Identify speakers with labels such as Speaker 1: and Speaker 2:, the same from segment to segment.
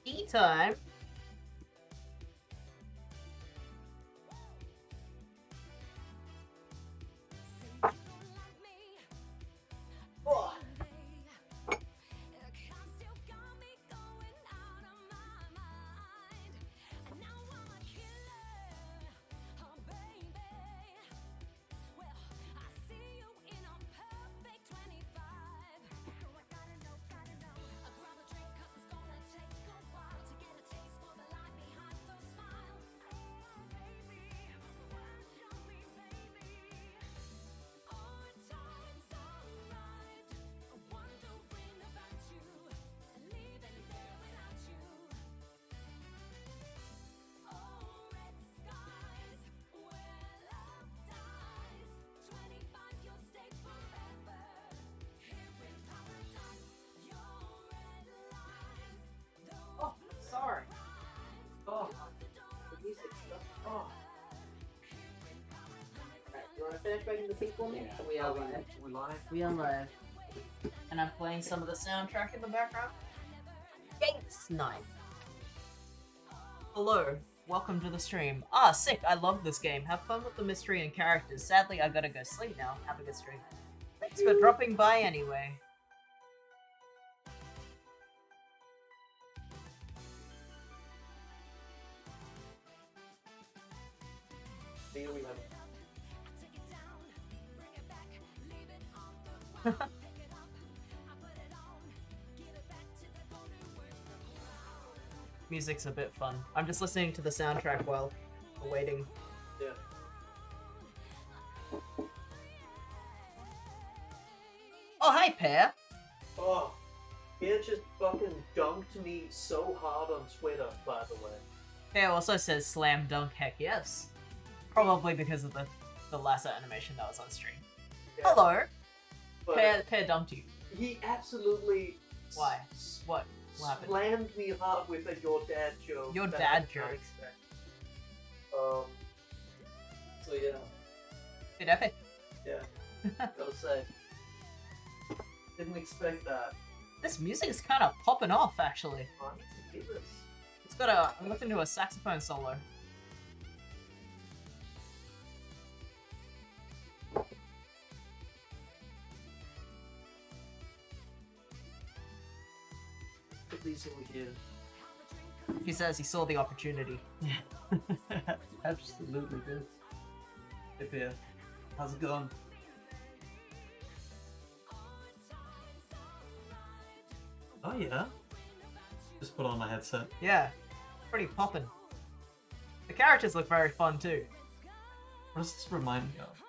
Speaker 1: Tea time. Oh. Oh, sorry. Oh, the music stuff. Oh. Alright, you want to finish making the sequel, man?
Speaker 2: Yeah.
Speaker 1: We are live.
Speaker 2: We're live.
Speaker 1: We are live. And I'm playing some of the soundtrack in the background. Gates Night. Hello, welcome to the stream. Ah, sick, I love this game. Have fun with the mystery and characters. Sadly, I gotta go sleep now. Have a good stream. Thanks for dropping by anyway.
Speaker 2: Here we have
Speaker 1: Music's a bit fun. I'm just listening to the soundtrack while waiting.
Speaker 2: Yeah.
Speaker 1: Oh, hi, Pear.
Speaker 2: Oh, Pear just fucking dunked me so hard on Twitter, by the way.
Speaker 1: Pear also says slam dunk heck yes. Probably because of the lasso animation that was on stream.
Speaker 2: Yeah,
Speaker 1: Hello.
Speaker 2: but
Speaker 1: Pear dunked you.
Speaker 2: he absolutely
Speaker 1: Why? What? What happened?
Speaker 2: slammed me hard with a your dad joke.
Speaker 1: Your
Speaker 2: that
Speaker 1: dad
Speaker 2: I did not
Speaker 1: joke.
Speaker 2: expect. So yeah,
Speaker 1: Bit epic.
Speaker 2: gotta say, didn't expect that.
Speaker 1: This music is kind of popping off, actually.
Speaker 2: I need to hear this.
Speaker 1: It's got a. I'm listening to a saxophone solo.
Speaker 2: Put these over here.
Speaker 1: He says he saw the opportunity.
Speaker 2: Absolutely did. Hey Pear, how's it going? Oh yeah. Just put on my headset.
Speaker 1: Yeah, pretty poppin'. The characters look very fun too.
Speaker 2: What does this remind me of?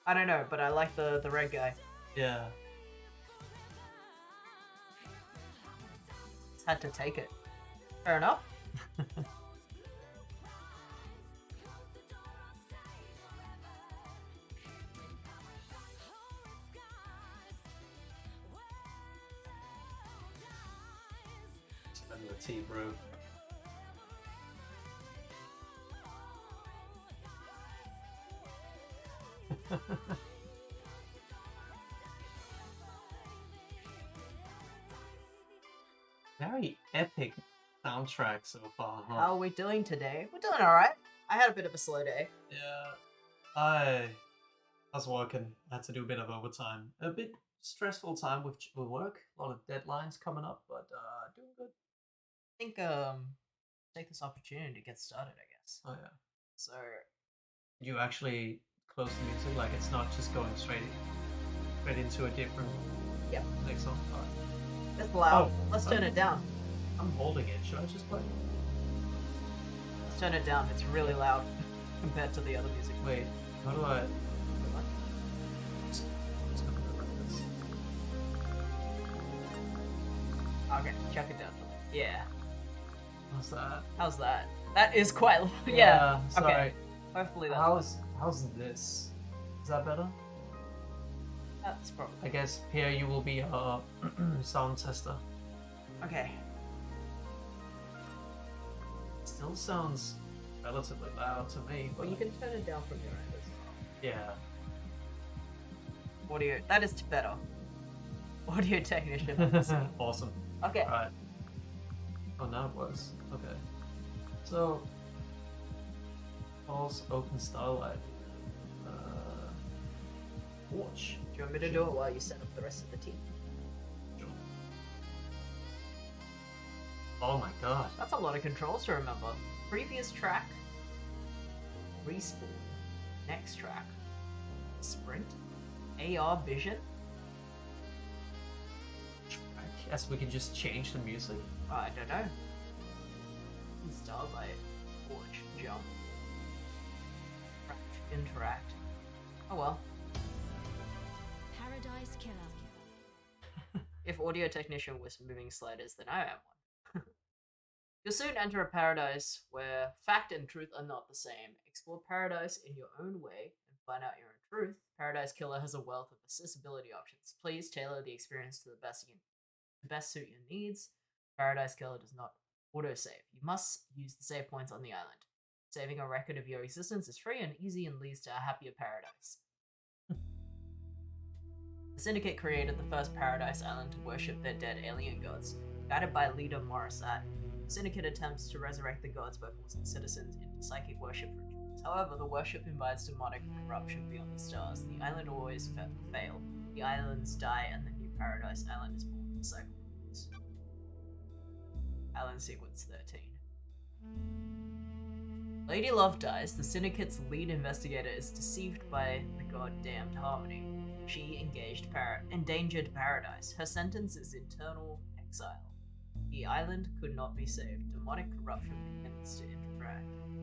Speaker 1: I don't know, but I like the red guy.
Speaker 2: Yeah.
Speaker 1: Just had to take it. Fair enough.
Speaker 2: Spend the tea brew. Very epic soundtrack so far, huh?
Speaker 1: How are we doing today? We're doing alright. I had a bit of a slow day.
Speaker 2: Yeah, I was working. I had to do a bit of overtime. A bit stressful time with work. A lot of deadlines coming up, but doing good.
Speaker 1: I think take this opportunity to get started, I guess.
Speaker 2: Oh yeah.
Speaker 1: So
Speaker 2: You actually close the music, like it's not just going straight into a different
Speaker 1: Yep.
Speaker 2: next song. All right.
Speaker 1: it's loud.
Speaker 2: Oh,
Speaker 1: Let's turn it down.
Speaker 2: I'm holding it. Should I just play?
Speaker 1: Let's turn it down. It's really loud compared to the other music.
Speaker 2: Wait, how do I? Just gonna go like this.
Speaker 1: Okay, check it down. Yeah.
Speaker 2: How's that?
Speaker 1: How's that? That is quite. Yeah.
Speaker 2: Sorry.
Speaker 1: Okay. Hopefully that.
Speaker 2: How's this? Is that better?
Speaker 1: That's probably.
Speaker 2: I guess Pierre, you will be our sound tester.
Speaker 1: Okay.
Speaker 2: Still sounds relatively loud to me, but
Speaker 1: Well, you can turn it down from your end as
Speaker 2: yeah.
Speaker 1: well. Audio. That is better. Audio technician.
Speaker 2: Awesome.
Speaker 1: Okay.
Speaker 2: All right. Oh, now it works. Okay. So, false open starlight. Watch.
Speaker 1: Do you want me to do it while you set up the rest of the team?
Speaker 2: Sure. Oh my god.
Speaker 1: That's a lot of controls to remember. Previous track. Respawn. Next track. Sprint. AR vision.
Speaker 2: Yes, we can just change the music.
Speaker 1: Oh, I don't know. Starlight. Watch. Jump. Interact. Oh well.
Speaker 3: Paradise Killer.
Speaker 1: If audio technician was moving sliders, then I am one. You'll soon enter a paradise where fact and truth are not the same. Explore paradise in your own way and find out your own truth. Paradise Killer has a wealth of accessibility options. Please tailor the experience to the best suit your needs. Paradise Killer does not autosave. You must use the save points on the island. Saving a record of your existence is free and easy and leads to a happier paradise. The Syndicate created the first Paradise Island to worship their dead alien gods. Guided by leader Morisat, the Syndicate attempts to resurrect the gods by forcing citizens into psychic worship rituals. However, the worship invites demonic corruption beyond the stars. The island always fail. The islands die and the new Paradise Island is born. The cycle repeats. Island Sequence 13. Lady Love dies. The Syndicate's lead investigator is deceived by the goddamned Harmony. She endangered Paradise. Her sentence is eternal exile. The island could not be saved. Demonic corruption begins to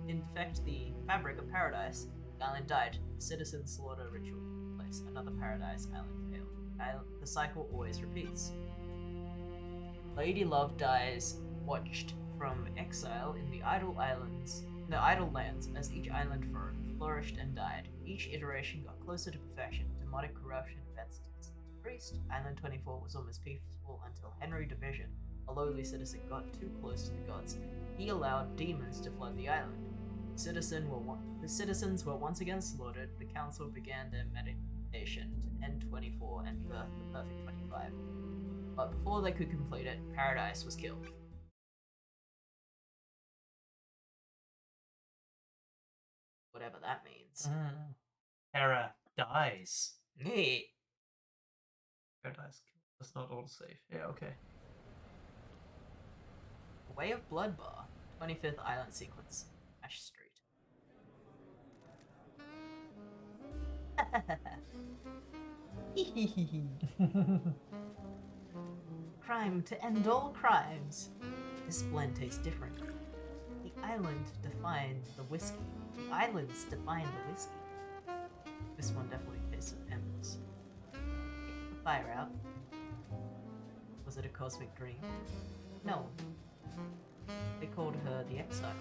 Speaker 1: infect the fabric of Paradise. The island died. The citizen slaughter ritual took place. Another Paradise Island failed. The cycle always repeats. Lady Love dies, watched from exile in the Idle Lands as each island flourished and died. Each iteration got closer to perfection. Demonic corruption increased. Island 24 was almost peaceful until Henry Division, a lowly citizen, got too close to the gods. He allowed demons to flood the island. The citizens were once again slaughtered. The council began their meditation to end 24 and birth the perfect 25. But before they could complete it, Paradise was killed. Whatever that means.
Speaker 2: Terra dies.
Speaker 1: Neat.
Speaker 2: Paradise does not autosave. Yeah, okay.
Speaker 1: Way of Blood Bar, 25th Island Sequence, Ash Street. Crime to end all crimes. This blend tastes different. The island defined the whiskey. The islands define the whiskey. This one definitely tastes of embers. The fire out. Was it a cosmic dream? No. They called her the Exile.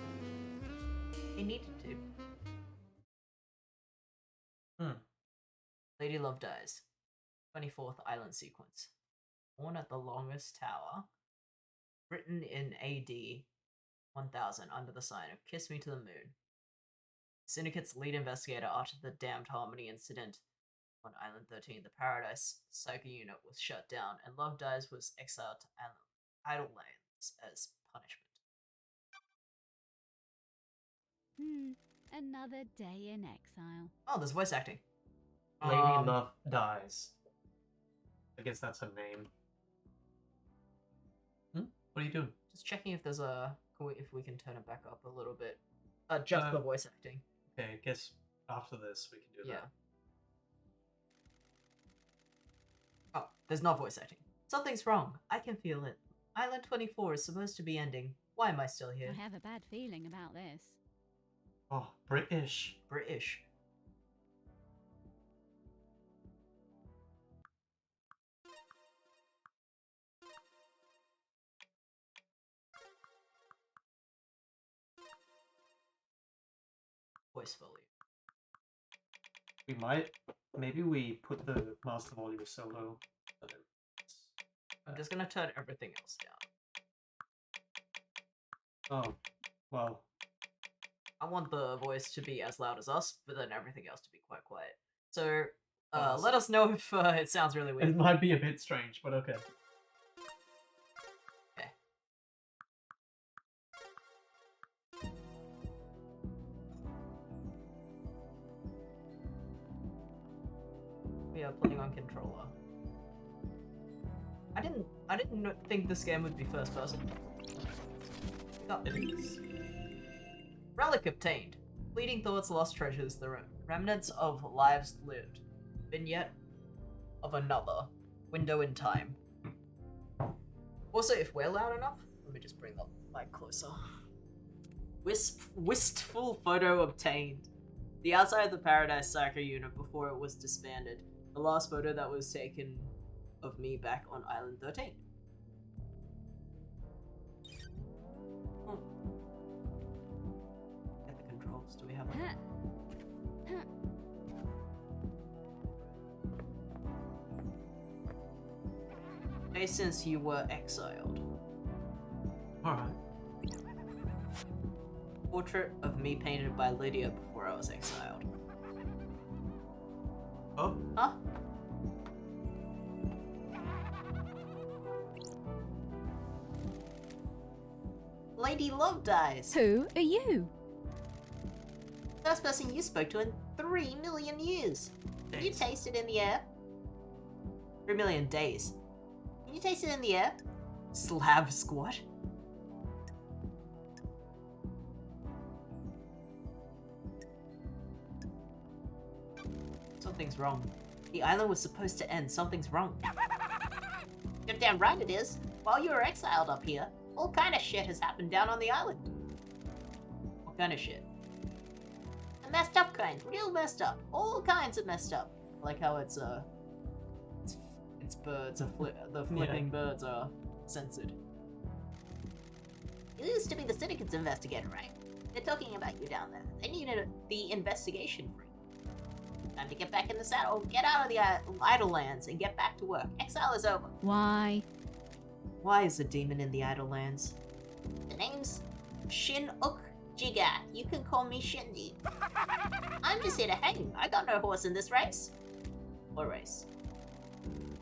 Speaker 1: They needed to. Lady Love dies. 24th Island Sequence. Born at the Longest Tower. Written in AD 1000 under the sign of Kiss Me to the Moon. Syndicate's lead investigator after the Damned Harmony incident on Island 13, the Paradise Psycho Unit was shut down, and Love Dies was exiled to Idle Lands as punishment.
Speaker 3: Another day in exile.
Speaker 1: Oh, there's voice acting.
Speaker 2: Lady Love dies. I guess that's her name. What are you doing?
Speaker 1: Just checking if there's if we can turn it back up a little bit. Just the voice acting.
Speaker 2: Okay, I guess after this we can do that.
Speaker 1: Oh, there's not voice acting. Something's wrong. I can feel it. Island 24 is supposed to be ending. Why am I still here?
Speaker 3: I have a bad feeling about this.
Speaker 2: Oh, British.
Speaker 1: British. Voice volume.
Speaker 2: We might, maybe we put the master volume so low.
Speaker 1: I'm just gonna turn everything else down.
Speaker 2: Oh, well.
Speaker 1: I want the voice to be as loud as us, but then everything else to be quite quiet. So,
Speaker 2: Awesome.
Speaker 1: let us know if it sounds really
Speaker 2: It
Speaker 1: weird.
Speaker 2: might be a bit strange, but okay.
Speaker 1: playing on controller. I didn't think this game would be first person. Oh.
Speaker 2: It is.
Speaker 1: Relic obtained. Fleeting thoughts, lost treasures, the remnants of lives lived. Vignette of another. Window in time. Also, if we're loud enough, let me just bring the mic closer. Wistful photo obtained. The outside of the Paradise Psycho unit before it was disbanded. The last photo that was taken of me back on Island 13. Hmm. Get the controls. Do we have one? Hey, since you were exiled.
Speaker 2: Alright.
Speaker 1: Portrait of me painted by Lydia before I was exiled.
Speaker 2: Oh,
Speaker 1: Huh? Lady Love dies.
Speaker 3: Who are you?
Speaker 1: First person you spoke to in 3 million years. Can you
Speaker 2: days.
Speaker 1: taste it in the air? 3 million days. Can you taste it in the air? Slab squat. Something's wrong. The island was supposed to end. Something's wrong. You're damn right it is. While you were exiled up here, all kind of shit has happened down on the island. What kind of shit? The messed up kind. Real messed up. All kinds of messed up. Like how it's birds are the flipping birds are censored. You used to be the Syndicate's investigator, right? They're talking about you down there. They needed the investigation free. Time to get back in the saddle, get out of the idle lands, and get back to work. Exile is over.
Speaker 3: Why?
Speaker 1: Why is the demon in the idle lands? The name's Shin-uk Jiga. You can call me Shinji. I'm just here to hang. I got no horse in this race. What race?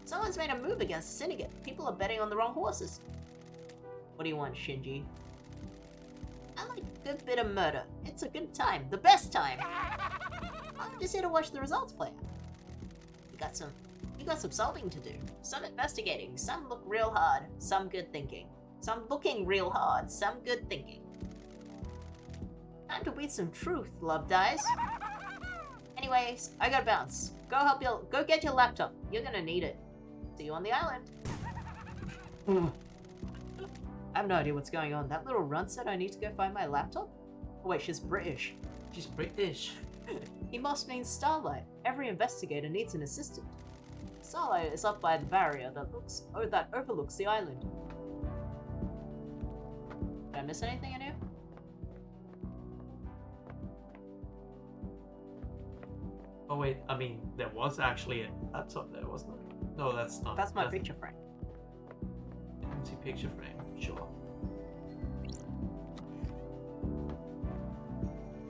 Speaker 1: Someone's made a move against the Syndicate. People are betting on the wrong horses. What do you want, Shinji? I like a good bit of murder. It's a good time. The best time. I'm just here to watch the results play out. You got some solving to do. Some investigating. Some look real hard. Some good thinking. Some looking real hard. Some good thinking. Time to weed some truth, Love Dies. Anyways, I gotta bounce. Go get your laptop. You're gonna need it. See you on the island. I have no idea what's going on. That little runt said I need to go find my laptop? Oh wait, she's British.
Speaker 2: She's British.
Speaker 1: He must mean Starlight. Every investigator needs an assistant. Starlight is up by the barrier that overlooks the island. Did I miss anything in here?
Speaker 2: Oh wait, I mean, there was actually a laptop there, wasn't there? No, that's not.
Speaker 1: That's my picture frame.
Speaker 2: Empty picture frame, sure.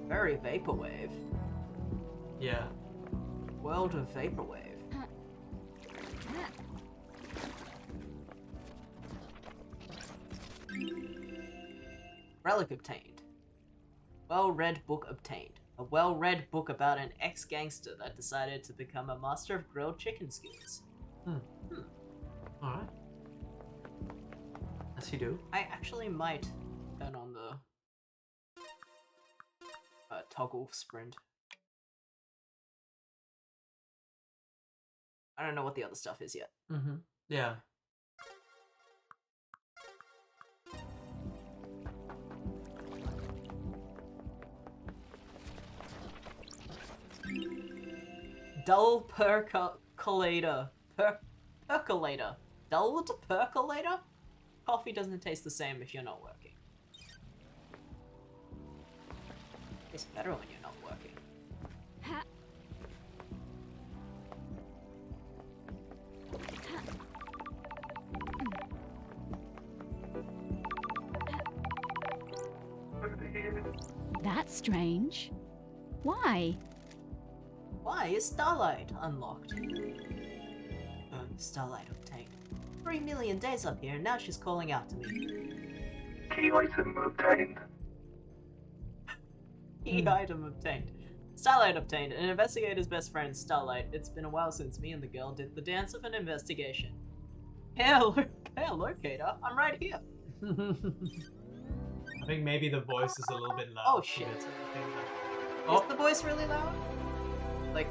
Speaker 1: Very vaporwave.
Speaker 2: Yeah.
Speaker 1: World of vaporwave. Relic obtained. Well-read book obtained. A well-read book about an ex-gangster that decided to become a master of grilled chicken skills.
Speaker 2: Alright. As you do.
Speaker 1: I actually might turn on the toggle sprint. I don't know what the other stuff is yet.
Speaker 2: Mm-hmm. Yeah.
Speaker 1: Dull percolator. Percolator. Dulled percolator? Coffee doesn't taste the same if you're not working. Tastes better when you're not working.
Speaker 3: That's strange. Why?
Speaker 1: Why is Starlight unlocked? Starlight obtained. 3 million days up here, and now she's calling out to me.
Speaker 4: Key item obtained.
Speaker 1: Key item obtained. Starlight obtained. An investigator's best friend, Starlight. It's been a while since me and the girl did the dance of an investigation. Hail locator, I'm right here.
Speaker 2: I think maybe the voice is a little bit loud.
Speaker 1: Oh,
Speaker 2: for
Speaker 1: shit.
Speaker 2: it to think that-
Speaker 1: Is the voice really loud? Like,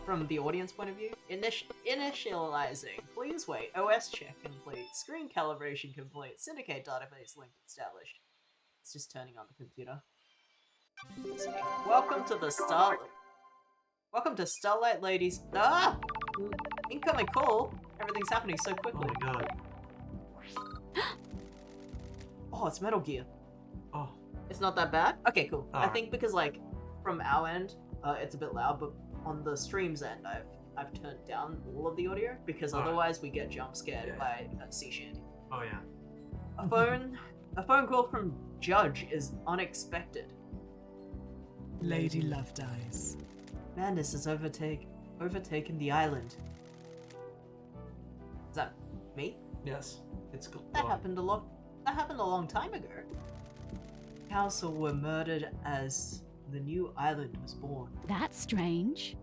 Speaker 1: from the audience point of view? Initializing. Please wait. OS check complete. Screen calibration complete. Syndicate database link established. It's just turning on the computer. Let's see. Welcome to Starlight Ladies. Ah! Incoming call. Everything's happening so
Speaker 2: Oh
Speaker 1: quickly.
Speaker 2: my god.
Speaker 1: Oh, it's Metal Gear.
Speaker 2: Oh.
Speaker 1: It's not that bad? Okay, cool. I
Speaker 2: Alright.
Speaker 1: think because, like, from our end, it's a bit loud, but on the stream's end, I've turned down all of the audio, because
Speaker 2: Alright.
Speaker 1: otherwise we get jump scared
Speaker 2: Yeah.
Speaker 1: by sea shanty.
Speaker 2: Oh yeah.
Speaker 1: A phone call from Judge is unexpected.
Speaker 4: Lady Lovedeyes.
Speaker 1: Madness has overtaken the island. Is that me?
Speaker 2: Yes. It's good.
Speaker 1: That happened a long time ago. Council were murdered as the new island was born.
Speaker 3: That's strange.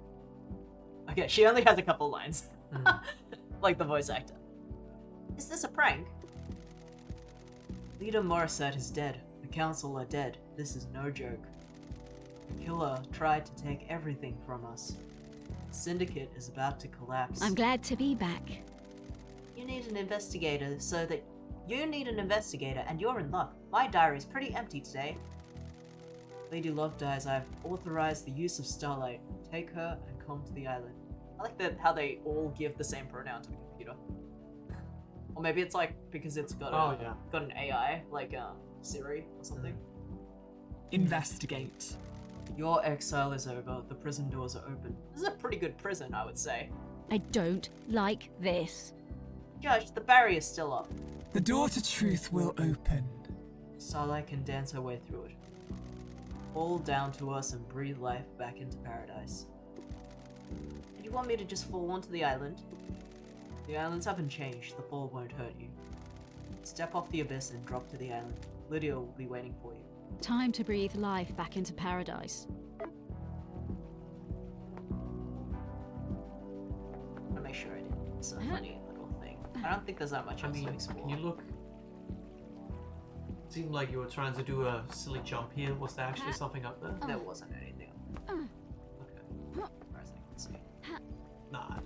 Speaker 1: Okay, she only has a couple lines.
Speaker 2: Mm.
Speaker 1: Like the voice actor. Is this a prank? Leader Morissette is dead. The council are dead. This is no joke. The killer tried to take everything from us. The syndicate is about to collapse.
Speaker 3: I'm glad to be back.
Speaker 1: You need an investigator and you're in luck. My diary's pretty empty today. Lady Lovedeyes, I've authorized the use of Starlight. Take her and come to the island. I like that how they all give the same pronoun to the computer. Or maybe it's like because it's got got an AI, like Siri or something.
Speaker 4: Investigate.
Speaker 1: Your exile is over, the prison doors are open. This is a pretty good prison, I would say.
Speaker 3: I don't like this.
Speaker 1: Judge, the barrier's still up.
Speaker 4: The door to truth will open.
Speaker 1: Starlight can dance her way through it. Fall down to us and breathe life back into paradise. And you want me to just fall onto the island? The islands haven't changed, the fall won't hurt you. Step off the abyss and drop to the island. Lydia will be waiting for you.
Speaker 3: Time to breathe life back into paradise.
Speaker 1: I'll make sure I did. It's a funny little thing. I don't think there's that much
Speaker 2: I
Speaker 1: else
Speaker 2: mean,
Speaker 1: to explore.
Speaker 2: can you look? It seemed like you were trying to do a silly jump here. Was there actually something up there?
Speaker 1: There wasn't anything up
Speaker 2: Okay.
Speaker 1: there, as far as I can see.
Speaker 2: Nah.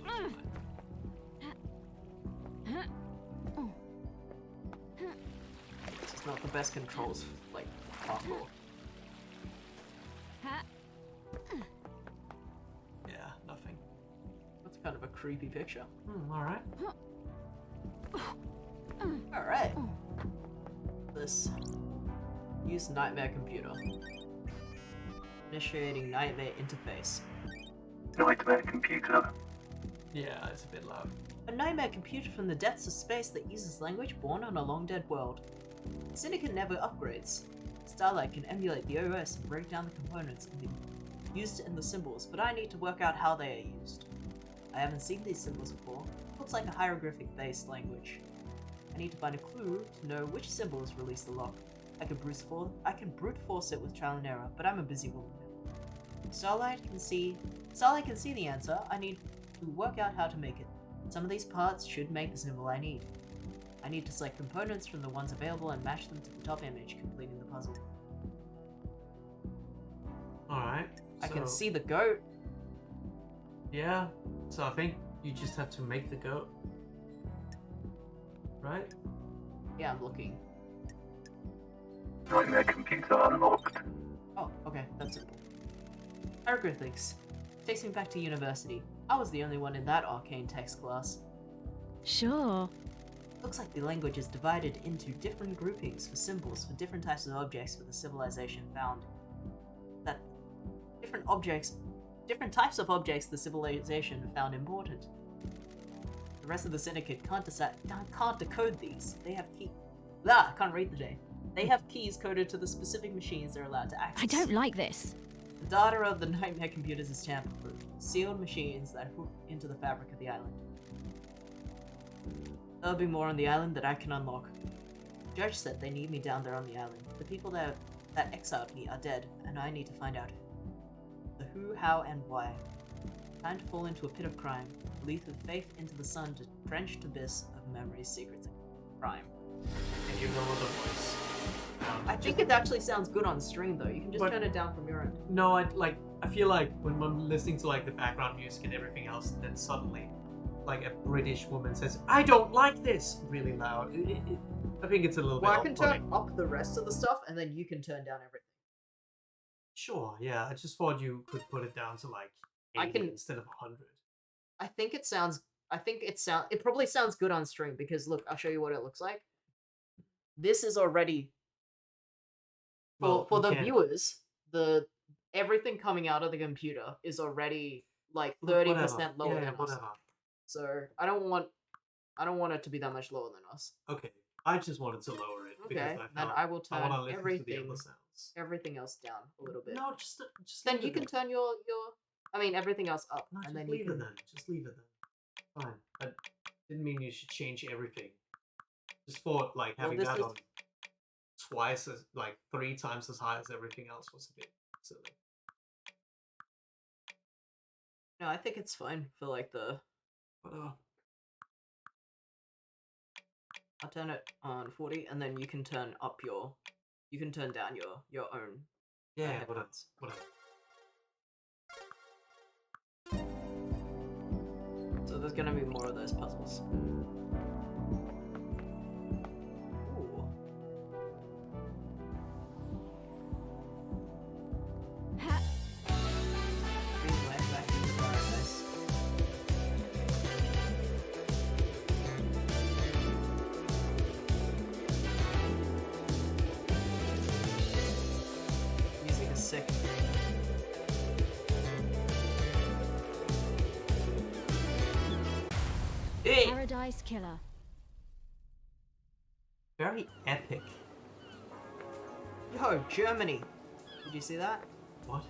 Speaker 1: This is not the best controls, like, parkour.
Speaker 2: Yeah, nothing.
Speaker 1: That's kind of a creepy picture.
Speaker 2: All right.
Speaker 1: Alright. This. Use Nightmare Computer. Initiating Nightmare Interface.
Speaker 5: Nightmare computer.
Speaker 2: Yeah, it's a bit loud.
Speaker 1: A nightmare computer from the depths of space that uses language born on a long-dead world. Syndicate never upgrades. Starlight can emulate the OS and break down the components used in the symbols, but I need to work out how they are used. I haven't seen these symbols before. Looks like a hieroglyphic-based language. I need to find a clue to know which symbols release the lock. I can brute force it with trial and error, but I'm a busy woman now. Starlight can see the answer. I need to work out how to make it. Some of these parts should make the symbol I need. I need to select components from the ones available and match them to the top image, completing the puzzle.
Speaker 2: All right.
Speaker 1: I can
Speaker 2: so-
Speaker 1: see the goat.
Speaker 2: Yeah. So I think you just have to make the goat. Right?
Speaker 1: Yeah, I'm looking.
Speaker 5: Nightmare computer unlocked.
Speaker 1: Oh, okay, that's simple. Hieroglyphics. Takes me back to university. I was the only one in that arcane text class.
Speaker 3: Sure.
Speaker 1: Looks like the language is divided into different groupings for symbols for different types of objects for the civilization found. That different types of objects the civilization found important. The rest of the syndicate can't decode these. They have I can't read the day. They have keys coded to the specific machines they're allowed to access.
Speaker 3: I don't like this.
Speaker 1: The data of the nightmare computers is tamper-proof. Sealed machines that hook into the fabric of the island. There'll be more on the island that I can unlock. The judge said they need me down there on the island. The people that exiled me are dead, and I need to find out. The who, how, and why. Time to fall into a pit of crime, leap with faith into the sun to drenched abyss of memories, secrets, and crime.
Speaker 2: And you know the voice.
Speaker 1: I think it actually sounds good on stream though. You can just
Speaker 2: But-
Speaker 1: turn it down from your end.
Speaker 2: No, I feel like when I'm listening to like the background music and everything else, then suddenly, like a British woman says, "I don't like this," really loud. I think it's a little
Speaker 1: Well, I
Speaker 2: bit.
Speaker 1: can turn up the rest of the stuff, and then you can turn down everything.
Speaker 2: Sure, yeah. I just thought you could put it down to like 80
Speaker 1: I can-
Speaker 2: instead of 100.
Speaker 1: I think it sounds. It probably sounds good on stream because look, I'll show you what it looks like. This is already for
Speaker 2: you
Speaker 1: the
Speaker 2: can't-
Speaker 1: viewers. Everything coming out of the computer is already like
Speaker 2: Whatever.
Speaker 1: 30% lower
Speaker 2: Yeah,
Speaker 1: than us.
Speaker 2: whatever.
Speaker 1: So I don't want it to be that much lower than us.
Speaker 2: Okay, I just wanted to lower it because
Speaker 1: Okay,
Speaker 2: I
Speaker 1: then
Speaker 2: felt
Speaker 1: I will
Speaker 2: I want to
Speaker 1: turn
Speaker 2: listen to the
Speaker 1: everything
Speaker 2: other sounds.
Speaker 1: everything else down a little bit.
Speaker 2: No, just
Speaker 1: Then
Speaker 2: leave
Speaker 1: you
Speaker 2: it
Speaker 1: can
Speaker 2: then.
Speaker 1: turn your I mean everything else up,
Speaker 2: No,
Speaker 1: and
Speaker 2: just
Speaker 1: then you
Speaker 2: leave
Speaker 1: can.
Speaker 2: it then. Just leave it then. Fine. I didn't mean you should change everything. Just thought like
Speaker 1: Well,
Speaker 2: having
Speaker 1: this
Speaker 2: that
Speaker 1: is-
Speaker 2: on twice as like 3 times as high as everything else was a bit silly.
Speaker 1: No, I think it's fine for like the.
Speaker 2: But
Speaker 1: I'll turn it on 40, and then you can turn up your. You can turn down your own.
Speaker 2: yeah,
Speaker 1: headphones.
Speaker 2: whatever.
Speaker 1: So there's gonna be more of those puzzles. Ooh.
Speaker 3: Ha-
Speaker 1: Bring life back into paradise. Music is sick. Hey!
Speaker 3: Paradise Killer.
Speaker 2: Very epic.
Speaker 1: Yo, Germany! Did you see that?
Speaker 2: What?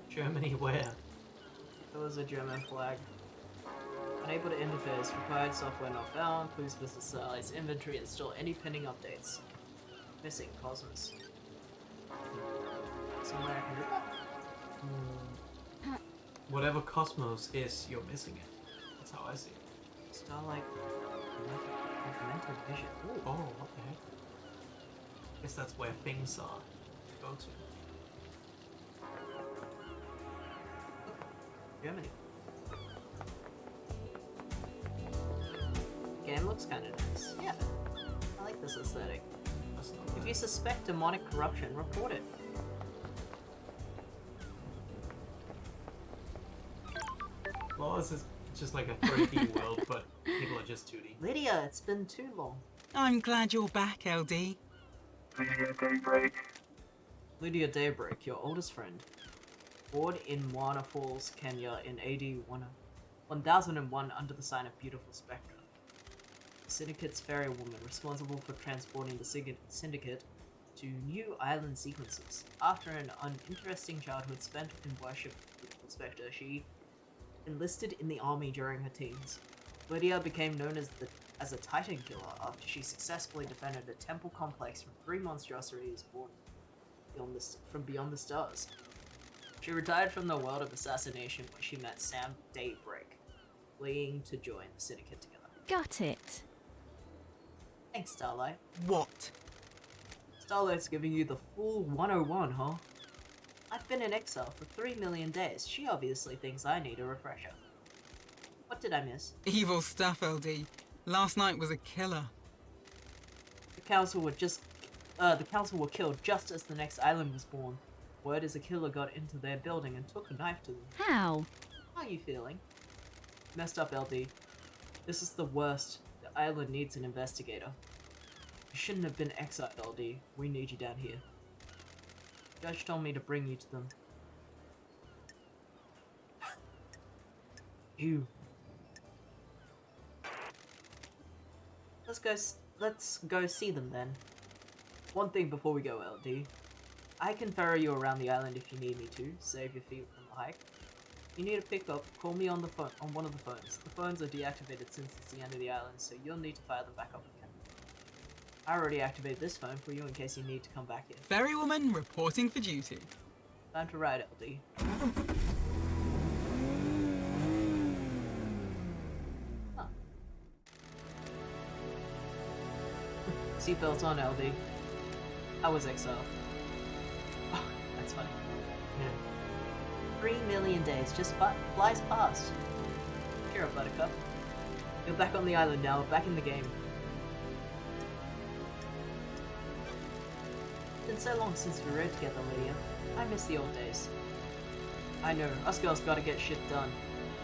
Speaker 2: Germany where?
Speaker 1: There was a German flag. Unable to interface. Required software not found. Please visit Starlight's inventory and store any pending updates. Missing Cosmos. Somewhere I can do that?
Speaker 2: Whatever Cosmos is, you're missing it. That's how I see it.
Speaker 1: Starlight. Augmented vision. Ooh.
Speaker 2: Oh, what the heck? Guess that's where things are. Go to.
Speaker 1: Germany. Game looks kind of nice. Yeah. I like this aesthetic.
Speaker 2: That's not
Speaker 1: If
Speaker 2: bad.
Speaker 1: you suspect demonic corruption, report it.
Speaker 2: Well, this is just like a 3D world, but people are just 2D.
Speaker 1: Lydia, it's been too long.
Speaker 4: I'm glad you're back, LD.
Speaker 5: Lydia Daybreak.
Speaker 1: Lydia Daybreak, your oldest friend. Born in Moana Falls, Kenya in AD 1001 under the sign of Beautiful Spectra. The Syndicate's fairy woman responsible for transporting the Syndicate to new island sequences. After an uninteresting childhood spent in worship of Beautiful Spectra, she enlisted in the army during her teens. Lydia became known as a Titan killer after she successfully defended a temple complex from 3 monstrosities born from beyond the stars. She retired from the world of assassination where she met Sam Daybreak, fleeing to join the Syndicate together.
Speaker 3: Got it.
Speaker 1: Thanks, Starlight.
Speaker 4: What?
Speaker 1: Starlight's giving you the full 101, huh? I've been in exile for 3 million days. She obviously thinks I need a refresher. What did I miss?
Speaker 4: Evil stuff, LD. Last night was a killer.
Speaker 1: The council were killed just as the next island was born. Word is a killer got into their building and took a knife to them.
Speaker 3: How?
Speaker 1: How are you feeling? Messed up, LD. This is the worst. The island needs an investigator. You shouldn't have been exiled, LD. We need you down here. Judge told me to bring you to them. You. Let's go see them then. One thing before we go, LD. I can ferry you around the island if you need me to, save your feet from the hike. If you need a pickup, call me on the phone on one of the phones. The phones are deactivated since it's the end of the island, so you'll need to fire them back up again. I already activated this phone for you in case you need to come back here.
Speaker 4: Ferrywoman reporting for duty.
Speaker 1: Time to ride, LD. Huh. Seatbelts on, LD. I was exiled. Oh, that's funny.
Speaker 2: Yeah.
Speaker 1: 3 million days just flies past. Cheer up, Buttercup. You're back on the island now, back in the game. It's been so long since we rode together, Lydia. I miss the old days. I know, us girls gotta get shit done.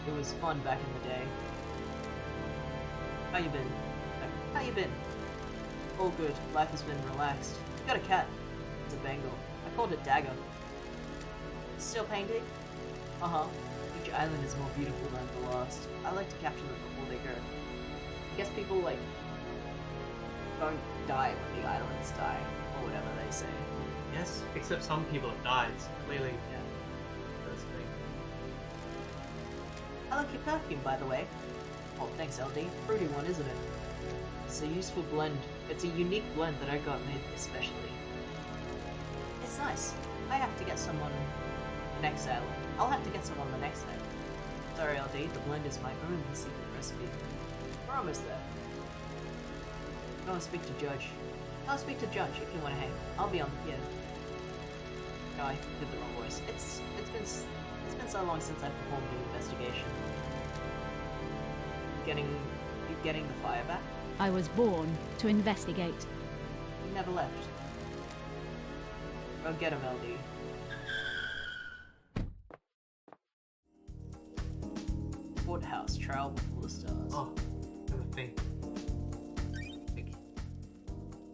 Speaker 1: It was fun back in the day. How you been? How you been? All good, life has been relaxed. Got a cat. It's a Bengal. I called it Dagger. Still painting? Uh-huh. Each island is more beautiful than the last. I like to capture them before they go. I guess people, like, don't die when the islands die, or whatever they say.
Speaker 2: Yes, except some people have died, so clearly
Speaker 1: Yeah.
Speaker 2: that's the thing.
Speaker 1: I like your perfume, by the way. Oh, thanks, LD. Fruity one, isn't it? It's a useful blend. It's a unique blend that I got made especially. It's nice. I have to get someone next island. I'll have to get some on the next island. Sorry, LD. The blend is my own secret recipe. We're almost there. Go and speak to Judge. I'll speak to Judge if you want to hang. I'll be on. Yeah. No, I did the wrong voice. It's been so long since I performed an investigation. You getting the fire back?
Speaker 3: I was born to investigate.
Speaker 1: You never left. Go get him, LD. Courthouse, trial before the stars.
Speaker 2: Oh, another thing.
Speaker 1: Quick.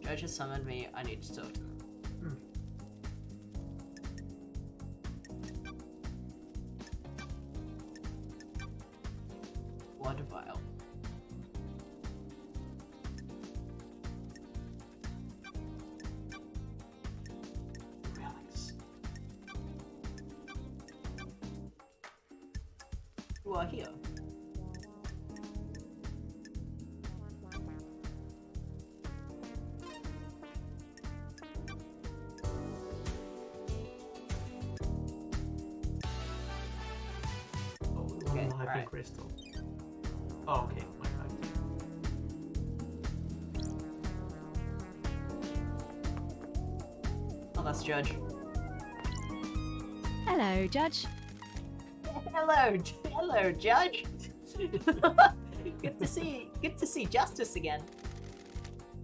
Speaker 1: Judge has summoned me. I need to talk to him. Blood vial. Relics. You are here.
Speaker 2: Oh,
Speaker 1: Okay,
Speaker 2: non-hyping
Speaker 1: alright.
Speaker 2: crystal. Oh, okay, my bad.
Speaker 1: Oh, that's Judge.
Speaker 3: Hello, Judge.
Speaker 1: Hello, Judge. Good to see Justice again.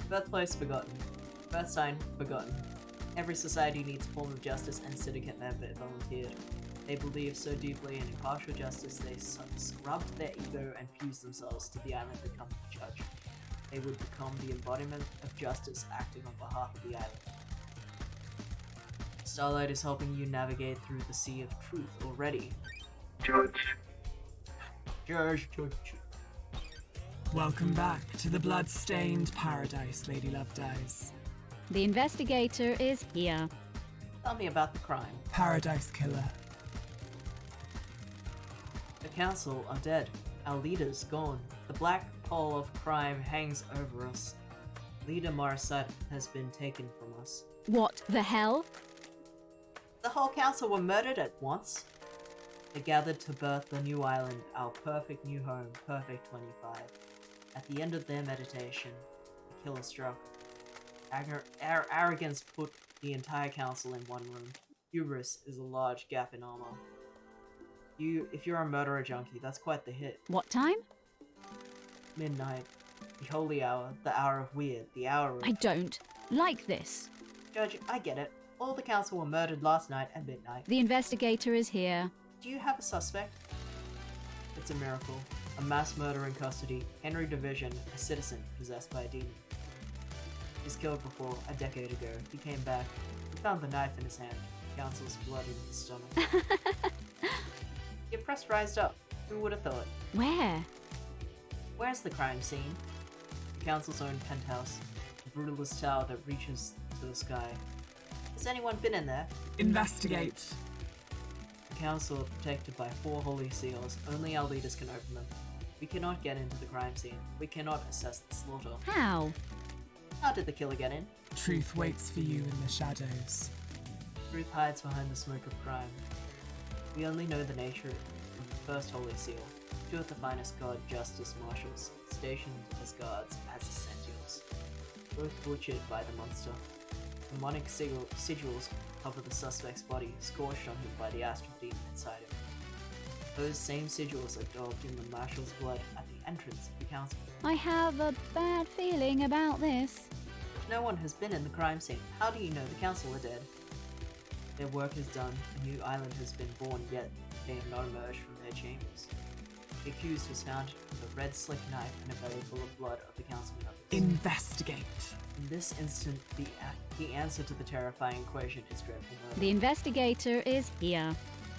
Speaker 1: Birthplace forgotten. Birth sign forgotten. Every society needs a form of justice, and syndicate member volunteered. They believed so deeply in impartial justice, they scrubbed their ego and fused themselves to the island to become the judge. They would become the embodiment of justice, acting on behalf of the island. Starlight is helping you navigate through the sea of truth already.
Speaker 5: Judge.
Speaker 1: Judge.
Speaker 6: Welcome back to the blood-stained paradise, Lady Lovedays.
Speaker 3: The investigator is here.
Speaker 1: Tell me about the crime.
Speaker 6: Paradise Killer.
Speaker 1: The council are dead. Our leader's gone. The black pall of crime hangs over us. Leader Marasat has been taken from us.
Speaker 3: What the hell?
Speaker 1: The whole council were murdered at once. They gathered to birth the new island, our perfect new home, Perfect 25. At the end of their meditation, the killer struck. Arrogance put the entire council in one room. Hubris is a large gap in armor. If you're a murderer junkie, that's quite the hit.
Speaker 3: What time?
Speaker 1: Midnight. The holy hour. The hour of weird. The hour of...
Speaker 3: I don't like this.
Speaker 1: Judge, I get it. All the council were murdered last night at midnight.
Speaker 3: The investigator is here.
Speaker 1: Do you have a suspect? It's a miracle. A mass murder in custody. Henry Division, a citizen possessed by a demon. He was killed before, a decade ago. He came back. He found the knife in his hand. The council's blood in his stomach. Your press rised up. Who would have thought?
Speaker 3: Where?
Speaker 1: Where's the crime scene? The council's own penthouse. The brutalist tower that reaches to the sky. Has anyone been in there?
Speaker 6: Investigate.
Speaker 1: The council are protected by 4 holy seals. Only our leaders can open them. We cannot get into the crime scene. We cannot assess the slaughter.
Speaker 3: How?
Speaker 1: How did the killer get in?
Speaker 6: Truth waits for you in the shadows.
Speaker 1: Truth hides behind the smoke of crime. We only know the nature of the first Holy Seal, two of the finest God Justice Marshals, stationed as guards as Essentials, both butchered by the monster. Demonic sigils cover the suspect's body, scorched on him by the astral demon inside him. Those same sigils are daubed in the Marshal's blood at the entrance of the council.
Speaker 3: I have a bad feeling about this.
Speaker 1: If no one has been in the crime scene, how do you know the council are dead? Their work is done, a new island has been born, yet they have not emerged from their chambers. The accused was found with a red slick knife and a belly full of blood of the council members.
Speaker 6: Investigate.
Speaker 1: In this instant, the answer to the terrifying equation is dreadful murder.
Speaker 3: The investigator is here.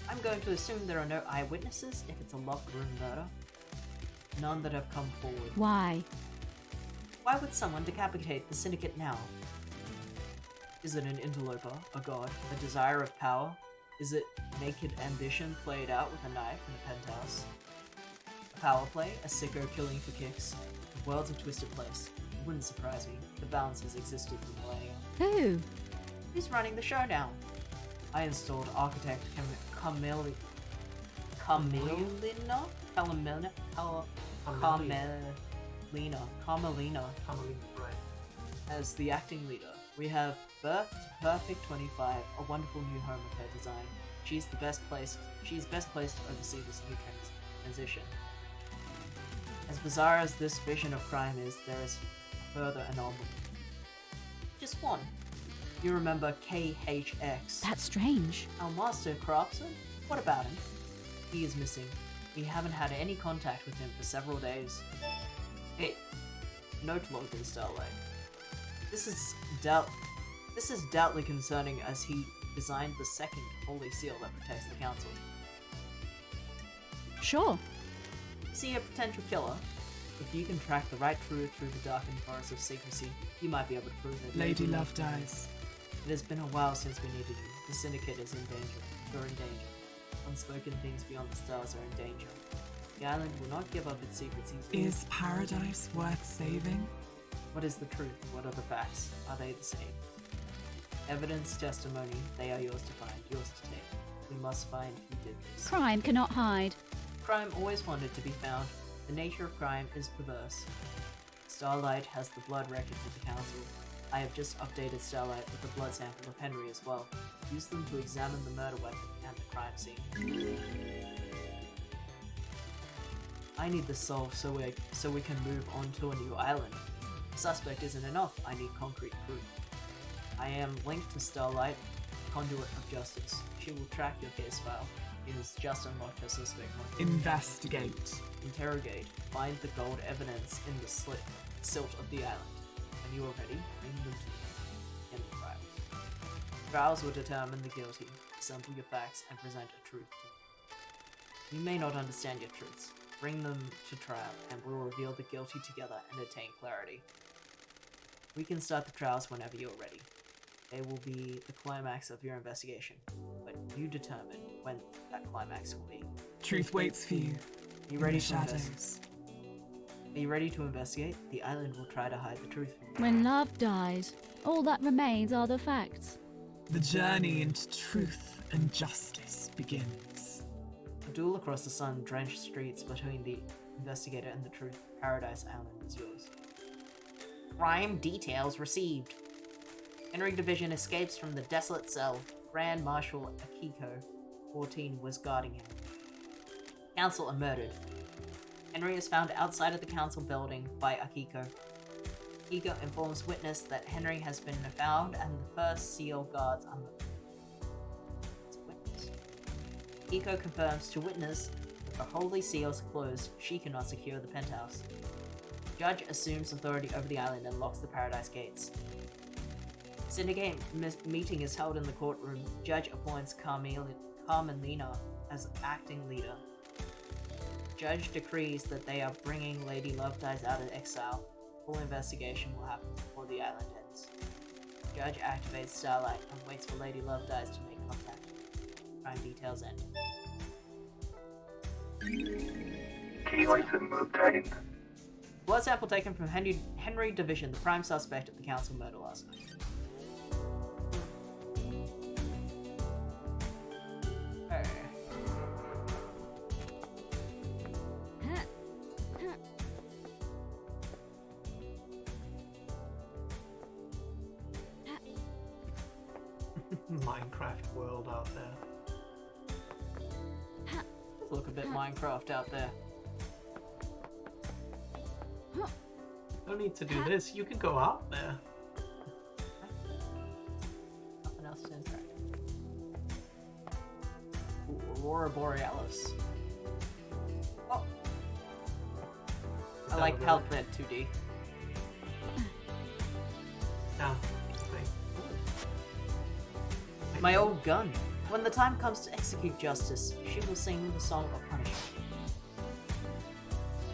Speaker 1: I'm going to assume there are no eyewitnesses if it's a locked room murder. None that have come forward.
Speaker 3: Why?
Speaker 1: Why would someone decapitate the syndicate now? Is it an interloper, a god, a desire of power? Is it naked ambition played out with a knife in a penthouse? A power play, a sicko killing for kicks. The world's a twisted place. It wouldn't surprise me. The balance has existed for millennia.
Speaker 3: Who?
Speaker 1: Who's running the show now? I installed architect Carmelina? Carmelina,
Speaker 2: Right.
Speaker 1: as the acting leader. We have Birth Perfect 25, a wonderful new home of her design. She's best placed to oversee this new transition. As bizarre as this vision of crime is, there is a further anomaly. Just one. You remember KHX?
Speaker 3: That's strange.
Speaker 1: Our master craftsman? What about him? He is missing. We haven't had any contact with him for several days. Hey, note log in Starlight. This is doubtly concerning as he designed the second Holy Seal that protects the Council.
Speaker 3: Sure.
Speaker 1: See a potential killer? If you can track the right truth through the darkened forest of secrecy, you might be able to prove it.
Speaker 6: Lady Love dies.
Speaker 1: It has been a while since we needed you. The Syndicate is in danger. You're in danger. Unspoken things beyond the stars are in danger. The island will not give up its secrets easily.
Speaker 6: Is paradise worth saving?
Speaker 1: What is the truth? What are the facts? Are they the same? Evidence, testimony, they are yours to find, yours to take. We must find who did this.
Speaker 3: Crime cannot hide.
Speaker 1: Crime always wanted to be found. The nature of crime is perverse. Starlight has the blood records of the Council. I have just updated Starlight with a blood sample of Henry as well. Use them to examine the murder weapon and the crime scene. I need this solved so we can move on to a new island. Suspect isn't enough, I need concrete proof. I am linked to Starlight, conduit of justice. She will track your case file. It has just unlocked her suspect.
Speaker 6: Investigate.
Speaker 1: Interrogate. Find the gold evidence in the silt of the island. When you are ready, bring them to me. End the trials. Trials will determine the guilty. Assemble your facts and present a truth to me. You may not understand your truths. Bring them to trial, and we'll reveal the guilty together and attain clarity. We can start the trials whenever you're ready. They will be the climax of your investigation, but you determine when that climax will be.
Speaker 6: Truth waits for you.
Speaker 1: Are you
Speaker 6: in
Speaker 1: ready
Speaker 6: the
Speaker 1: to
Speaker 6: shadows.
Speaker 1: Are you ready to investigate? The island will try to hide the truth from you.
Speaker 3: When love dies, all that remains are the facts.
Speaker 6: The journey into truth and justice begins.
Speaker 1: A duel across the sun-drenched streets between the investigator and the truth. Paradise Island is yours. Crime details received. Henry Division escapes from the desolate cell. Grand Marshal Akiko, 14, was guarding him. Council are murdered. Henry is found outside of the council building by Akiko. Akiko informs witness that Henry has been found and the first seal guards are murdered. Akiko confirms to witness that the Holy Seal's closed. She cannot secure the penthouse. Judge assumes authority over the island and locks the Paradise gates. Syndicate meeting is held in the courtroom. Judge appoints Carmelina as acting leader. Judge decrees that they are bringing Lady Love Dies out of exile. Full investigation will happen before the island ends. Judge activates Starlight and waits for Lady Love Dies to make contact. Crime details end.
Speaker 5: Key item obtained.
Speaker 1: Blood sample taken from Henry Division, the prime suspect of the council murder last night.
Speaker 2: Minecraft world out there.
Speaker 1: Look a bit Minecraft out there.
Speaker 2: No need to do this. You can go out there.
Speaker 1: Nothing else to interact. Ooh, Aurora Borealis. Oh. I
Speaker 2: that
Speaker 1: like
Speaker 2: a
Speaker 1: how
Speaker 2: really-
Speaker 1: they're 2D.
Speaker 2: Yeah. Thanks.
Speaker 1: My old gun. When the time comes to execute justice, she will sing the song of punishment.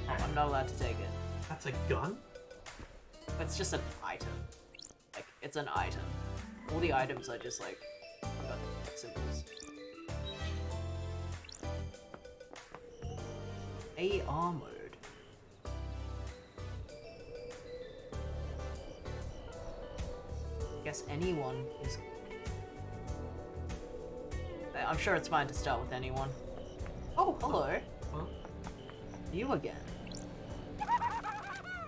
Speaker 1: Oh, I'm not allowed to take it.
Speaker 2: That's a gun?
Speaker 1: It's just an item. Like, it's an item. All the items are just like symbols. AR mode. Guess anyone is. I'm sure it's fine to start with anyone. Oh, hello.
Speaker 2: Well,
Speaker 1: You again.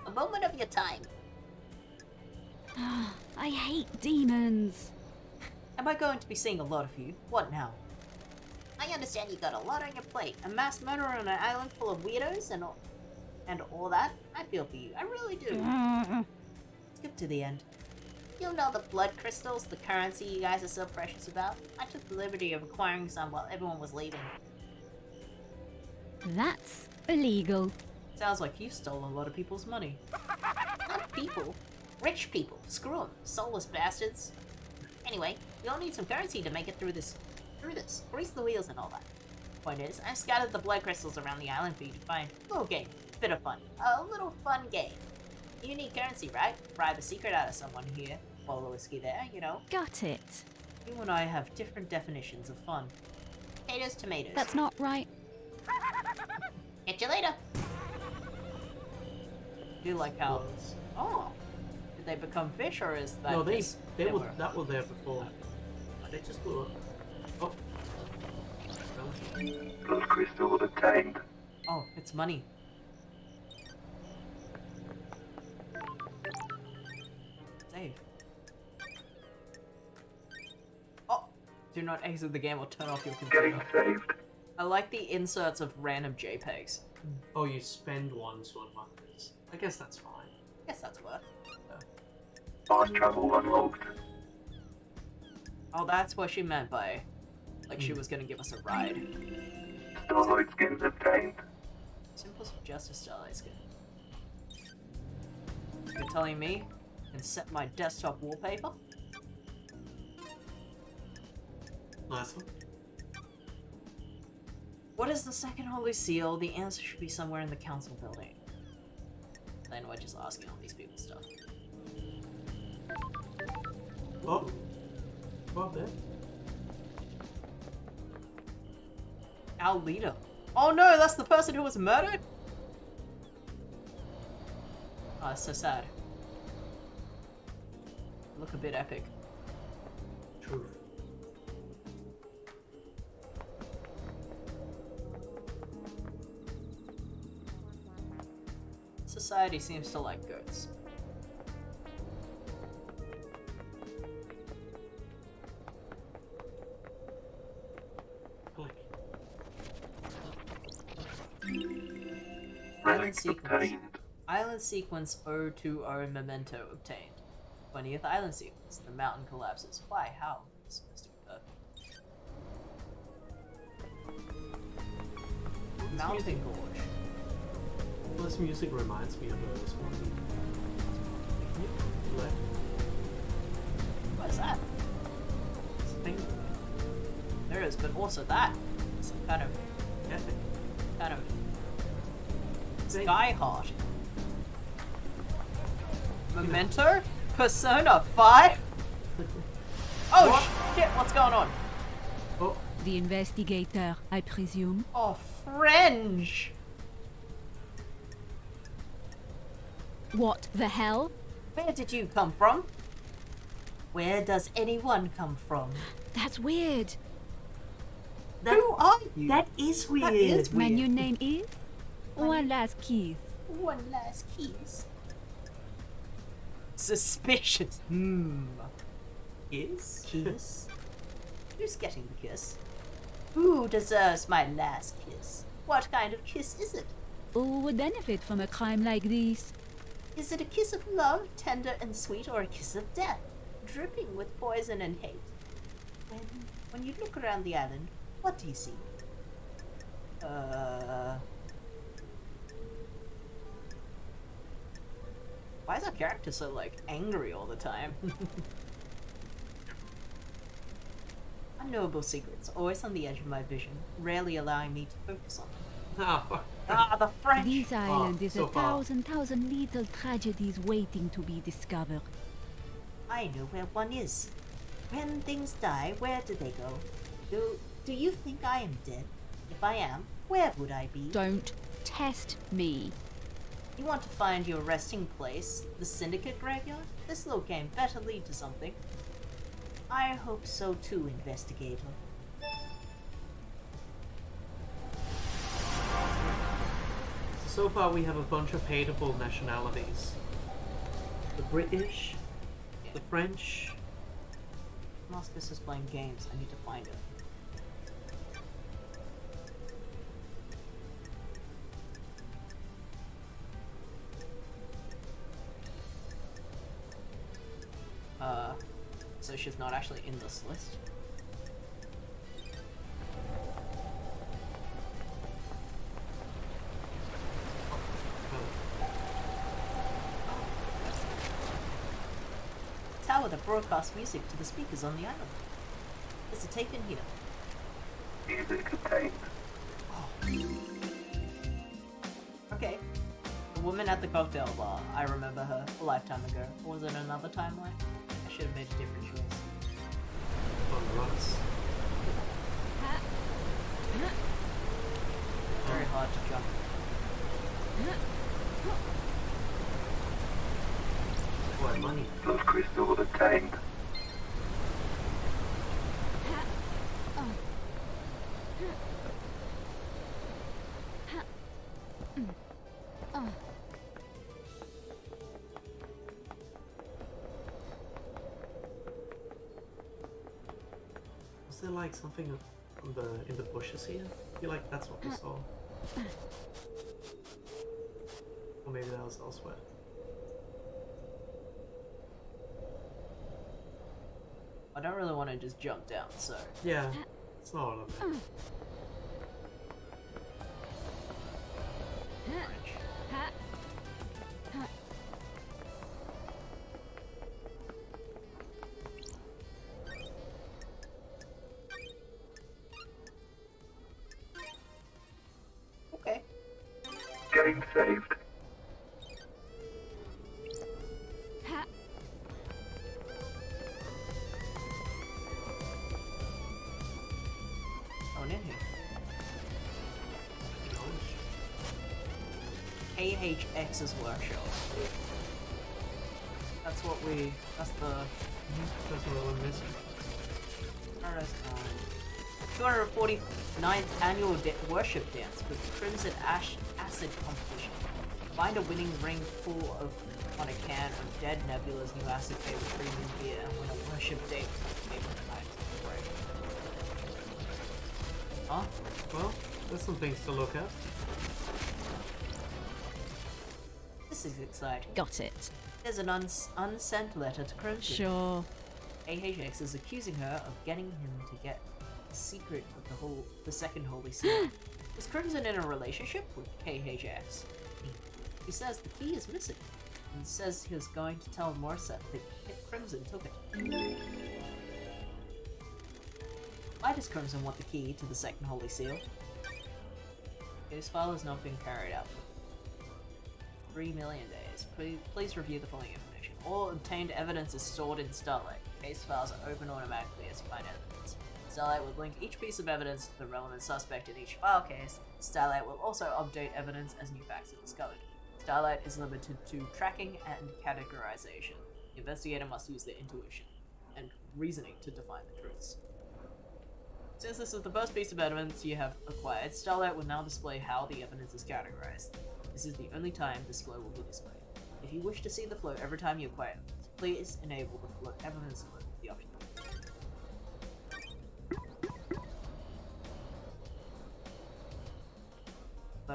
Speaker 1: A moment of your time.
Speaker 3: I hate demons.
Speaker 1: Am I going to be seeing a lot of you? What now? I understand you got a lot on your plate. A mass murder on an island full of weirdos and all that. I feel for you. I really do. Skip to the end. You know the blood crystals, the currency you guys are so precious about? I took the liberty of acquiring some while everyone was leaving.
Speaker 3: That's illegal.
Speaker 1: Sounds like you stole a lot of people's money. Not people. Rich people. Screw them. Soulless bastards. Anyway, we all need some currency to make it through this. Grease the wheels and all that. Point is, I scattered the blood crystals around the island for you to find. Little game. Bit of fun. A little fun game. You need currency, right? Bribe a secret out of someone here. Bowl of whiskey there, you know.
Speaker 3: Got it.
Speaker 1: You and I have different definitions of fun. Potatoes, tomatoes.
Speaker 3: That's not right.
Speaker 1: Catch you later. Do you like how?
Speaker 2: was.
Speaker 1: Oh, did they become fish or is that
Speaker 2: No, they
Speaker 1: just
Speaker 2: were
Speaker 1: were-
Speaker 2: that were there before. They just blew up. Oh.
Speaker 5: Those crystals obtained.
Speaker 1: Oh, it's money. Save. Oh, do not exit the game or turn off your
Speaker 5: Getting
Speaker 1: computer.
Speaker 5: saved.
Speaker 1: I like the inserts of random JPEGs.
Speaker 2: Oh, you spend one to unlock this. I guess that's fine.
Speaker 1: Guess that's worth.
Speaker 5: Fast travel unlocked.
Speaker 1: Oh, that's what she meant by, like she was gonna give us a ride.
Speaker 5: Starlight skins obtained.
Speaker 1: Symbols of Justice Starlight Skin. You're telling me I can set my desktop wallpaper?
Speaker 2: Nice one.
Speaker 1: What is the second holy seal? The answer should be somewhere in the council building. Then we're just asking all these people stuff.
Speaker 2: Oh. Well, there.
Speaker 1: Our leader. Oh no, that's the person who was murdered? Oh, that's so sad. Look a bit epic.
Speaker 2: Truth.
Speaker 1: Society seems to like goats.
Speaker 2: Click.
Speaker 1: Island
Speaker 5: Relic
Speaker 1: sequence.
Speaker 5: obtained.
Speaker 1: Island sequence 020 memento obtained. 20th island sequence. The mountain collapses. Why? How? It's supposed to be perfect. Mountain Gorge.
Speaker 2: This music reminds me of this one. Left.
Speaker 1: What is that?
Speaker 2: This thing.
Speaker 1: There is, but also that. Some kind of
Speaker 2: Epic. Thing.
Speaker 1: sky heart. Memento? Persona 5? Oh
Speaker 2: What?
Speaker 1: shit, what's going on?
Speaker 2: Oh,
Speaker 3: The investigator, I presume.
Speaker 1: Oh, French!
Speaker 3: What the hell?
Speaker 1: Where did you come from? Where does anyone come from?
Speaker 3: That's weird.
Speaker 1: Who are you?
Speaker 2: that is weird.
Speaker 1: That is weird.
Speaker 3: Man, your name is? One last kiss.
Speaker 1: One last kiss. Suspicious.
Speaker 2: Is?
Speaker 1: Kiss. Who's getting the kiss? Who deserves my last kiss? What kind of kiss is it?
Speaker 3: Who would benefit from a crime like this?
Speaker 1: Is it a kiss of love, tender and sweet, or a kiss of death, dripping with poison and hate? When you look around the island, what do you see? Why is our character so, like, angry all the time? Unknowable secrets, always on the edge of my vision, rarely allowing me to focus on them.
Speaker 2: Ah, fuck.
Speaker 1: Ah, the French!
Speaker 3: This island is
Speaker 2: so
Speaker 3: a
Speaker 2: far.
Speaker 3: thousand little tragedies waiting to be discovered.
Speaker 1: I know where one is. When things die, where do they go? Do you think I am dead? If I am, where would I be?
Speaker 3: Don't test me.
Speaker 1: You want to find your resting place, the Syndicate graveyard? This little game better lead to something. I hope so too, investigator.
Speaker 2: So far we have a bunch of hateable nationalities. The British, the French.
Speaker 1: Moscus is playing games. I need to find it. So she's not actually in this list. Tower that broadcasts music to the speakers on the island. There's a tape in here.
Speaker 5: Music obtained.
Speaker 1: Okay. The woman at the cocktail bar. I remember her a lifetime ago. Or was it another timeline? I should have made a different choice.
Speaker 2: On runs.
Speaker 1: Very hard to jump.
Speaker 2: What money?
Speaker 5: Lost crystal obtained.
Speaker 2: Was there like something on in the bushes here? I feel like that's what we saw. Or maybe that was elsewhere.
Speaker 1: I don't really want to just jump down, so.
Speaker 2: Yeah, it's not one of them.
Speaker 1: Okay.
Speaker 5: Game saved.
Speaker 1: Going in here. KHX's workshop. That's what we. That's the.
Speaker 2: That's what we're missing.
Speaker 1: Paradise Time. 249th annual worship dance with Crimson Acid competition. Find a winning ring full of on a can of Dead Nebula's new acid flavored premium beer and win a worship date with the favorite tonight. Huh?
Speaker 2: Well, there's some things to look at.
Speaker 1: This is exciting.
Speaker 3: Got it.
Speaker 1: There's an unsent letter to Crimson.
Speaker 3: Sure.
Speaker 1: AHX is accusing her of getting him to get the secret of the second Holy Seal. Is Crimson in a relationship with KHX? He says the key is missing, and says he was going to tell Morissette that Crimson took it. Why does Crimson want the key to the second Holy Seal? His file has not been carried out. 3 million days. Please review the following information. All obtained evidence is stored in Starlight. Case files are open automatically as you find evidence. Starlight will link each piece of evidence to the relevant suspect in each file case. Starlight will also update evidence as new facts are discovered. Starlight is limited to tracking and categorization. The investigator must use their intuition and reasoning to define the truths. Since this is the first piece of evidence you have acquired, Starlight will now display how the evidence is categorized. This is the only time this flow will be displayed. If you wish to see the flow every time you acquire evidence, please enable the flow evidence flow with the option.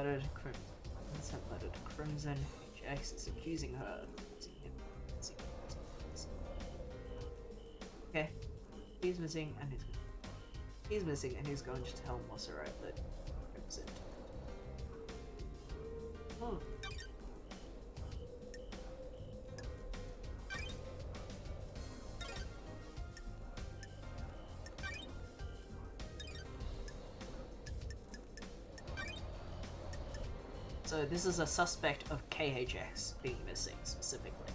Speaker 1: letter to Crimson. Sent letter to Crimson. HX is accusing her. Okay. He's missing and he's going to tell Mosserite that Crimson. Oh. So this is a suspect of KHX being missing specifically.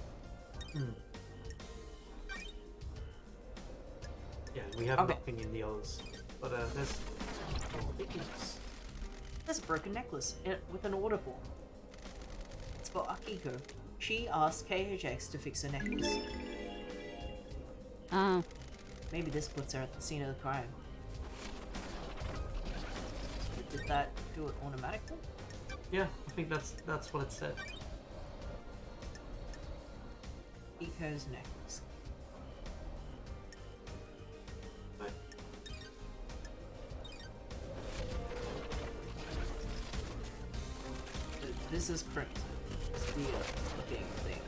Speaker 2: Yeah, we have
Speaker 1: Okay.
Speaker 2: nothing in the others. But there's more things.
Speaker 1: There's a broken necklace with an order form. It's for Akiko. She asked KHX to fix her necklace.
Speaker 3: Ah,
Speaker 1: Maybe this puts her at the scene of the crime. Did that do it automatically?
Speaker 2: Yeah, I think that's what it said.
Speaker 1: Akiko's necklace.
Speaker 2: Right.
Speaker 1: This is Crimson. It's the looking thing.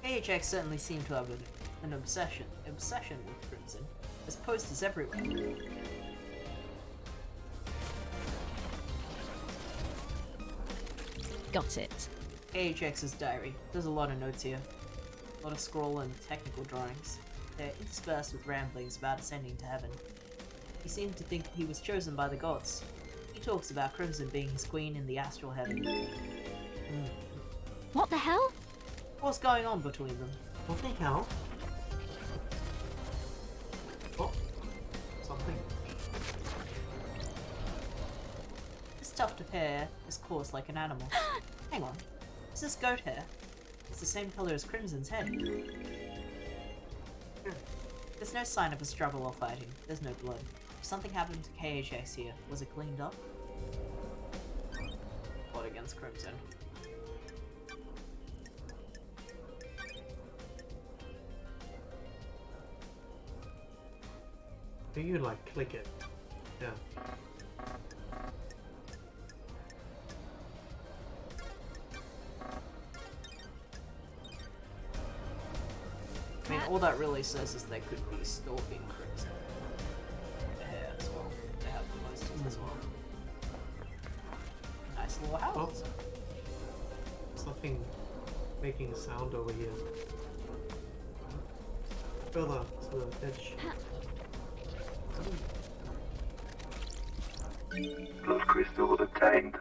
Speaker 1: KHX certainly seemed to have an obsession with Crimson. There's posters everywhere.
Speaker 3: got it.
Speaker 1: KHX's diary. There's a lot of notes here. A lot of scroll and technical drawings. They're interspersed with ramblings about ascending to heaven. He seemed to think he was chosen by the gods. He talks about Crimson being his queen in the astral heaven.
Speaker 3: What the hell?
Speaker 1: What's going on between them?
Speaker 2: What the hell? Oh, something.
Speaker 1: This tuft of hair is coarse like an animal. Hang on. Is this goat hair? It's the same color as Crimson's head. There's no sign of a struggle or fighting. There's no blood. If something happened to KHX here, was it cleaned up? Plot against Crimson.
Speaker 2: Do you like click it? Yeah.
Speaker 1: I mean, all that really says is they could be stalking Crimson. The hair as well. They have the posters as well. Nice little house.
Speaker 2: Oh. Something making a sound over here. Further to the edge.
Speaker 5: Blood crystal obtained.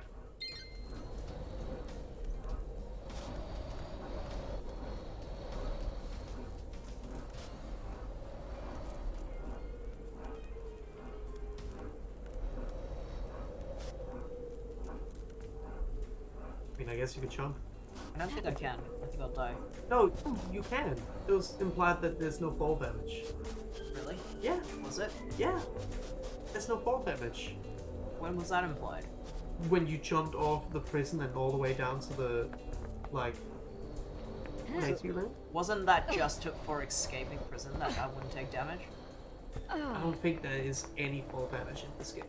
Speaker 2: I mean, I guess you could jump.
Speaker 1: I don't think I can. I think I'll die.
Speaker 2: No, you can. It was implied that there's no fall damage.
Speaker 1: Really?
Speaker 2: Yeah,
Speaker 1: Was it?
Speaker 2: yeah. There's no fall damage.
Speaker 1: When was that implied?
Speaker 2: When you jumped off the prison and all the way down to the, like, Lazyland?
Speaker 1: Wasn't that just for escaping prison that I wouldn't take damage?
Speaker 2: I don't think there is any fall damage in this game.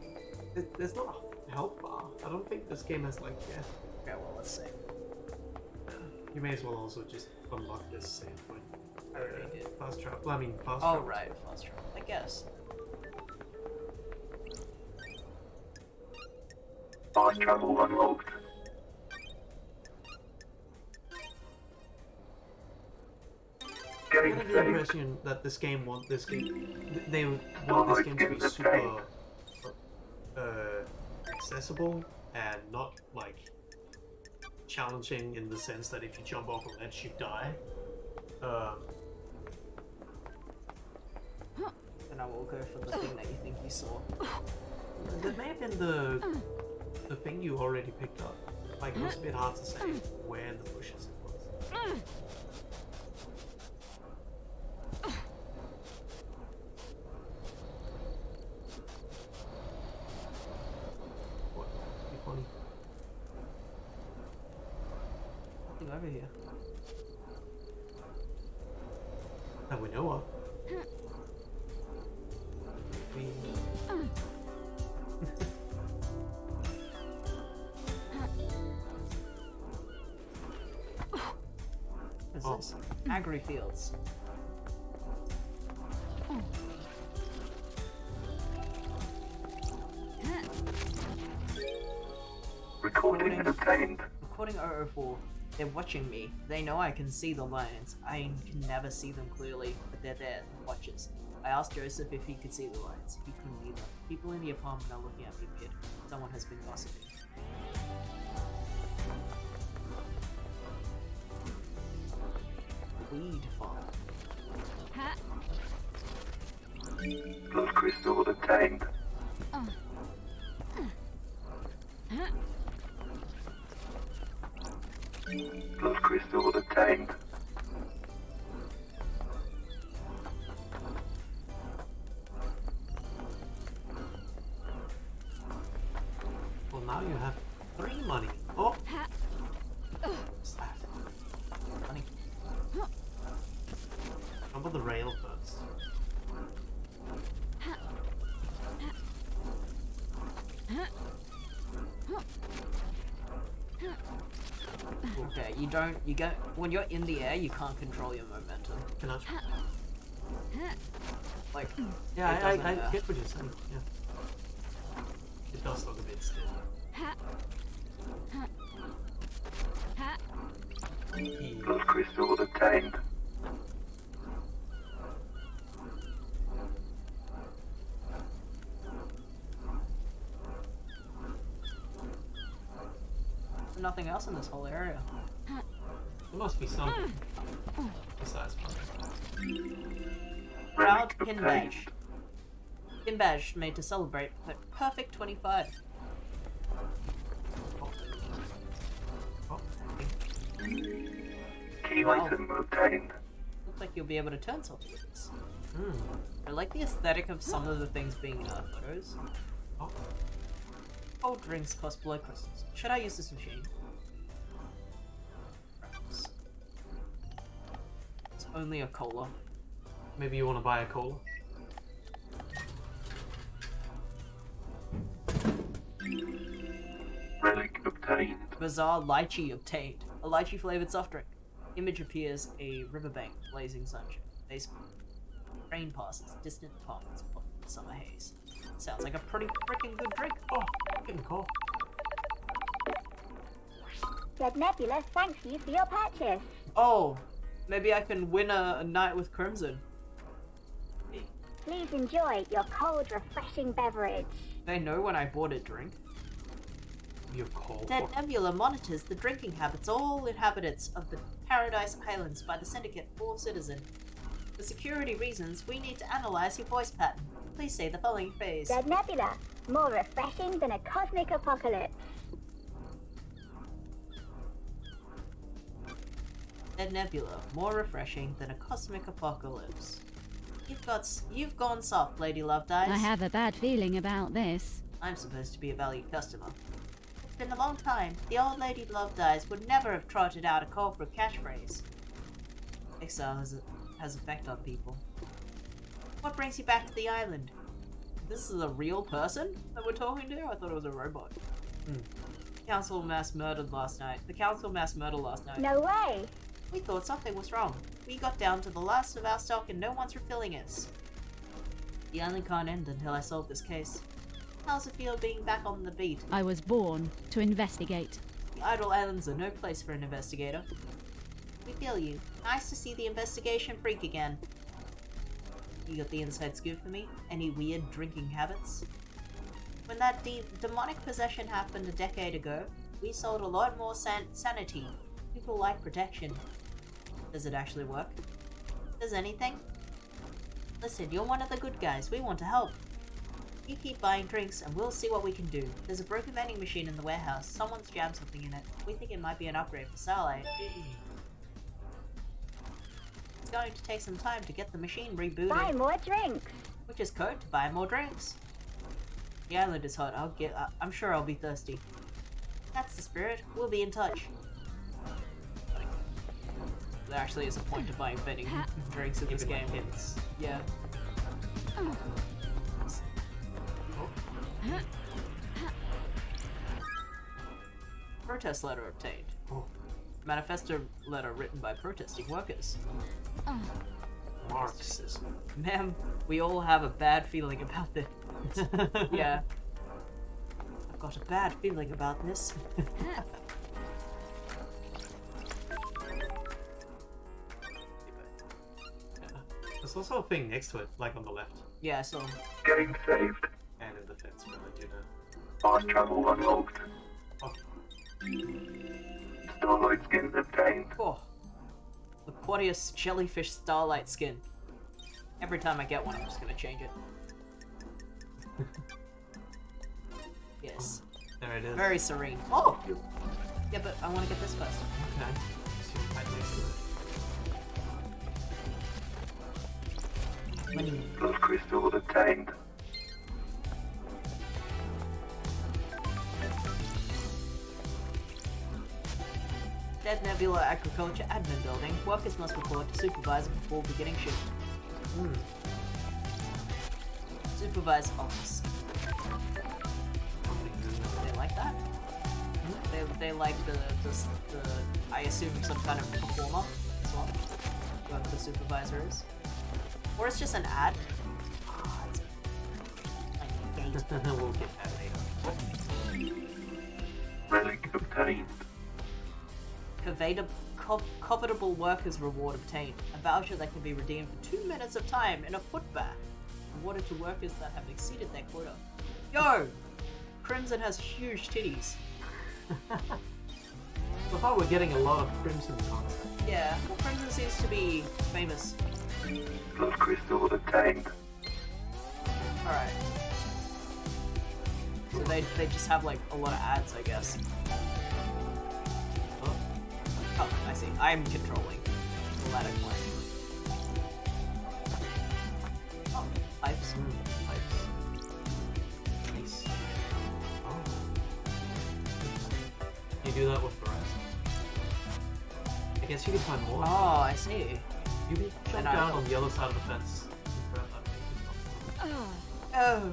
Speaker 2: There's not a health bar. I don't think this game has, like, yeah.
Speaker 1: Okay, well, let's see.
Speaker 2: You may as well also just unlock this save point.
Speaker 1: I already did.
Speaker 2: Fast travel. I mean, fast
Speaker 1: Oh,
Speaker 2: travel.
Speaker 1: right, fast travel. I guess.
Speaker 5: Fast travel unlocked.
Speaker 2: I
Speaker 5: Getting
Speaker 2: get the
Speaker 5: saved.
Speaker 2: impression that this game they want this game to be super accessible and not like challenging in the sense that if you jump off a ledge you die.
Speaker 1: Then I will go for the thing that you think you saw.
Speaker 2: That may have been the thing you already picked up. Like it was a bit hard to say where in the bushes it was. What? Be funny.
Speaker 1: Nothing over here.
Speaker 2: That we know of. We...
Speaker 1: What's
Speaker 2: Oh.
Speaker 1: this? Agri Fields.
Speaker 5: Recording obtained.
Speaker 1: Recording 004. They're watching me. They know I can see the lions. I can never see them clearly, but they're there, watchers. I asked Joseph if he could see the lions. He couldn't either. People in the apartment are looking at me weird. Someone has been gossiping. Weed farm.
Speaker 5: Blood crystal obtained. Blood crystal obtained.
Speaker 2: Well, now you have 3 money. Oh! What's that?
Speaker 1: Funny.
Speaker 2: How about the rail first?
Speaker 1: Okay, you go, when you're in the air, you can't control your momentum.
Speaker 2: Can I?
Speaker 1: Like,
Speaker 2: Yeah,
Speaker 1: it
Speaker 2: I
Speaker 1: doesn't,
Speaker 2: get what you're saying. Yeah. It does look a bit stiff. Yeah.
Speaker 5: Blood crystal obtained.
Speaker 1: There's nothing else in this whole area.
Speaker 2: There must be something besides money.
Speaker 1: Proud
Speaker 5: Relic
Speaker 1: pin
Speaker 5: obtained.
Speaker 1: badge. Pin badge made to celebrate the perfect 25.
Speaker 2: Oh. Oh.
Speaker 5: Key
Speaker 1: Wow.
Speaker 5: item obtained.
Speaker 1: Looks like you'll be able to turn something with this.
Speaker 2: Hmm.
Speaker 1: I like the aesthetic of some of the things being in our photos.
Speaker 2: Oh.
Speaker 1: Cold drinks cost blood crystals. Should I use this machine? Perhaps. It's only a cola.
Speaker 2: Maybe you want to buy a cola?
Speaker 5: Relic obtained.
Speaker 1: Bizarre lychee obtained. A lychee flavored soft drink. Image appears a riverbank, blazing sunshine. Basement. Train passes, distant apartments, summer haze. Sounds like a pretty freaking good drink.
Speaker 2: Oh, getting call.
Speaker 7: Red Nebula thanks you for your purchase.
Speaker 1: Oh, maybe I can win a night with Crimson.
Speaker 7: Please enjoy your cold, refreshing beverage.
Speaker 1: They know when I bought a drink.
Speaker 2: You're cold.
Speaker 1: Dead Nebula monitors the drinking habits of all inhabitants of the Paradise Islands by the Syndicate for Citizen. For security reasons, we need to analyze your voice pattern. Please say the following phrase.
Speaker 7: Red Nebula, more refreshing than a cosmic apocalypse.
Speaker 1: Dead Nebula, more refreshing than a cosmic apocalypse. You've gone soft, Lady Love Dies.
Speaker 3: I have a bad feeling about this.
Speaker 1: I'm supposed to be a valued customer. It's been a long time. The old Lady Love Dies would never have trotted out a corporate catchphrase. Exile has effect on people. What brings you back to the island? This is a real person that we're talking to? I thought it was a robot. Council mass murdered last night. The council mass murdered last night.
Speaker 7: No way.
Speaker 1: We thought something was wrong. We got down to the last of our stock and no one's refilling us. The island can't end until I solve this case. How's it feel being back on the beat?
Speaker 3: I was born to investigate.
Speaker 1: The Idle Islands are no place for an investigator. We feel you. Nice to see the investigation freak again. You got the inside scoop for me? Any weird drinking habits? When that demonic possession happened a decade ago, we sold a lot more sanity. People like protection. Does it actually work? Does anything? Listen, you're one of the good guys. We want to help. You keep buying drinks and we'll see what we can do. There's a broken vending machine in the warehouse. Someone's jammed something in it. We think it might be an upgrade for Starlight. It's going to take some time to get the machine rebooted.
Speaker 7: Buy more drinks.
Speaker 1: Which is code to buy more drinks. The island is hot. I'm sure I'll be thirsty. That's the spirit. We'll be in touch. there actually is a point to buying vending drinks in this
Speaker 2: Even
Speaker 1: game.
Speaker 2: like hints.
Speaker 1: Yeah.
Speaker 2: Oh.
Speaker 1: Protest letter obtained.
Speaker 2: Oh.
Speaker 1: Manifesto letter written by protesting workers.
Speaker 2: Marxism.
Speaker 1: Ma'am, we all have a bad feeling about this. Yeah. I've got a bad feeling about this.
Speaker 2: There's also a thing next to it, like on the left.
Speaker 1: Yeah, so
Speaker 5: Getting saved.
Speaker 2: And in the fence behind you now.
Speaker 5: Fast travel unlocked.
Speaker 2: Oh.
Speaker 5: Starlight skins obtained.
Speaker 1: oh, the Quadius jellyfish starlight skin. Every time I get one, I'm just gonna change it. Yes,
Speaker 2: There it is.
Speaker 1: very serene. Oh, yeah, but I want to get this first.
Speaker 2: Okay. So you're right next to it.
Speaker 1: Money.
Speaker 5: Blood crystal obtained.
Speaker 1: Dead Nebula Agriculture Admin Building. Workers must report to supervisor before beginning shift.
Speaker 2: Hmm.
Speaker 1: Supervisor office.
Speaker 2: Something in there.
Speaker 1: They like that? They like the I assume some kind of performer as well. Whoever the supervisor is. Or it's just an ad. Ah, it's I hate
Speaker 2: We'll get that later.
Speaker 5: Relic obtained.
Speaker 1: Covetable workers reward obtained. A voucher that can be redeemed for 2 minutes of time in a foot bath. Awarded to workers that have exceeded their quota. Yo! Crimson has huge titties.
Speaker 2: So far we're getting a lot of Crimson content.
Speaker 1: Yeah, well, Crimson seems to be famous.
Speaker 5: Blood crystal obtained.
Speaker 1: Alright. So they just have like a lot of ads, I guess.
Speaker 2: Oh.
Speaker 1: Oh, I see. I'm controlling the ladder climb. Oh, pipes.
Speaker 2: Pipes. Nice. Oh. You do that with the rest. I guess you can find more.
Speaker 1: Oh, I see.
Speaker 2: You can jump
Speaker 1: And I
Speaker 2: down
Speaker 1: will.
Speaker 2: on the other side of the fence. and grab that thing.
Speaker 1: Oh.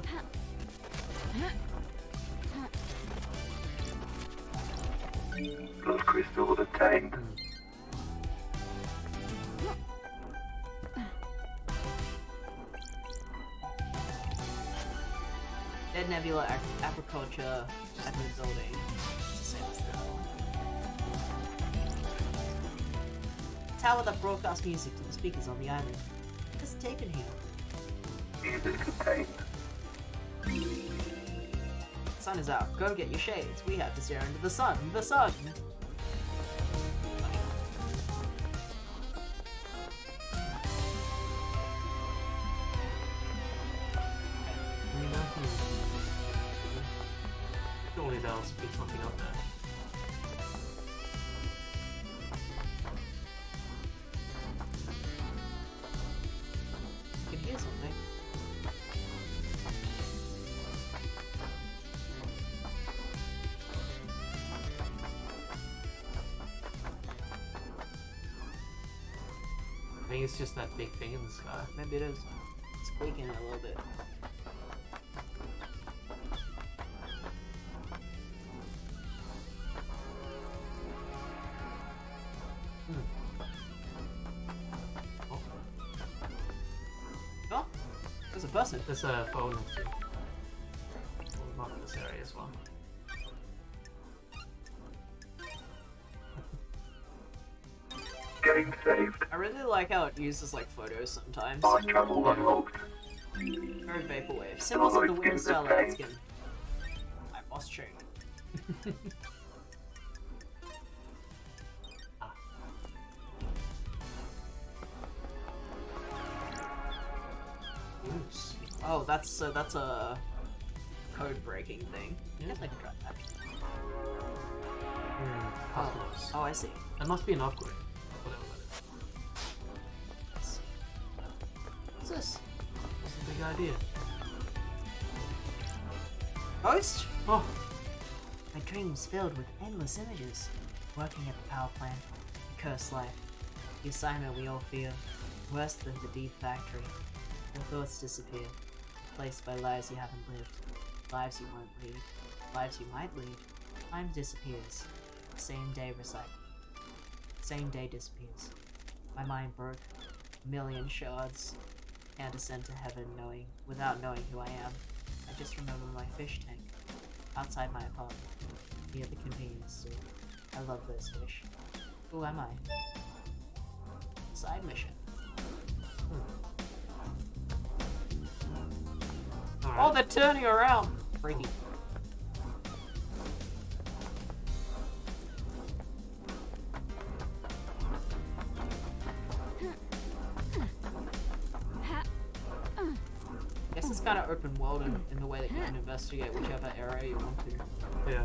Speaker 5: Blood crystal obtained.
Speaker 1: Dead Nebula Agriculture Admin Building. It's the same as that one. Tower that broadcasts music to the speakers on the island. What's taken here?
Speaker 5: Music obtained.
Speaker 1: Sun is out. Go get your shades. We have to stare into the sun. The sun!
Speaker 2: Surely that'll speed something up there.
Speaker 1: You can hear something.
Speaker 2: I think it's just that big thing in the sky.
Speaker 1: Maybe it is. It's squeaking a little bit.
Speaker 2: Oh,
Speaker 1: Oh! There's a person.
Speaker 2: there's a phone next to you. Well, not in this area as well.
Speaker 5: Getting saved.
Speaker 1: I really like how it uses like photos sometimes.
Speaker 5: Fast travel unlocked.
Speaker 1: Very vaporwave. Symbols of the Winter Starlight skin. I boss chain.
Speaker 2: Oops.
Speaker 1: Oh, that's a code breaking thing. I guess I can try that.
Speaker 2: Cosmos.
Speaker 1: Oh, I see.
Speaker 2: That must be an upgrade. Whatever that is.
Speaker 1: What's this?
Speaker 2: What's the big idea?
Speaker 1: Ghost?
Speaker 2: Oh,
Speaker 1: My dreams filled with endless images. Working at the power plant. A cursed life. The assignment we all fear. Worse than the deep factory. Your thoughts disappear. Replaced by lives you haven't lived. Lives you won't lead. Lives you might lead. Time disappears. Same day recycled. Same day disappears. My mind broke. A million shards. Can't ascend to heaven without knowing who I am. I just remember my fish tank. Outside my apartment. Near the convenience store. I love those fish. Who am I? Side mission.
Speaker 2: Alright.
Speaker 1: Oh, they're turning around! Freaky. Guess it's kind of open world in the way that you can investigate whichever area you want to.
Speaker 2: Yeah.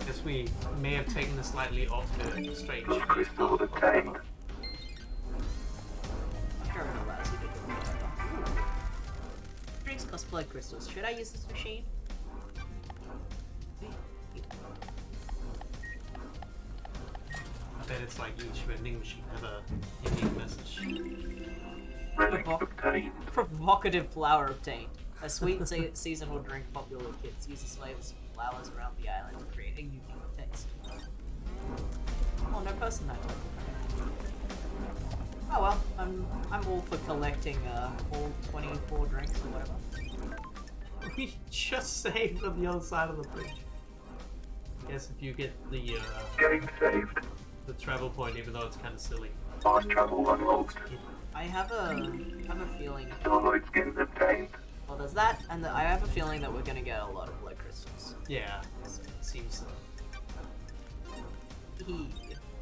Speaker 2: Guess we may have taken a slightly off the strange.
Speaker 5: Blood crystal obtained.
Speaker 1: Sure, it allows you to do whatever. Drinks cost blood crystals. Should I use this machine?
Speaker 2: I bet it's like each vending machine has a unique message.
Speaker 5: Relic obtained.
Speaker 1: Provocative flower obtained. A sweet seasonal drink popular with kids uses flavors of flowers around the island to create a unique taste. Oh, no person that time. Oh well, I'm all for collecting all 24 drinks or whatever.
Speaker 2: We just saved on the other side of the bridge. I guess if you get the
Speaker 5: Getting saved.
Speaker 2: travel point, even though it's kind of silly.
Speaker 5: Fast travel unlocked.
Speaker 1: I have a feeling.
Speaker 5: Starlight skins obtained.
Speaker 1: Well, there's that, and I have a feeling that we're gonna get a lot of blood crystals.
Speaker 2: Yeah, it seems so.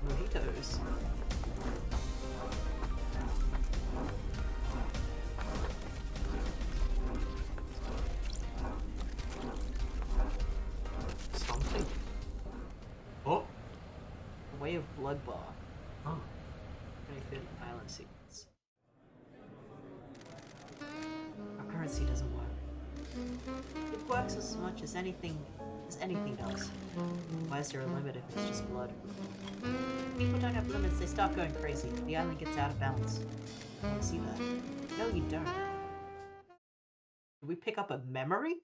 Speaker 1: Mojitos.
Speaker 2: Something. Oh.
Speaker 1: Way of Blood Bar.
Speaker 2: Oh.
Speaker 1: 25th Island sequence. Our currency doesn't work. It works as much as anything does. Why is there a limit if it's just blood? People don't have limits, they start going crazy. The island gets out of balance. I want to see that. No, you don't. Did we pick up a memory?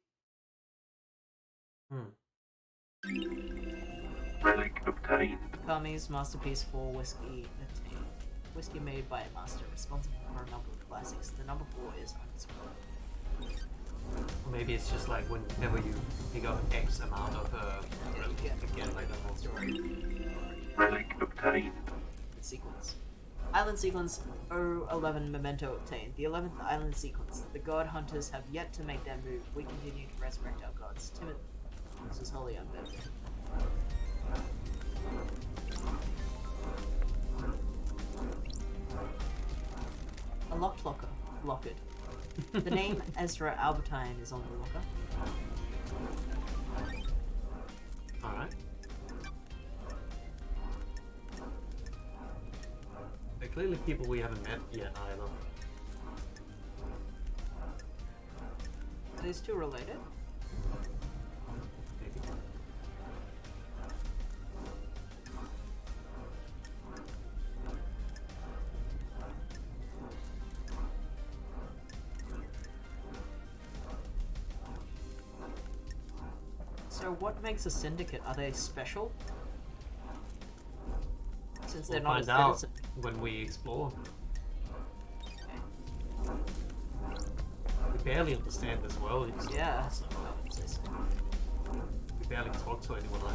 Speaker 5: Relic obtained.
Speaker 1: Kami's Masterpiece 4 whiskey obtained. Whiskey made by a master, responsible for a number of classics. The number 4 is undisputed.
Speaker 2: Or maybe it's just like whenever you pick up X amount of
Speaker 1: Yeah, you get like the whole story.
Speaker 5: Relic obtained.
Speaker 1: Sequence. Island sequence 011 memento obtained. The 11th island sequence. The god hunters have yet to make their move. We continue to resurrect our gods. Timothy. This is wholly unbearable. A locked locker. Locked. The name Ezra Albertine is on the locker.
Speaker 2: Alright. They're clearly people we haven't met yet either.
Speaker 1: Are these two related?
Speaker 2: Maybe.
Speaker 1: So what makes a syndicate? Are they special? Since
Speaker 2: We'll
Speaker 1: they're not
Speaker 2: find
Speaker 1: as
Speaker 2: out
Speaker 1: good as
Speaker 2: when we explore. We barely understand this world.
Speaker 1: yeah, so I would say so.
Speaker 2: We barely talk to anyone else.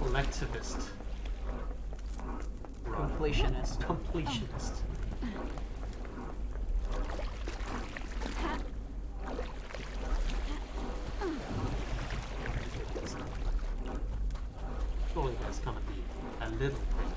Speaker 2: Collectivist.
Speaker 1: Completionist.
Speaker 2: Completionist. Surely there's gonna be a little thing.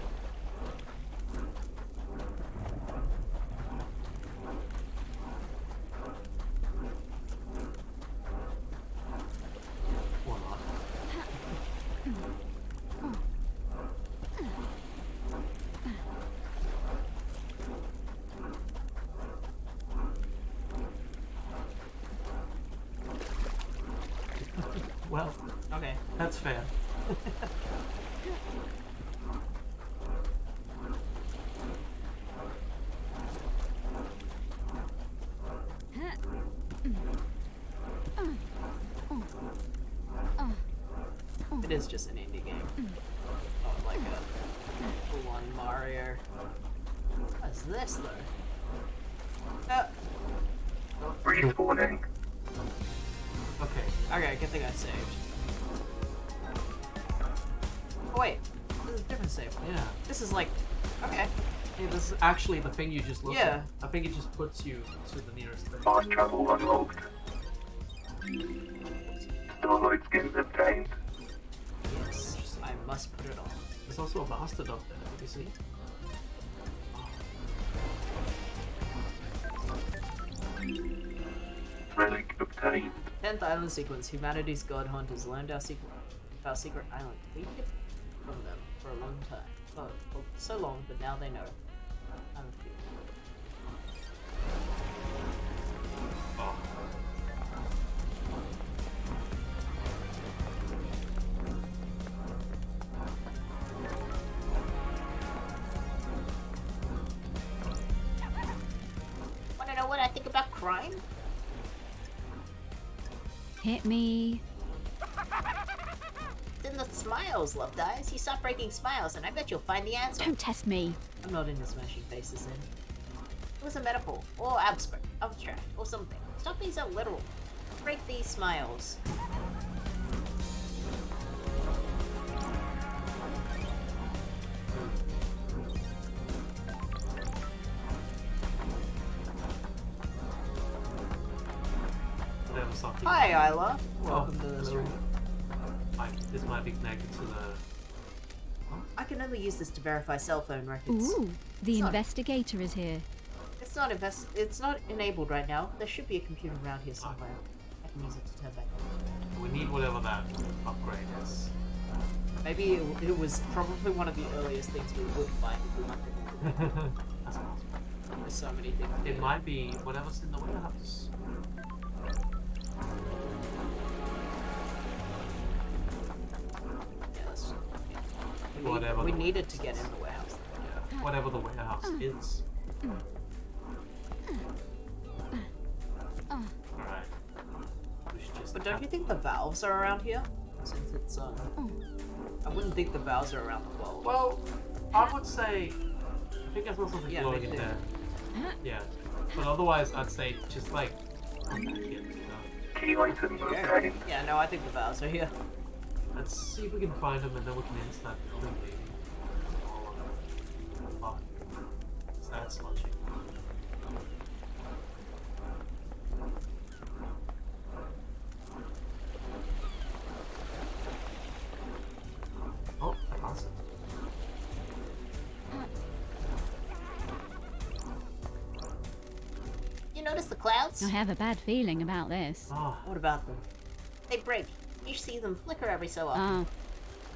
Speaker 1: Okay.
Speaker 2: That's fair.
Speaker 1: It is just an indie game. Not like a full-on Mario. What's this though?
Speaker 5: Respawning.
Speaker 2: Okay.
Speaker 1: Okay, good thing I saved. Oh wait, this is a different save.
Speaker 2: Yeah.
Speaker 1: This is like, okay.
Speaker 2: Hey, this is actually the thing you just looked
Speaker 1: Yeah.
Speaker 2: at. I think it just puts you to the nearest thing.
Speaker 5: Fast travel unlocked. Starlight skins obtained.
Speaker 1: Yes, I must put it on.
Speaker 2: There's also a bastard up there. Did you see?
Speaker 5: Relic obtained.
Speaker 1: 10th island sequence. Humanity's god hunters learned our secret island. We hid from them for a long time. Oh, well, so long, but now they know. I'm a few.
Speaker 2: Oh.
Speaker 1: Wanna know what I think about crime?
Speaker 3: Hit me.
Speaker 1: It's in the smiles, loved eyes. You stop breaking smiles, and I bet you'll find the answer.
Speaker 3: Don't test me.
Speaker 1: I'm not into smashing faces in. It was a metaphor, or abstract, or something. Stop being so literal. Break these smiles.
Speaker 2: There was something.
Speaker 1: Hi, Isla. Welcome to the
Speaker 2: hello.
Speaker 1: stream.
Speaker 2: This might be connected to the.
Speaker 1: I can only use this to verify cell phone records.
Speaker 3: Ooh, the
Speaker 1: It's not-
Speaker 3: investigator is here.
Speaker 1: It's not enabled right now. There should be a computer around here somewhere. I can use it to turn back on.
Speaker 2: We need whatever that upgrade is.
Speaker 1: Maybe it was probably one of the earliest things we would find if we went there.
Speaker 2: That's possible.
Speaker 1: There's so many things.
Speaker 2: It might be whatever's in the warehouse.
Speaker 1: Yeah, that's,
Speaker 2: Whatever
Speaker 1: we
Speaker 2: the
Speaker 1: needed to get in the warehouse.
Speaker 2: Yeah. Whatever the warehouse is. Alright. We should just.
Speaker 1: But don't you think the valves are around here? Since it's I wouldn't think the valves are around the world.
Speaker 2: Well, I would say. I think I saw something
Speaker 1: Yeah,
Speaker 2: glowing
Speaker 1: me
Speaker 2: in
Speaker 1: too.
Speaker 2: there. Yeah. But otherwise, I'd say just like. Come back here. You know?
Speaker 5: Key items obtained.
Speaker 1: Yeah, no, I think the valves are here.
Speaker 2: Let's see if we can find them and then we can enter that building maybe. Fuck. That's logic. Oh, I passed it.
Speaker 1: You notice the clouds?
Speaker 3: I have a bad feeling about this.
Speaker 2: Ah,
Speaker 1: What about them? They break. You see them flicker every so often.
Speaker 3: Ah,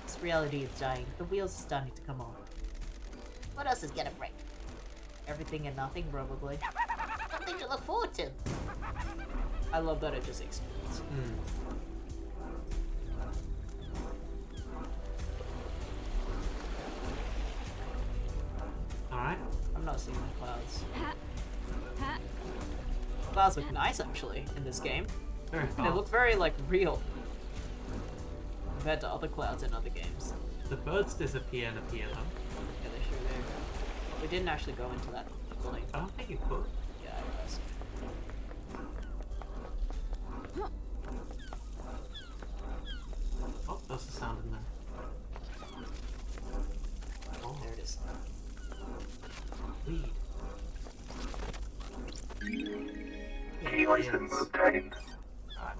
Speaker 1: This reality is dying. The wheels are starting to come on. What else is gonna break? Everything and nothing, probably. Something to look forward to. I love that it just explodes.
Speaker 2: alright.
Speaker 1: I'm not seeing the clouds. Clouds look nice, actually, in this game.
Speaker 2: Very
Speaker 1: They
Speaker 2: fast.
Speaker 1: look very, like, real. Compared to other clouds in other games.
Speaker 2: The birds disappear and appear though.
Speaker 1: Yeah, they sure do. We didn't actually go into that building.
Speaker 2: I don't think you could.
Speaker 1: Yeah, I guess.
Speaker 2: Oh, there's a sound in there. Oh,
Speaker 1: There it is.
Speaker 2: weed.
Speaker 5: Key items obtained.
Speaker 2: Alright.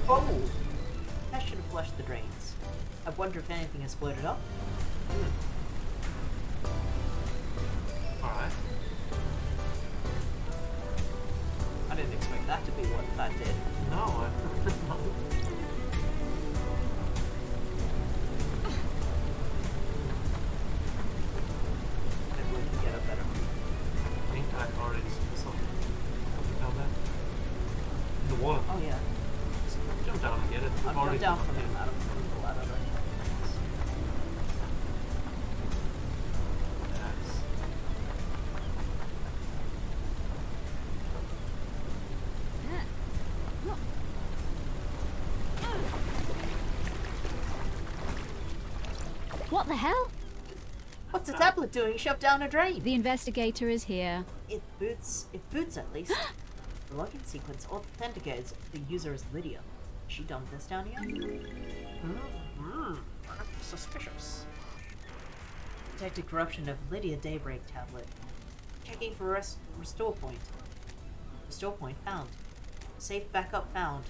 Speaker 1: Oh! That should have flushed the drains. I wonder if anything has floated up.
Speaker 2: Alright.
Speaker 1: I didn't expect that to be what that did.
Speaker 2: No, I
Speaker 1: Maybe we can get a better view.
Speaker 2: think I've already seen something down there. In the water.
Speaker 1: Oh yeah.
Speaker 2: Jump down and get it.
Speaker 1: I'm
Speaker 2: already
Speaker 1: down
Speaker 2: seen
Speaker 1: from
Speaker 2: it.
Speaker 1: the ladder. From the ladder.
Speaker 2: That's...
Speaker 3: What the hell?
Speaker 1: What's the tablet doing? Shoved down a drain.
Speaker 3: The investigator is here.
Speaker 1: It boots at least. The login sequence authenticates the user as Lydia. She dumped this down here? Suspicious. Detected corruption of Lydia Daybreak tablet. Checking for restore point. Restore point found. Safe backup found.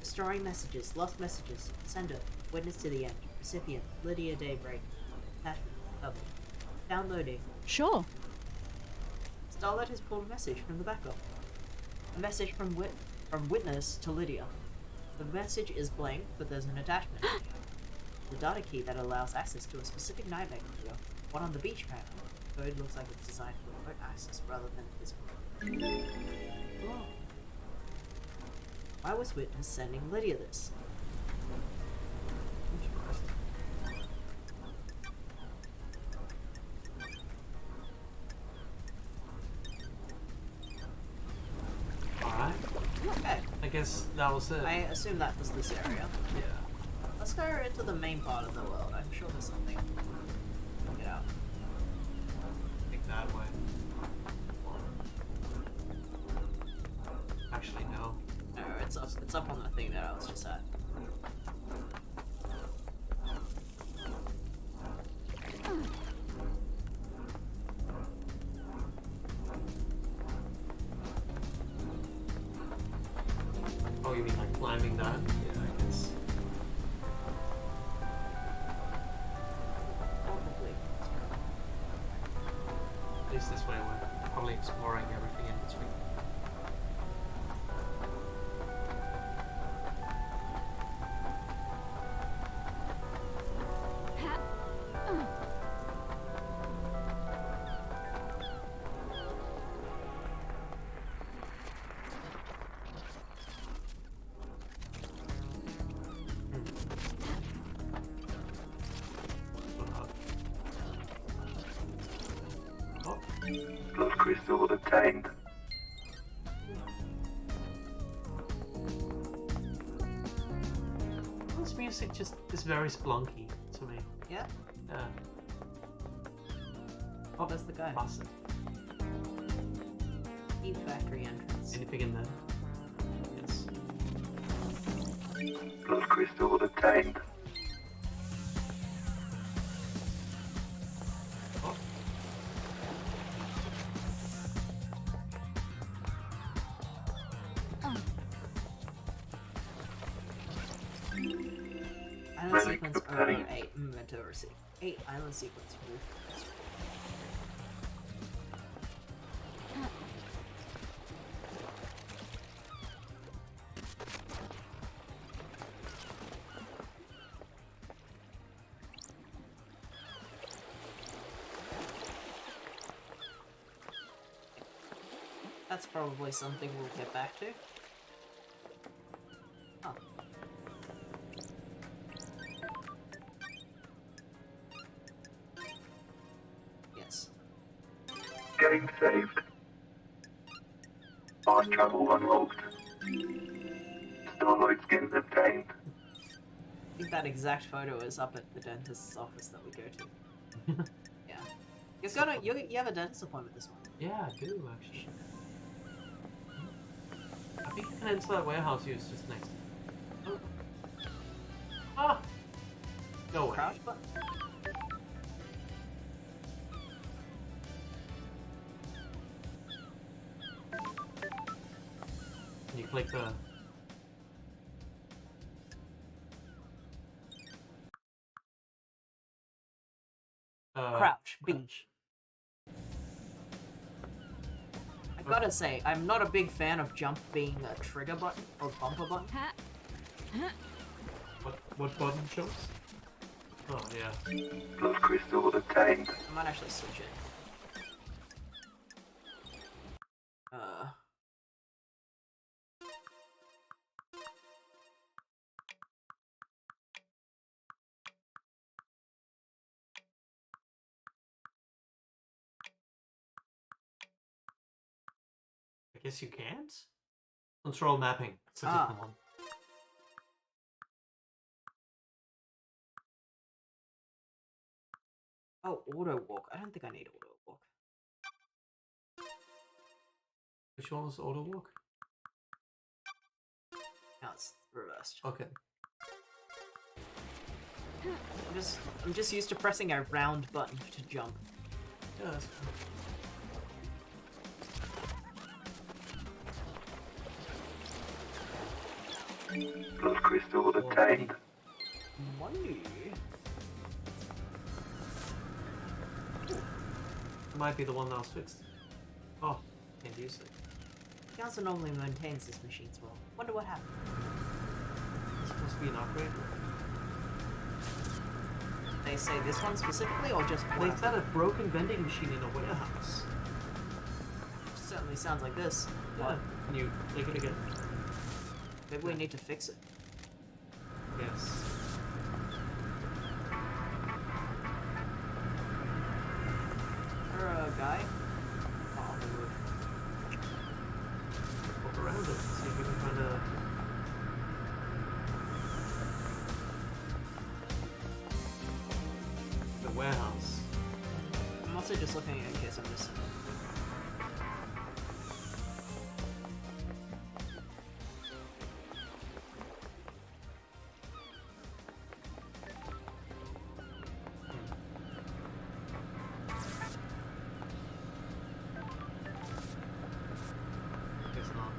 Speaker 1: Restoring messages. Lost messages. Sender. Witness to the end. Recipient. Lydia Daybreak. Attachment. Double. Downloading.
Speaker 3: Sure.
Speaker 1: Starlight has pulled a message from the backup. A message from Witness to Lydia. The message is blank, but there's an attachment. The data key that allows access to a specific nightmare computer. One on the beach panel. Code looks like it's designed for remote access rather than physical. Oh. Why was Witness sending Lydia this?
Speaker 2: Interesting. Alright.
Speaker 1: Okay,
Speaker 2: I guess that was it.
Speaker 1: I assume that was this area.
Speaker 2: Yeah.
Speaker 1: Let's go into the main part of the world. I'm sure there's something. Get out.
Speaker 2: I think that way. Actually, no.
Speaker 1: No, it's up on the thing that I was just at.
Speaker 2: Oh, you mean like climbing that? Yeah, I guess.
Speaker 1: Probably.
Speaker 2: At least this way we're probably exploring everything in between. Oh,
Speaker 5: Blood crystal obtained.
Speaker 2: this music just is very splunky to me.
Speaker 1: Yeah?
Speaker 2: Yeah.
Speaker 1: Oh, that's the guy.
Speaker 2: Massive.
Speaker 1: Eve factory entrance.
Speaker 2: Anything in there? Yes.
Speaker 5: Blood crystal obtained.
Speaker 2: Oh,
Speaker 1: Island
Speaker 5: Relic
Speaker 1: sequence
Speaker 5: obtained.
Speaker 1: 008. Memento received. 8 island sequence roof. That's probably something we'll get back to. Oh. Yes.
Speaker 5: Game saved. Fast travel unlocked. Starlight skins obtained.
Speaker 1: I think that exact photo is up at the dentist's office that we go to. Yeah. You have a dentist appointment this month.
Speaker 2: yeah, I do actually. I think you can enter that warehouse here. It's just next. Oh. Ah! Go away.
Speaker 1: Crouch button?
Speaker 2: Can you click the
Speaker 1: Crouch. B. I gotta say, I'm not a big fan of jump being a trigger button or bumper button.
Speaker 3: Ha.
Speaker 2: What button jumps? Oh yeah.
Speaker 5: Blood crystal obtained.
Speaker 1: I might actually switch it.
Speaker 2: I guess you can't? Control mapping. It's a
Speaker 1: Ah.
Speaker 2: different one.
Speaker 1: Oh, auto walk. I don't think I need auto walk.
Speaker 2: Which one was auto walk?
Speaker 1: No, it's reversed.
Speaker 2: Okay.
Speaker 1: I'm just used to pressing a round button to jump.
Speaker 2: Yeah, that's fine.
Speaker 5: Blood crystal obtained.
Speaker 1: Money.
Speaker 2: Might be the one that was fixed. Oh, can't use it.
Speaker 1: Council normally maintains this machines well. Wonder what happened.
Speaker 2: It's supposed to be an upgrade.
Speaker 1: They say this one specifically, or just
Speaker 2: They
Speaker 1: one?
Speaker 2: said a broken vending machine in a warehouse.
Speaker 1: Certainly sounds like this.
Speaker 2: Yeah. Can you click it again?
Speaker 1: Maybe we need to fix it.
Speaker 2: Yes.
Speaker 1: Or a guy? Oh, on the roof.
Speaker 2: Walk around it. See if we can find a. The warehouse.
Speaker 1: I'm also just looking in case I'm missing.
Speaker 2: Guess not.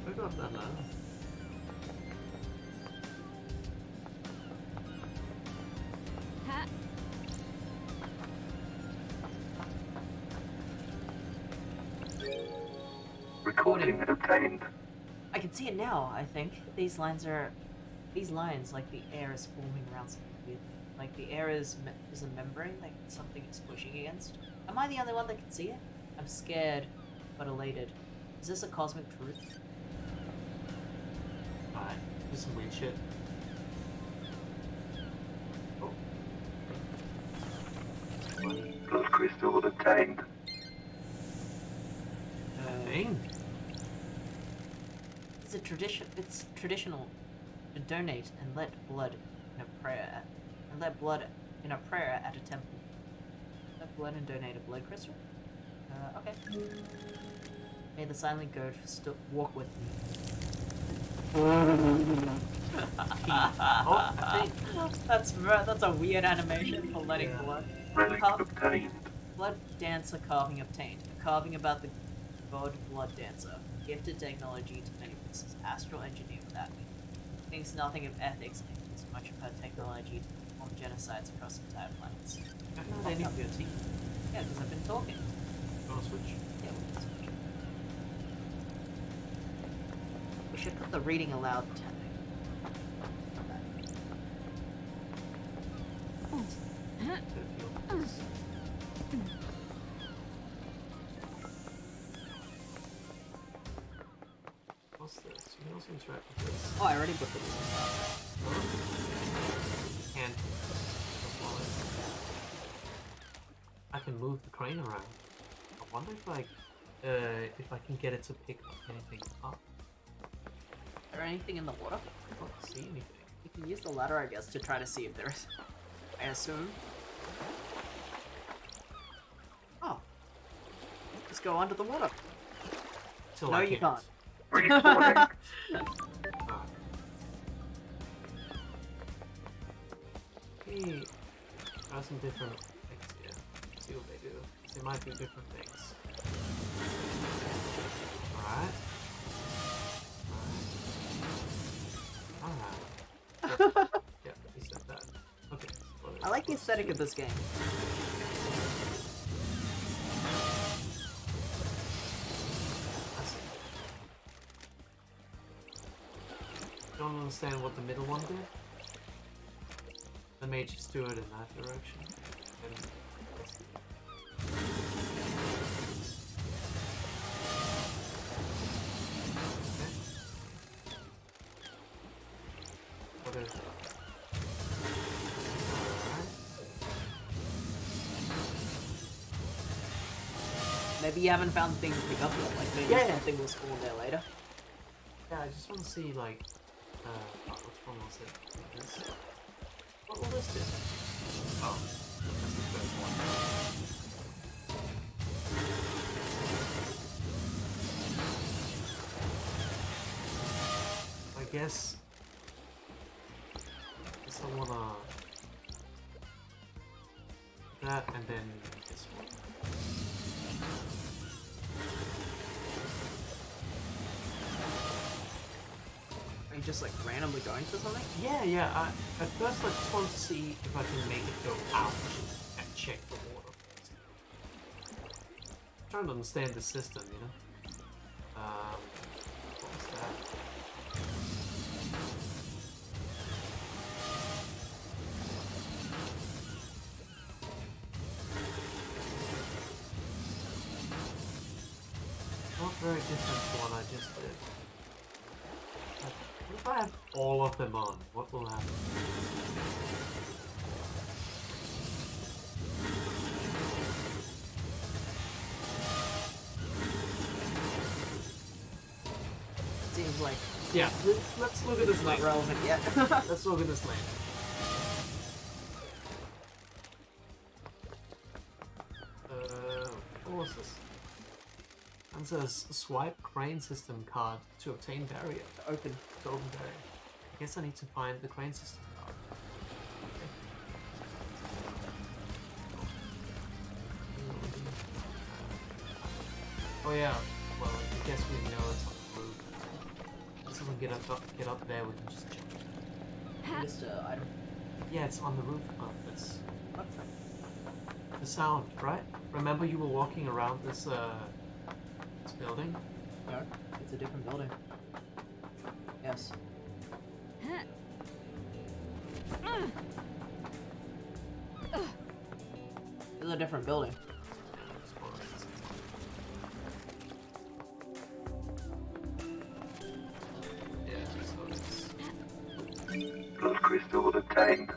Speaker 2: We got that now.
Speaker 3: Ha.
Speaker 5: Recording obtained.
Speaker 1: I can see it now, I think. These lines, like the air is forming around something weird. Like the air is a membrane, like something is pushing against. Am I the only one that can see it? I'm scared, but elated. Is this a cosmic truth?
Speaker 2: Alright, do some weird shit. Oh. Money.
Speaker 5: Blood crystal obtained.
Speaker 2: Thing.
Speaker 1: It's traditional to donate and let blood in a prayer at a temple. Let blood and donate a blood crystal. Okay. May the silent ghost walk with me.
Speaker 2: Oh, I think.
Speaker 1: That's a weird animation for letting
Speaker 2: Yeah.
Speaker 1: blood.
Speaker 5: Relic
Speaker 1: Carve-
Speaker 5: obtained.
Speaker 1: Blood dancer carving obtained. A carving about the god blood dancer. Gifted technology to many places. Astral engineer without me. Thinks nothing of ethics and uses much of her technology to perform genocides across entire planets.
Speaker 2: I know they need to be a team.
Speaker 1: Yeah, because I've been talking.
Speaker 2: Go on, switch.
Speaker 1: Yeah, we can switch. We should put the reading aloud tab.
Speaker 2: What's this? You can also interact with this.
Speaker 1: Oh, I already put this.
Speaker 2: And I can move the crane around. I wonder if I can get it to pick anything up.
Speaker 1: Is there anything in the water?
Speaker 2: I don't see anything.
Speaker 1: You can use the ladder, I guess, to try to see if there is. I assume. Oh. Just go under the water.
Speaker 2: Till
Speaker 1: No,
Speaker 2: I
Speaker 1: you
Speaker 2: can't.
Speaker 5: Respawning.
Speaker 2: me try some different things here. See what they do. They might do different things. Alright. Alright. Yeah, he said that. Okay.
Speaker 1: I like the aesthetic of this game.
Speaker 2: Don't understand what the middle one did. The mage just do it in that direction. And that's good. Okay. What is it? Alright.
Speaker 1: Maybe you haven't found the thing to pick up yet. Like maybe
Speaker 2: Yeah.
Speaker 1: something will spawn there later.
Speaker 2: Yeah, I just want to see like which one was it? This. What will this do? Oh, that's the first one. I guess I wanna that and then this one.
Speaker 1: Are you just like randomly going to something?
Speaker 2: Yeah. At first, I just want to see if I can make it go out and check the water. Trying to understand the system, you know. What was that? Not very different from what I just did. What if I have all of them on? What will happen?
Speaker 1: Seems like
Speaker 2: Yeah, let's look at this
Speaker 1: not
Speaker 2: lane.
Speaker 1: relevant yet.
Speaker 2: Let's look at this lane. What was this? It says swipe crane system card to obtain barrier.
Speaker 1: Open.
Speaker 2: To open barrier. I guess I need to find the crane system card. Okay. Oh yeah. Well, I guess we know it's on the roof. As soon as we get up there, we can just jump.
Speaker 1: Just item.
Speaker 2: Yeah, it's on the roof of this.
Speaker 1: What?
Speaker 2: The sound, right? Remember you were walking around this this building?
Speaker 1: No, it's a different building. Yes. It's a different building.
Speaker 2: Yeah, so it's...
Speaker 5: Blood crystal obtained.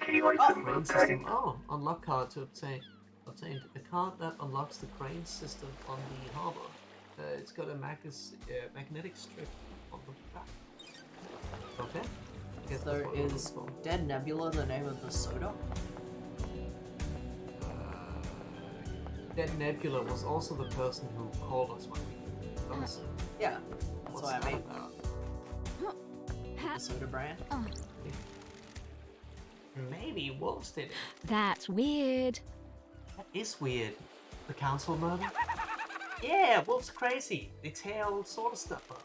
Speaker 5: Key item
Speaker 2: Crane system.
Speaker 5: obtained.
Speaker 2: Oh, unlock card to obtain. Obtained a card that unlocks the crane system on the harbor. It's got a magnetic strip on the back. Okay. I guess
Speaker 1: So
Speaker 2: that's what we're
Speaker 1: is
Speaker 2: looking for.
Speaker 1: Dead Nebula the name of the soda?
Speaker 2: Dead Nebula was also the person who called us when we did.
Speaker 1: Yeah, that's
Speaker 2: What's
Speaker 1: what I
Speaker 2: that
Speaker 1: mean.
Speaker 2: about?
Speaker 1: The soda brand.
Speaker 2: Maybe Wolves did it.
Speaker 3: That's weird.
Speaker 2: That is weird. The council murder? Yeah, Wolves are crazy. They tear all sort of stuff up.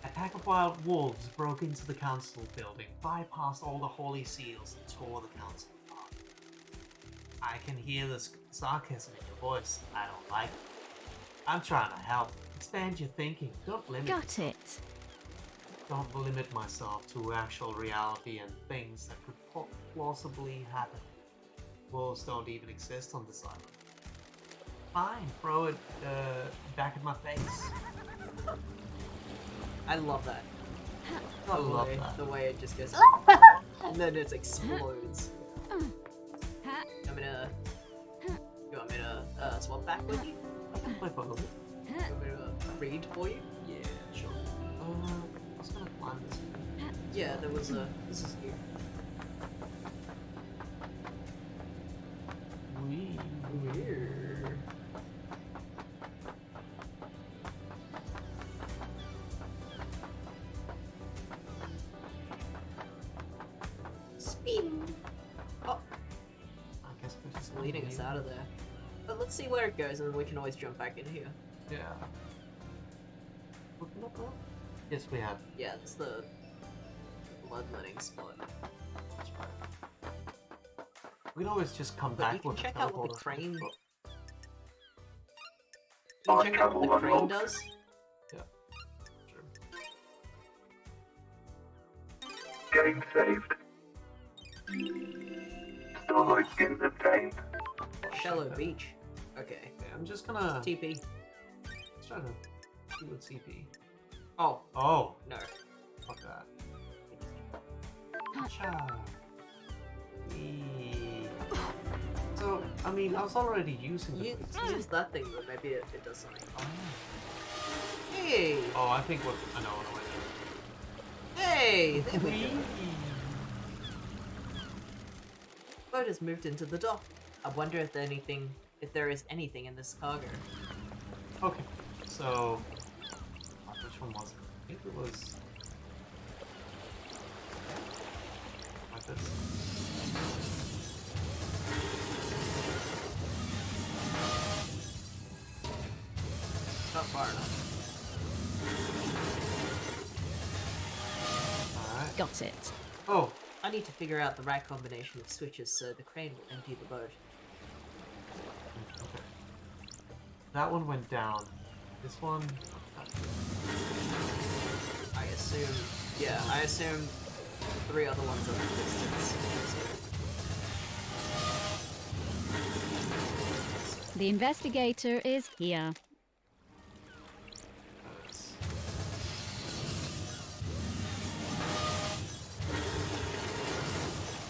Speaker 2: A pack of wild wolves broke into the council building, bypassed all the holy seals, and tore the council apart. I can hear the sarcasm in your voice. I don't like it. I'm trying to help. Expand your thinking. Don't limit.
Speaker 3: Got it.
Speaker 2: Don't limit myself to actual reality and things that could plausibly happen. Wolves don't even exist on this island. Fine, throw it back in my face.
Speaker 1: I love that.
Speaker 2: I love that.
Speaker 1: The way it just goes and then it explodes. You want me to swap back with you?
Speaker 2: I can play both of it.
Speaker 1: You want me to read for you?
Speaker 2: Yeah, sure. I was gonna climb this.
Speaker 1: Yeah, there was a. This is here.
Speaker 2: Weird.
Speaker 1: It's leading us out of there. But let's see where it goes, and then we can always jump back in here.
Speaker 2: Yeah. Open up, bro? Yes, we have.
Speaker 1: Yeah, it's the bloodletting spot.
Speaker 2: That's right. We can always just come
Speaker 1: But
Speaker 2: back
Speaker 1: you can
Speaker 2: with
Speaker 1: check
Speaker 2: the
Speaker 1: out what the
Speaker 2: teleporter.
Speaker 1: crane.
Speaker 2: Oh.
Speaker 1: You can check out what the crane does.
Speaker 2: Yeah. Sure.
Speaker 5: Getting saved. Starlight skin obtained.
Speaker 1: Shallow beach. Okay.
Speaker 2: Okay, I'm just gonna
Speaker 1: TP.
Speaker 2: let's try to see what CP.
Speaker 1: Oh,
Speaker 2: Oh,
Speaker 1: no.
Speaker 2: fuck that. Gotcha. Eee. So, I mean, I was already using the
Speaker 1: Use,
Speaker 2: quick
Speaker 1: use that thing, but maybe it does something.
Speaker 2: Oh.
Speaker 1: Hey!
Speaker 2: Oh, I think what I know what I
Speaker 1: Hey! There we go.
Speaker 2: Wee.
Speaker 1: Boat has moved into the dock. I wonder if there is anything in this cargo.
Speaker 2: Okay, so which one was it? I think it was like this.
Speaker 1: Not far enough.
Speaker 2: Alright.
Speaker 3: Got it.
Speaker 2: Oh,
Speaker 1: I need to figure out the right combination of switches so the crane will empty the boat.
Speaker 2: okay. That one went down. This one.
Speaker 1: I assume. Yeah, I assume 3 other ones are at a distance.
Speaker 3: The investigator is here.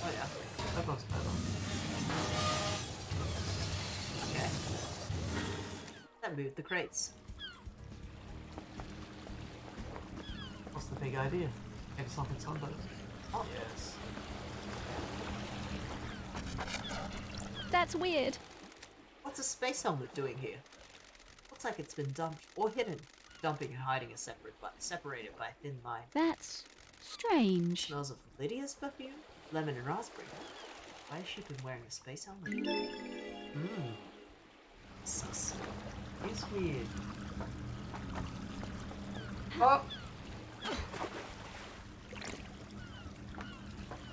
Speaker 1: Oh yeah.
Speaker 2: That looks better.
Speaker 1: Okay. That moved the crates.
Speaker 2: What's the big idea? Maybe something sunburn. Oh yes.
Speaker 3: That's weird.
Speaker 1: What's a space helmet doing here? Looks like it's been dumped or hidden. Dumping and hiding is separated by a thin line.
Speaker 3: That's strange.
Speaker 1: Smells of Lydia's perfume, lemon and raspberry. Why has she been wearing a space helmet?
Speaker 2: Hmm.
Speaker 1: Sus.
Speaker 2: It's weird. Oh!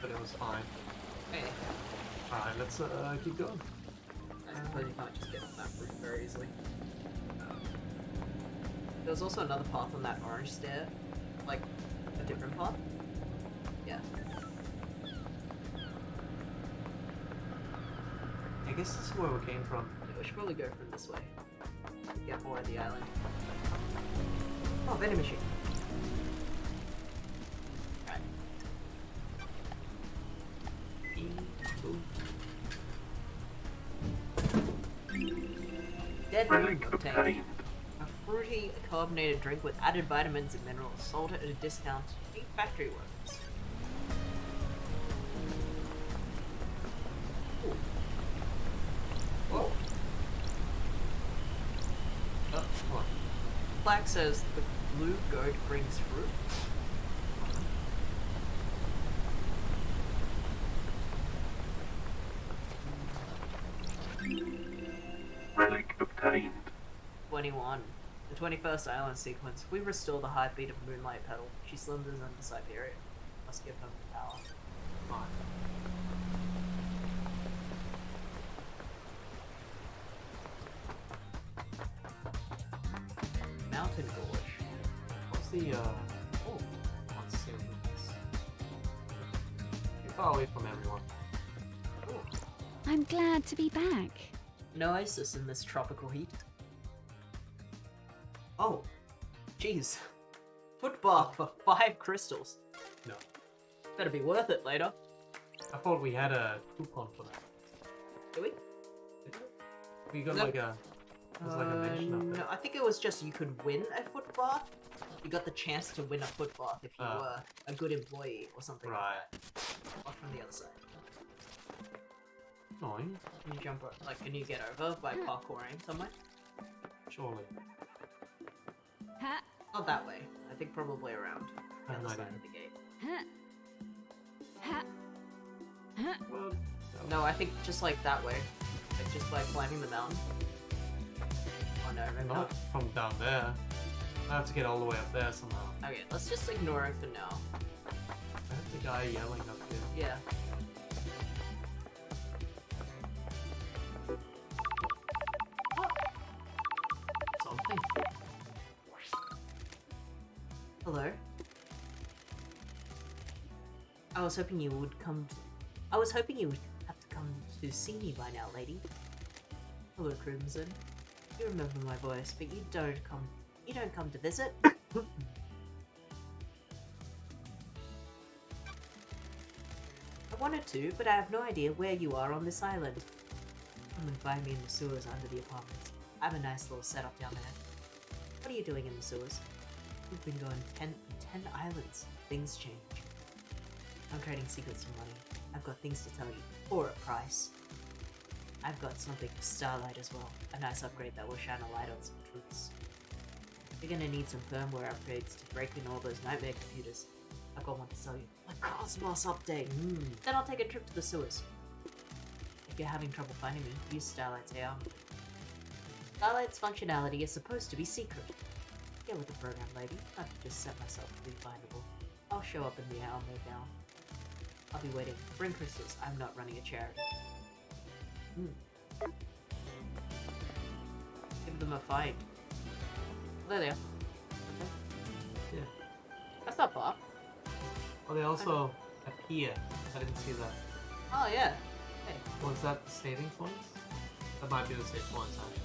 Speaker 2: But it was fine.
Speaker 1: Hey,
Speaker 2: Alright, let's keep going.
Speaker 1: I suppose you can't just get on that route very easily. There's also another path on that orange stair. Like, a different path. Yeah.
Speaker 2: I guess this is where we came from.
Speaker 1: Yeah, we should probably go from this way. Get more of the island. Oh, vending machine. Right. Dead
Speaker 5: Relic
Speaker 1: moon obtained.
Speaker 5: obtained.
Speaker 1: A fruity carbonated drink with added vitamins and minerals sold at a discount to factory workers. Ooh. Whoa.
Speaker 2: Oh, come on.
Speaker 1: Plaque says the blue goat brings fruit.
Speaker 5: Relic obtained.
Speaker 1: 21. The 21st island sequence. We restore the heartbeat of Moonlight Petal. She slithers under Siberia. Must give them power.
Speaker 2: Fine.
Speaker 1: Mountain Gorge.
Speaker 2: What's the oh, let's see what this. You're far away from everyone.
Speaker 3: I'm glad to be back.
Speaker 1: No oasis in this tropical heat. Oh, jeez. Foot bath for 5 crystals.
Speaker 2: No.
Speaker 1: Better be worth it later.
Speaker 2: I thought we had a coupon for that.
Speaker 1: Do we?
Speaker 2: We got
Speaker 1: No.
Speaker 2: like a there's like a mention of it.
Speaker 1: No, I think it was just you could win a foot bath. You got the chance to win a foot bath if you were a good employee or something
Speaker 2: Right.
Speaker 1: like that. Off from the other side.
Speaker 2: Annoying,
Speaker 1: Can you jump like can you get over by parkouring somewhere?
Speaker 2: surely.
Speaker 3: Ha,
Speaker 1: Not that way. I think probably around the
Speaker 2: I have
Speaker 1: other
Speaker 2: no
Speaker 1: side
Speaker 2: idea.
Speaker 1: of the gate.
Speaker 3: ha, ha, ha.
Speaker 2: Well,
Speaker 1: No, I think just like that way. Like just by climbing the mountain? Oh no, maybe
Speaker 2: Not
Speaker 1: not.
Speaker 2: from down there. I have to get all the way up there somehow.
Speaker 1: Okay, let's just ignore it for now.
Speaker 2: I heard the guy yelling up here.
Speaker 1: Yeah.
Speaker 2: Something.
Speaker 1: Hello? I was hoping you would come to... I was hoping you would have to come to see me by now, lady. Hello, Crimson. You remember my voice, but you don't come to visit. I wanted to, but I have no idea where you are on this island. Come and find me in the sewers under the apartments. I have a nice little setup down there. What are you doing in the sewers? We've been going 10 islands. Things change. I'm trading secrets for money. I've got things to tell you, for a price. I've got something for Starlight as well. A nice upgrade that will shine a light on some truths. You're gonna need some firmware upgrades to break in all those nightmare computers. I've got one to sell you. A Cosmos update! Then I'll take a trip to the sewers. If you're having trouble finding me, use Starlight's AR. Starlight's functionality is supposed to be secret. Get with the program, lady. I've just set myself to be findable. I'll show up in the hour now. I'll be waiting. Bring crystals. I'm not running a charity. Give them a fight. There they are. Okay.
Speaker 2: Yeah.
Speaker 1: That's not far.
Speaker 2: Oh, they also appear. I didn't see that.
Speaker 1: Oh yeah. Hey.
Speaker 2: Was that the saving points? That might be the save points, actually.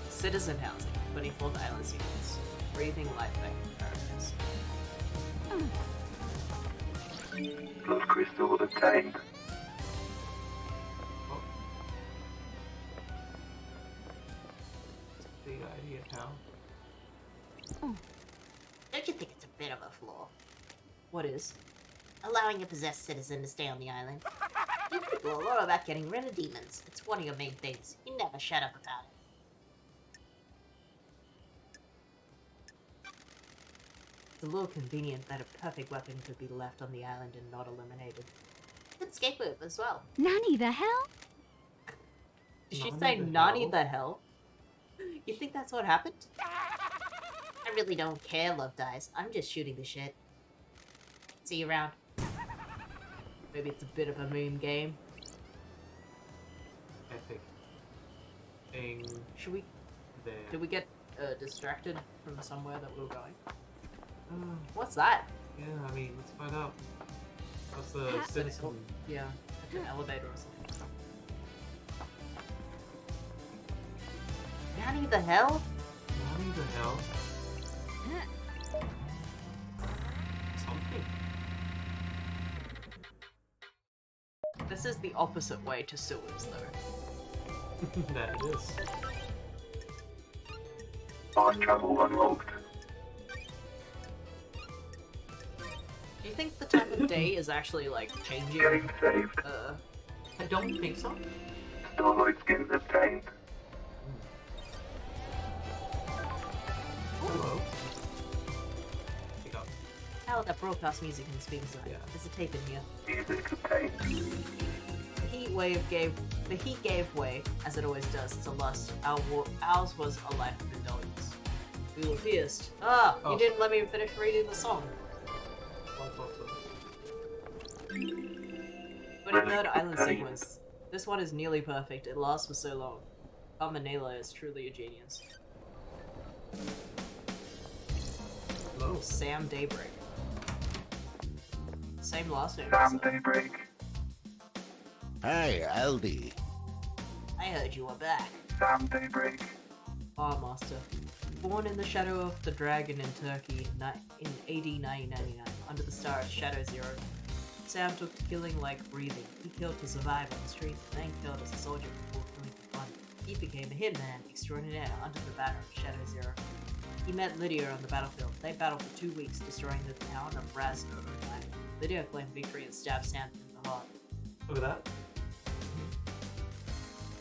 Speaker 1: Citizen housing. 24th island sequence. Breathing life back in paradise.
Speaker 5: Blood crystal obtained.
Speaker 2: Oh. Big idea, pal.
Speaker 8: Don't you think it's a bit of a flaw?
Speaker 1: What is?
Speaker 8: Allowing a possessed citizen to stay on the island. You people are all about getting rid of demons. It's one of your main things. You never shut up about it.
Speaker 1: It's a little convenient that a perfect weapon could be left on the island and not eliminated.
Speaker 8: Good scapegoat as well.
Speaker 3: Nanny the hell?
Speaker 1: Did she
Speaker 2: Nani
Speaker 1: say
Speaker 2: the
Speaker 1: Nani
Speaker 2: hell?
Speaker 1: the hell? You think that's what happened?
Speaker 8: I really don't care, Love Dies. I'm just shooting the shit. See you around.
Speaker 1: Maybe it's a bit of a meme game.
Speaker 2: Epic. Thing
Speaker 1: Should we...
Speaker 2: there.
Speaker 1: Did we get distracted from somewhere that we were going? What's that?
Speaker 2: Yeah, I mean, let's find out. What's the
Speaker 1: Is it
Speaker 2: citizen?
Speaker 1: Yeah, like an elevator or something.
Speaker 8: Nanny the hell?
Speaker 2: Nani the hell? Something.
Speaker 1: This is the opposite way to sewers, though.
Speaker 2: That it is.
Speaker 5: Fast travel unlocked.
Speaker 1: Do you think the time of day is actually, like, changing?
Speaker 5: Getting saved.
Speaker 2: I don't think so.
Speaker 5: Starlight skins obtained.
Speaker 2: Hello. Pick up.
Speaker 1: How that broadcast music in the speakers are.
Speaker 2: Yeah.
Speaker 1: There's a tape in here.
Speaker 5: Music obtained.
Speaker 1: The heat gave way, as it always does, to lust. Ours was a life of indulgence. We were pierced. Ah,
Speaker 2: Oh.
Speaker 1: you didn't let me finish reading the song.
Speaker 2: One photo.
Speaker 1: 23rd island sequence. This one is nearly perfect. It lasts for so long. Manila is truly a genius.
Speaker 2: Hello.
Speaker 1: Sam Daybreak. Same last name.
Speaker 5: Sam
Speaker 1: so-
Speaker 5: Daybreak.
Speaker 9: Hey, Aldi.
Speaker 8: I heard you were back.
Speaker 5: Sam Daybreak.
Speaker 1: Bar Master. Born in the shadow of the dragon in Turkey in AD 1999, under the star of Shadow Zero, Sam took to killing like breathing. He killed to survive on the streets, and then killed as a soldier before killing for fun. He became a hitman extraordinaire under the banner of Shadow Zero. He met Lydia on the battlefield. They battled for 2 weeks, destroying the town of Razno overnight. Lydia claimed victory and stabbed Sam through the heart.
Speaker 2: Look at that.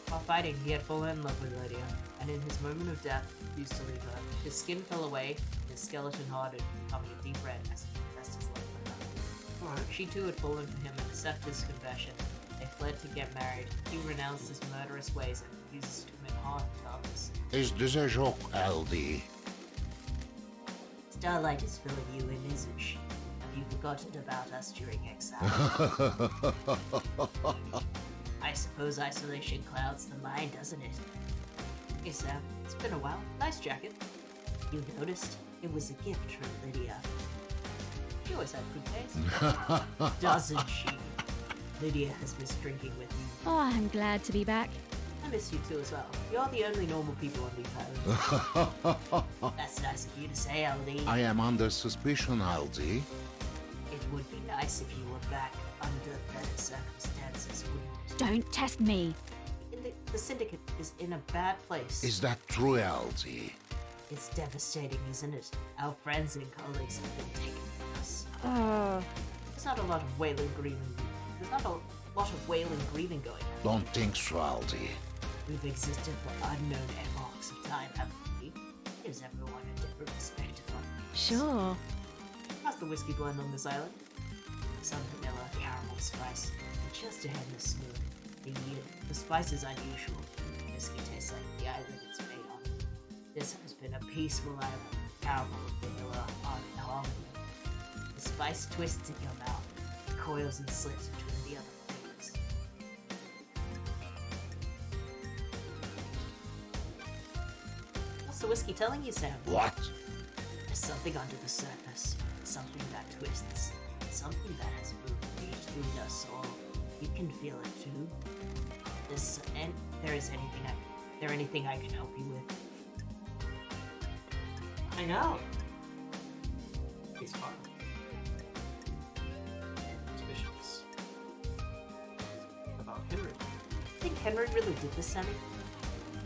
Speaker 1: While fighting, he had fallen in love with Lydia, and and in his moment of death, refused to leave her. His skin fell away, and his skeleton hardened, becoming a deep red as he confessed his love for her.
Speaker 2: Alright.
Speaker 1: She too had fallen for him and accepted his confession. They fled to get married. He renounced his murderous ways and refuses to commit harm to others.
Speaker 9: Is this a joke, LD?
Speaker 8: Starlight is filling you in, isn't she? Have you forgotten about us during exile? I suppose isolation clouds the mind, doesn't it?
Speaker 1: Hey Sam, it's been a while. Nice jacket.
Speaker 8: You noticed? It was a gift from Lydia.
Speaker 1: She always had good taste.
Speaker 8: Doesn't she? Lydia has missed drinking with you.
Speaker 3: Oh, I'm glad to be back.
Speaker 1: I miss you too as well. You're the only normal people on these islands.
Speaker 8: That's nice of you to say, LD.
Speaker 9: I am under suspicion, LD.
Speaker 8: It would be nice if you were back under better circumstances, wouldn't it?
Speaker 3: Don't test me.
Speaker 1: The Syndicate is in a bad place.
Speaker 9: Is that true, LD?
Speaker 8: It's devastating, isn't it? Our friends and colleagues have been taken from us.
Speaker 3: Oh,
Speaker 1: There's not a lot of wailing grieving. There's not a lot of wailing grieving going on.
Speaker 9: Don't think so, LD.
Speaker 8: We've existed for unknown epochs of time, haven't we? Gives everyone a different perspective on things.
Speaker 3: sure.
Speaker 1: How's the whiskey blend on this island?
Speaker 8: Some vanilla, caramel spice, and just a hint of smooth. The spice is unusual. Whiskey tastes like the island it's made on. This has been a peaceful island. Caramel and vanilla are in harmony. The spice twists in your mouth, coils and slits between the other flavors.
Speaker 1: What's the whiskey telling you, Sam?
Speaker 9: What?
Speaker 8: There's something under the surface, something that twists, something that has moved between us all. You can feel it too. There anything I can help you with?
Speaker 2: Hang out. He's fine. Suspicious. About Henry.
Speaker 1: Think Henry really did this, Sammy?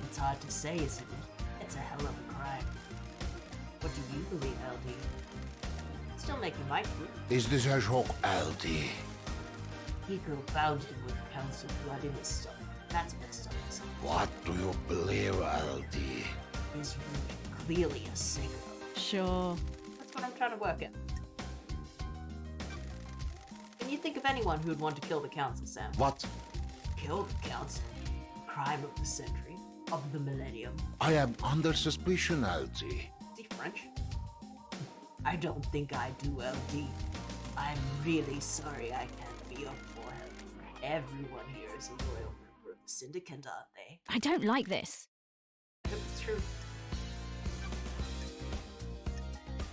Speaker 8: It's hard to say, isn't it? It's a hell of a crime.
Speaker 1: What do you believe, LD? Still making my clue.
Speaker 9: Is this a joke, LD?
Speaker 8: He co-founded with council blood in his stomach. That's messed up. Isn't it?
Speaker 9: What do you believe, LD?
Speaker 8: His root clearly a signal.
Speaker 3: Sure.
Speaker 1: That's what I'm trying to work out. Can you think of anyone who would want to kill the council, Sam?
Speaker 9: What?
Speaker 8: Kill the council. Crime of the century. Of the millennium.
Speaker 9: I am under suspicion, LD.
Speaker 1: Is he French?
Speaker 8: I don't think I do, LD. I'm really sorry I can't be your forehead. Everyone here is a loyal member of the Syndicate, aren't they?
Speaker 3: I don't like this.
Speaker 1: If it's true.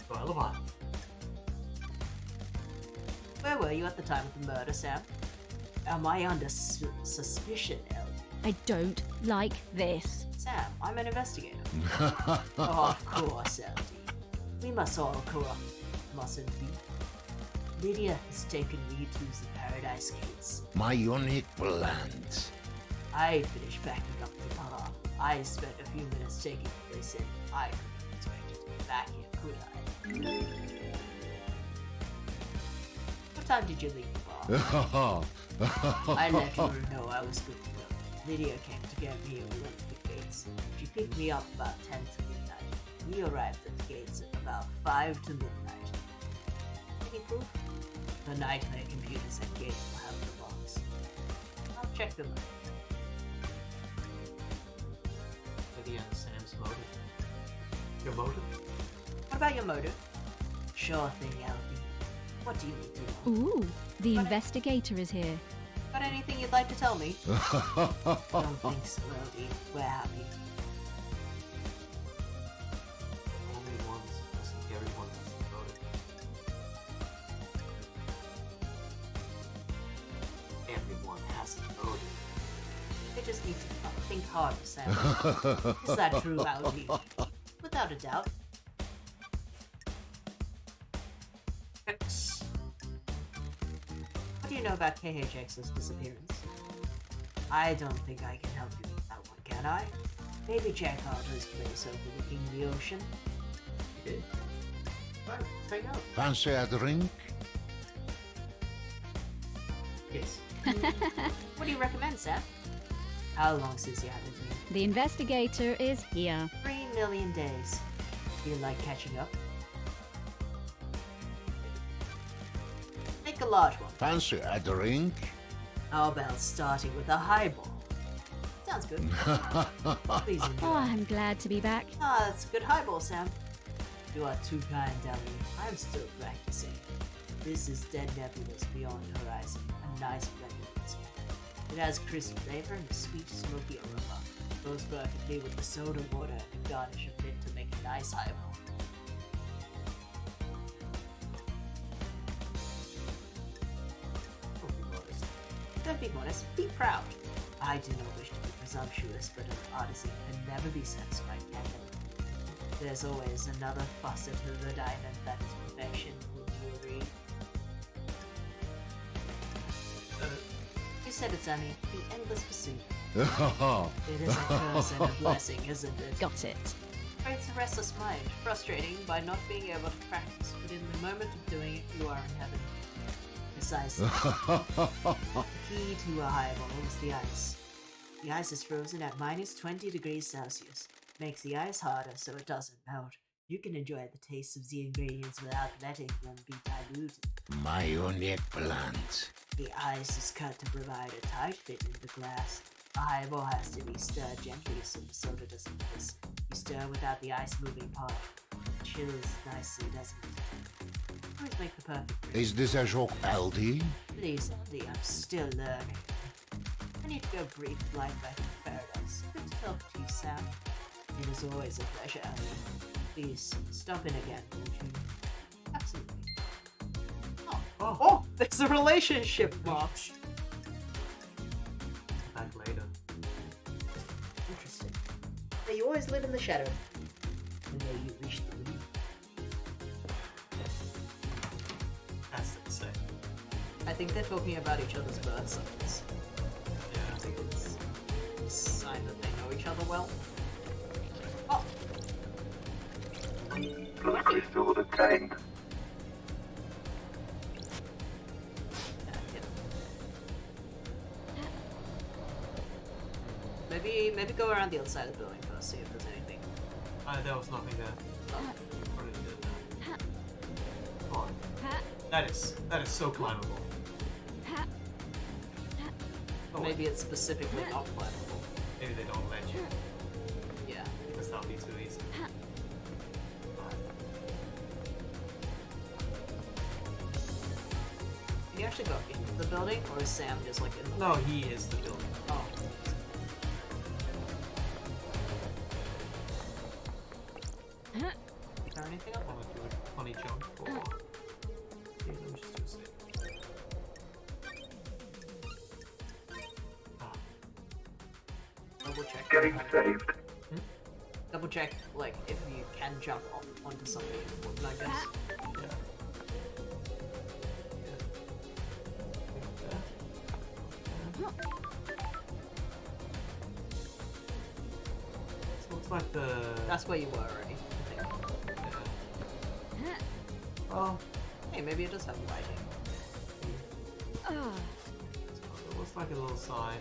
Speaker 2: Well, am I?
Speaker 1: Where were you at the time of the murder, Sam?
Speaker 8: Am I under suspicion, LD?
Speaker 3: I don't like this.
Speaker 1: Sam, I'm an investigator.
Speaker 8: Oh, of course, LD. We must all corrupt, mustn't we? Lydia has taken me to the Paradise Gates.
Speaker 9: My unique blend.
Speaker 8: I finished packing up the bar. I spent a few minutes taking the place in. I couldn't expect it to be back here, could I?
Speaker 1: What time did you leave the bar?
Speaker 8: I let her know I was good to go. Lydia came to get me and we went to the gates. She picked me up about 10 to midnight. We arrived at the gates at about 5 to midnight.
Speaker 1: Any proof?
Speaker 8: The nightmare computers at gates will have the logs.
Speaker 1: I'll check them out.
Speaker 2: Lydia and Sam's motive. Your motive?
Speaker 1: What about your motive?
Speaker 8: Sure thing, LD. What do you need to know?
Speaker 3: Ooh, the investigator is here.
Speaker 1: Got anything you'd like to tell me?
Speaker 8: Don't think so, LD. We're happy.
Speaker 2: Only one doesn't everyone has the motive. Everyone has a motive.
Speaker 1: They just need to think hard, Sam.
Speaker 8: Is that true, LD?
Speaker 1: Without a doubt.
Speaker 2: X.
Speaker 1: What do you know about KHX's disappearance?
Speaker 8: I don't think I can help you with that one, can I? Maybe Jack Hartley's place overlooking the ocean.
Speaker 2: You did? Right, let's hang out.
Speaker 9: Fancy a drink?
Speaker 2: Yes.
Speaker 1: What do you recommend, Sam?
Speaker 8: How long since you haven't been?
Speaker 3: The investigator is here.
Speaker 8: 3 million days. Feel like catching up? Make a large one.
Speaker 9: Fancy a drink?
Speaker 8: How about starting with a highball? Sounds good. Please enjoy.
Speaker 3: Oh, I'm glad to be back.
Speaker 8: Ah, that's a good highball, Sam. You are too kind, Ellie. I'm still practicing. This is Dead Nebulous Beyond Horizon, a nice blend of whiskey. It has crisp flavor and a sweet, smoky aroma. Goes perfectly with the soda water and a garnish of mint to make a nice highball. Don't be modest, be proud. I do not wish to be presumptuous, but an artisan can never be satisfied candidly. There's always another facet of the diamond that is perfection, would you agree? You said it, Sammy. The endless pursuit. It is a curse and a blessing, isn't it?
Speaker 3: Got it.
Speaker 8: Creates a restless mind, frustrating by not being able to practice, but in the moment of doing it, you are in heaven. Precisely. The key to a highball is the ice. The ice is frozen at minus 20 degrees Celsius. Makes the ice harder so it doesn't melt. You can enjoy the taste of the ingredients without letting them be diluted.
Speaker 9: My unique plant.
Speaker 8: The ice is cut to provide a tight fit in the glass. A highball has to be stirred gently so the soda doesn't twist. You stir without the ice moving part. It chills nicely, doesn't it? Always make the perfect drink.
Speaker 9: Is this a joke, Aldi?
Speaker 8: Please, Andy, I'm still learning. I need to go breathe life back in paradise. Good to talk to you, Sam. It is always a pleasure, Andy. Please, stop in again, won't you? Absolutely.
Speaker 1: Oh, there's a relationship mark.
Speaker 2: Back later.
Speaker 8: Interesting. May you always live in the shadow. And may you reach the moon.
Speaker 2: That's insane.
Speaker 1: I think they're talking about each other's birth signs.
Speaker 2: Yeah.
Speaker 1: I think it's a sign that they know each other well. Oh,
Speaker 5: Blood crystal obtained.
Speaker 1: yeah. Maybe go around the other side of the building first, see if there's anything.
Speaker 2: There was nothing there.
Speaker 1: Oh,
Speaker 2: Probably did that. Come on. That is so climbable. Oh,
Speaker 1: maybe it's specifically not climbable.
Speaker 2: maybe they don't let you
Speaker 1: Yeah.
Speaker 2: because that'll be too easy.
Speaker 1: Can you actually go into the building, or is Sam just like in the
Speaker 2: No, he is the building.
Speaker 1: Oh. Is there anything up?
Speaker 2: Want to do a funny jump or? Okay, let me just do a save. Ah,
Speaker 1: Double check.
Speaker 5: Getting saved.
Speaker 1: Double check, like, if you can jump onto something important, I guess.
Speaker 2: yeah. So looks like the.
Speaker 1: That's where you were already, I think.
Speaker 2: Yeah. Well,
Speaker 1: Hey, maybe it does have lighting.
Speaker 2: it looks like a little sign.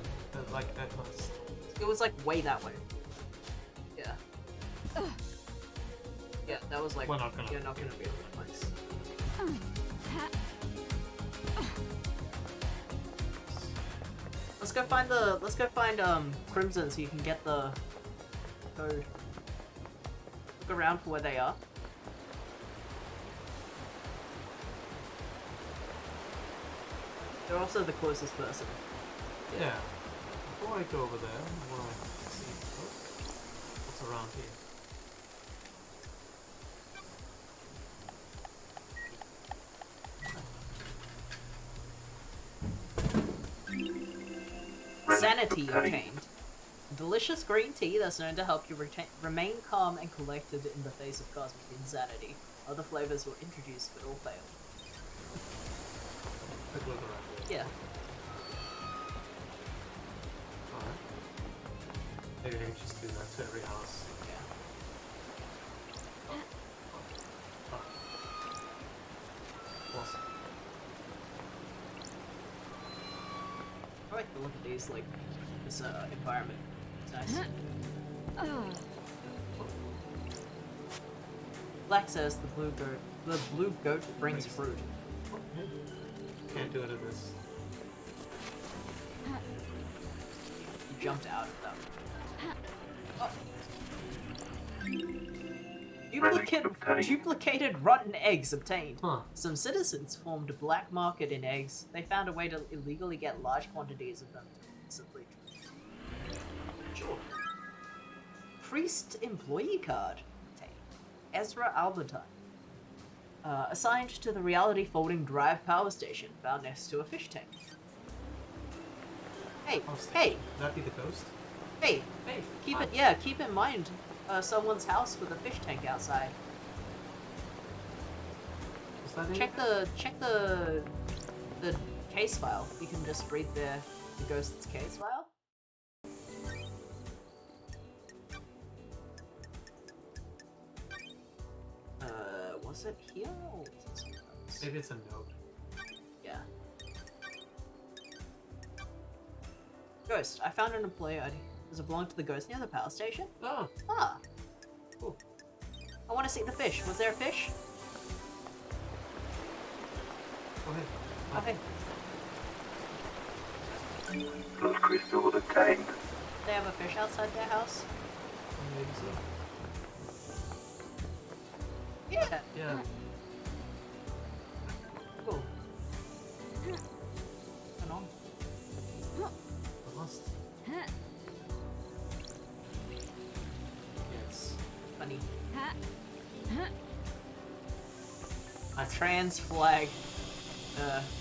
Speaker 2: Like that kind of stuff.
Speaker 1: It was like way that way. Yeah. Yeah, that was like,
Speaker 2: We're not gonna-
Speaker 1: you're not gonna be able to place. Let's go find Crimson so you can get the code. Look around for where they are. They're also the closest person.
Speaker 2: Yeah. Before I go over there, I want to see what's around here.
Speaker 1: Sanity obtained. Delicious green tea that's known to help you remain calm and collected in the face of cosmic insanity. Other flavors were introduced but all failed.
Speaker 2: Quick look around here.
Speaker 1: Yeah.
Speaker 2: Alright. Maybe I can just do that to every house.
Speaker 1: Yeah.
Speaker 2: Awesome.
Speaker 1: I like to look at these, like, this environment. It's nice. Black says the blue goat brings fruit.
Speaker 2: Can't do it in this.
Speaker 1: You jumped out of them. Duplicated rotten eggs obtained.
Speaker 2: Huh.
Speaker 1: Some citizens formed a black market in eggs. They found a way to illegally get large quantities of them. Simply.
Speaker 2: Sure.
Speaker 1: Priest employee card. Obtained. Ezra Albertine. Assigned to the reality folding drive power station found next to a fish tank. Hey, hey,
Speaker 2: Would that be the ghost?
Speaker 1: hey,
Speaker 2: Hey,
Speaker 1: keep in mind, someone's house with a fish tank outside.
Speaker 2: Is that
Speaker 1: Check the case file. You can just read the ghost's case file. Was it here or was it somewhere else?
Speaker 2: Maybe it's a note.
Speaker 1: Yeah. Ghost, I found an employee ID. Does it belong to the ghost near the power station?
Speaker 2: Oh,
Speaker 1: Ah.
Speaker 2: cool.
Speaker 1: I want to see the fish. Was there a fish?
Speaker 2: Go ahead.
Speaker 1: Okay.
Speaker 5: Those crystals obtained.
Speaker 1: They have a fish outside their house?
Speaker 2: Maybe so.
Speaker 1: Yeah.
Speaker 2: Yeah.
Speaker 1: Cool. Turn on.
Speaker 2: I must. Yes.
Speaker 1: Funny.
Speaker 3: Ha.
Speaker 1: A trans flag.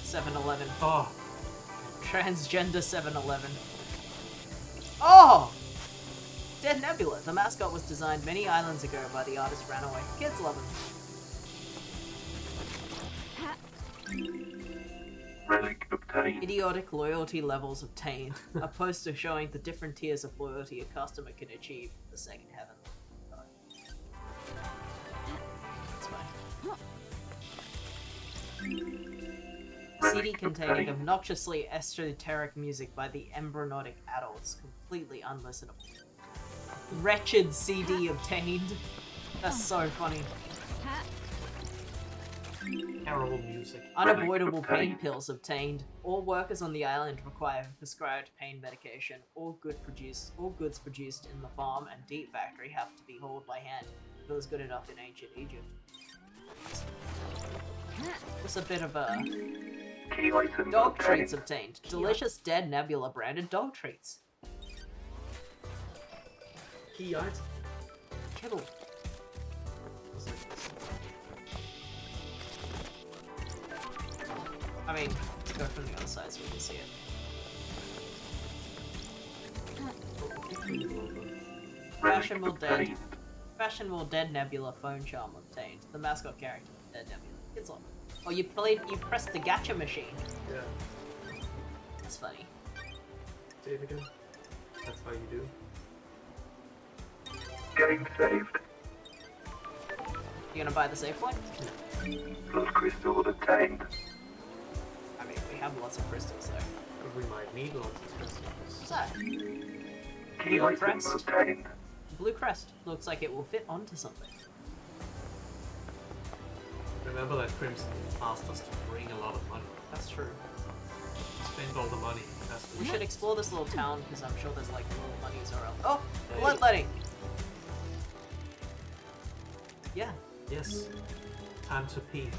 Speaker 1: 7-Eleven.
Speaker 2: Oh,
Speaker 1: Transgender 7-Eleven. Oh! Dead Nebula. The mascot was designed many islands ago by the artist Ranaway. Kids love him.
Speaker 5: Relic obtained.
Speaker 1: Idiotic loyalty levels obtained. A poster showing the different tiers of loyalty a customer can achieve. The second heaven. That's fine. CD containing obnoxiously esoteric music by the Embryonic Adults. Completely unlistenable. Wretched CD obtained. That's so funny.
Speaker 3: Ha.
Speaker 2: terrible music.
Speaker 1: Unavoidable pain pills obtained. All workers on the island require prescribed pain medication. All goods produced in the farm and deep factory have to be hauled by hand. It was good enough in ancient Egypt. Just a bit of a
Speaker 5: Key items
Speaker 1: dog
Speaker 5: obtained.
Speaker 1: treats obtained. Delicious Dead Nebula branded dog treats.
Speaker 2: Key item.
Speaker 1: Kibble.
Speaker 2: What's this?
Speaker 1: I mean, let's go from the other side so we can see it. Fashionable Dead Nebula phone charm obtained. The mascot character of Dead Nebula. It's on. Oh, you pressed the gacha machine.
Speaker 2: Yeah.
Speaker 1: That's funny.
Speaker 2: Save again. That's how you do.
Speaker 5: Game saved.
Speaker 1: You gonna buy the save point?
Speaker 5: Those crystals obtained.
Speaker 1: I mean, we have lots of crystals there.
Speaker 2: But we might need lots of crystals.
Speaker 1: What's that?
Speaker 5: Key
Speaker 1: Blue
Speaker 5: items
Speaker 1: crest.
Speaker 5: obtained.
Speaker 1: Blue crest. Looks like it will fit onto something.
Speaker 2: Remember that Crimson asked us to bring a lot of money.
Speaker 1: That's true.
Speaker 2: Spend all the money. That's
Speaker 1: We should explore this little town because I'm sure there's like little monies around. Oh,
Speaker 2: Hey.
Speaker 1: bloodletting. Yeah.
Speaker 2: Yes. Time to pee.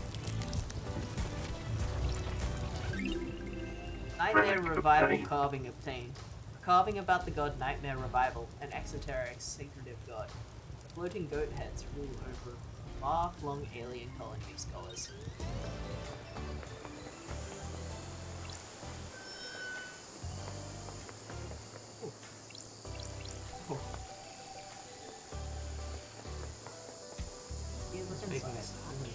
Speaker 1: Nightmare Revival carving obtained. A carving about the god Nightmare Revival, an exoteric, secretive god. Floating goat heads rule over a far-flung alien colony of scholars. Ooh. Ooh. Yeah, look
Speaker 2: Making
Speaker 1: inside.
Speaker 2: us hungry.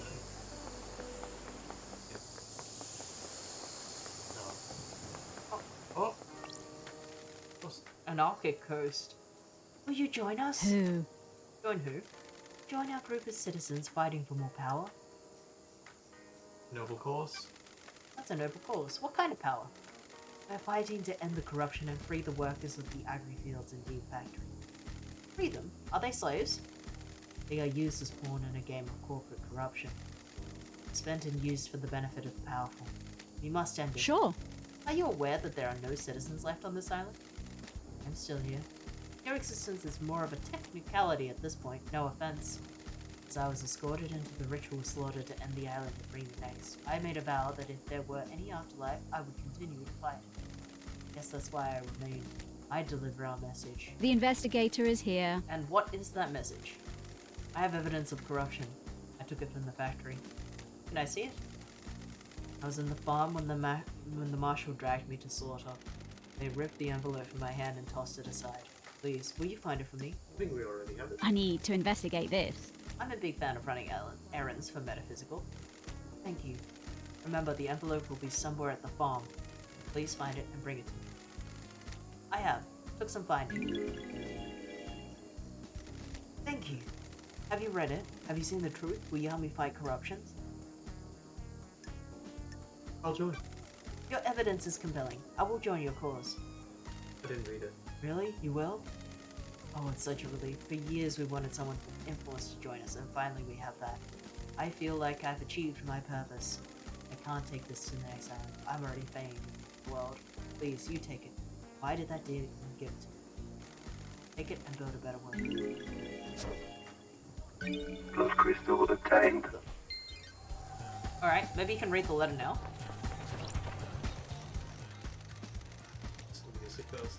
Speaker 2: No. Oh. What's
Speaker 1: Anarchic Coast. Will you join us?
Speaker 3: Who?
Speaker 1: Join who? Join our group of citizens fighting for more power.
Speaker 2: noble cause?
Speaker 1: That's a noble cause. What kind of power? We're fighting to end the corruption and free the workers of the agri fields and deep factory. Free them? Are they slaves? They are used as pawn in a game of corporate corruption. Spent and used for the benefit of the powerful. We must end it.
Speaker 3: Sure.
Speaker 1: Are you aware that there are no citizens left on this island? I'm still here. Your existence is more of a technicality at this point, no offense. As I was escorted into the ritual slaughter to end the island and bring the next, I made a vow that if there were any afterlife, I would continue to fight. Guess that's why I remain. I deliver our message.
Speaker 3: The investigator is here.
Speaker 1: And what is that message? I have evidence of corruption. I took it from the factory. Can I see it? I was in the farm when the marshal dragged me to slaughter. They ripped the envelope from my hand and tossed it aside. Please, will you find it for me?
Speaker 2: I think we already have it.
Speaker 3: I need to investigate this.
Speaker 1: I'm a big fan of running errands for Metaphysical. Thank you. Remember, the envelope will be somewhere at the farm. Please find it and bring it to me. I have. Took some finding. Thank you. Have you read it? Have you seen the truth? Will you help me fight corruption?
Speaker 2: I'll join.
Speaker 1: Your evidence is compelling. I will join your cause.
Speaker 2: I didn't read it.
Speaker 1: Really? You will? Oh, it's such a relief. For years we wanted someone with influence to join us, and finally we have that. I feel like I've achieved my purpose. I can't take this to the next island. I'm already famed in the world. Please, you take it. Why did that demon give it to me? Take it and build a better world.
Speaker 5: Blood crystal obtained.
Speaker 1: Alright, maybe you can read the letter now.
Speaker 2: So music first.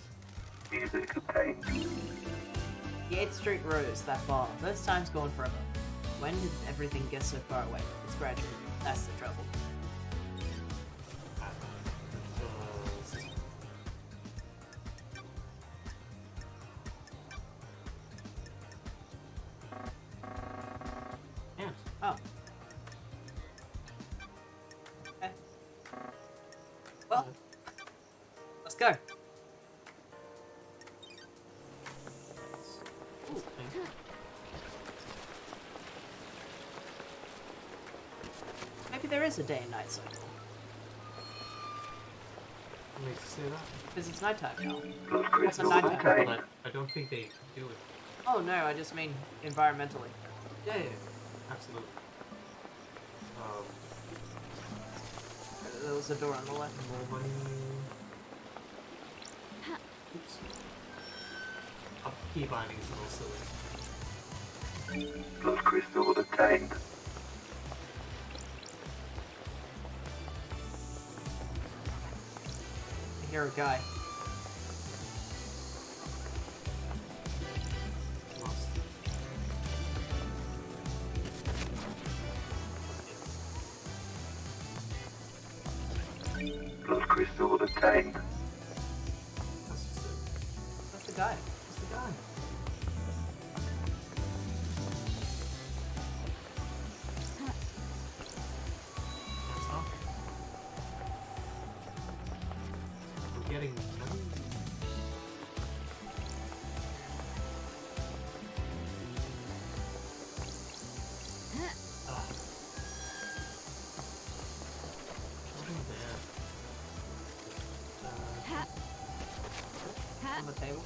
Speaker 5: Music obtained.
Speaker 1: The 8th Street Rose, that bar. Those times gone forever. When did everything get so far away? It's gradual. That's the trouble.
Speaker 2: Yeah.
Speaker 1: Oh. Okay. Well, let's go. Ooh. Maybe there is a day and night cycle.
Speaker 2: What makes you say that?
Speaker 1: Because it's nighttime now.
Speaker 5: Blood
Speaker 1: What's a
Speaker 5: crystal
Speaker 1: nighttime?
Speaker 5: obtained.
Speaker 2: But I don't think they do it.
Speaker 1: Oh no, I just mean environmentally.
Speaker 2: Yeah, absolutely.
Speaker 1: There was a door on the left.
Speaker 2: More money. Oops. Key bindings are also
Speaker 5: Blood crystal obtained.
Speaker 1: I hear a guy.
Speaker 2: lost.
Speaker 5: Blood crystal obtained.
Speaker 2: That's just it.
Speaker 1: That's the guy.
Speaker 2: That's the guy. That's all. We're getting money. Ah. Nothing there.
Speaker 1: On the table.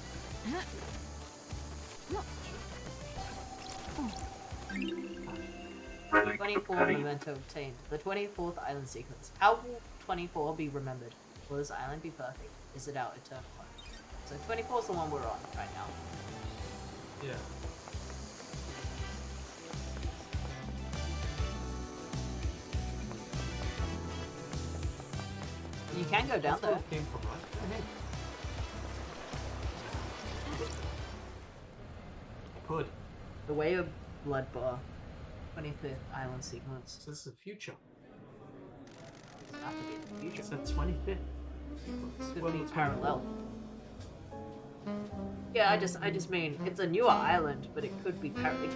Speaker 5: Relic
Speaker 1: 24
Speaker 5: obtained.
Speaker 1: memento obtained. The 24th island sequence. How will 24 be remembered? Will this island be perfect? Is it our eternal home? So 24 is the one we're on right now.
Speaker 2: Yeah.
Speaker 1: You can go down
Speaker 2: That's where
Speaker 1: there.
Speaker 2: it came from, right? Could.
Speaker 1: The Way of Blood Bar. 25th island sequence.
Speaker 2: So this is the future.
Speaker 1: It's have to be in the future.
Speaker 2: It's the 25th.
Speaker 1: Could be parallel. Yeah, I just mean it's a newer island, but it could be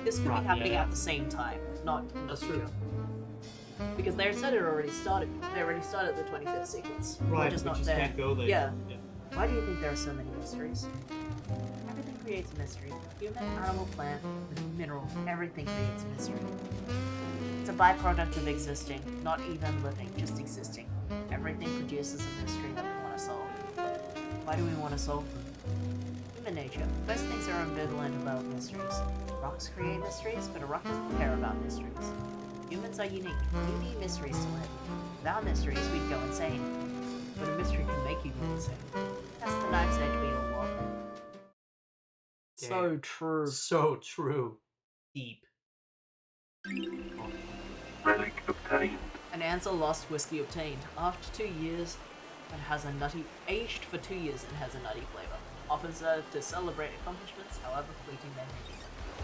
Speaker 1: this could
Speaker 2: Right,
Speaker 1: be happening
Speaker 2: yeah.
Speaker 1: at the same time, not in the
Speaker 2: That's
Speaker 1: future.
Speaker 2: true.
Speaker 1: Because they said it already started. They already started the 25th sequence. We're
Speaker 2: Right,
Speaker 1: just
Speaker 2: we
Speaker 1: not
Speaker 2: just
Speaker 1: there.
Speaker 2: can't go there.
Speaker 1: Yeah. Why do you think there are so many mysteries? Everything creates a mystery. Human, animal, plant, mineral, everything creates a mystery. It's a byproduct of existing, not even living, just existing. Everything produces a mystery that we want to solve. Why do we want to solve them? Human nature. Most things are ambivalent about mysteries. Rocks create mysteries, but a rock doesn't care about mysteries. Humans are unique. We need mysteries to live. Without mysteries, we'd go insane. But a mystery can make you go insane. That's the knife's edge we all walk. So
Speaker 2: Damn.
Speaker 1: true.
Speaker 2: So true. Deep.
Speaker 5: Relic obtained.
Speaker 1: An Ansel lost whiskey obtained. After 2 years, it has a nutty... Aged for 2 years and has a nutty flavour. Often served to celebrate accomplishments, however fleeting they may be.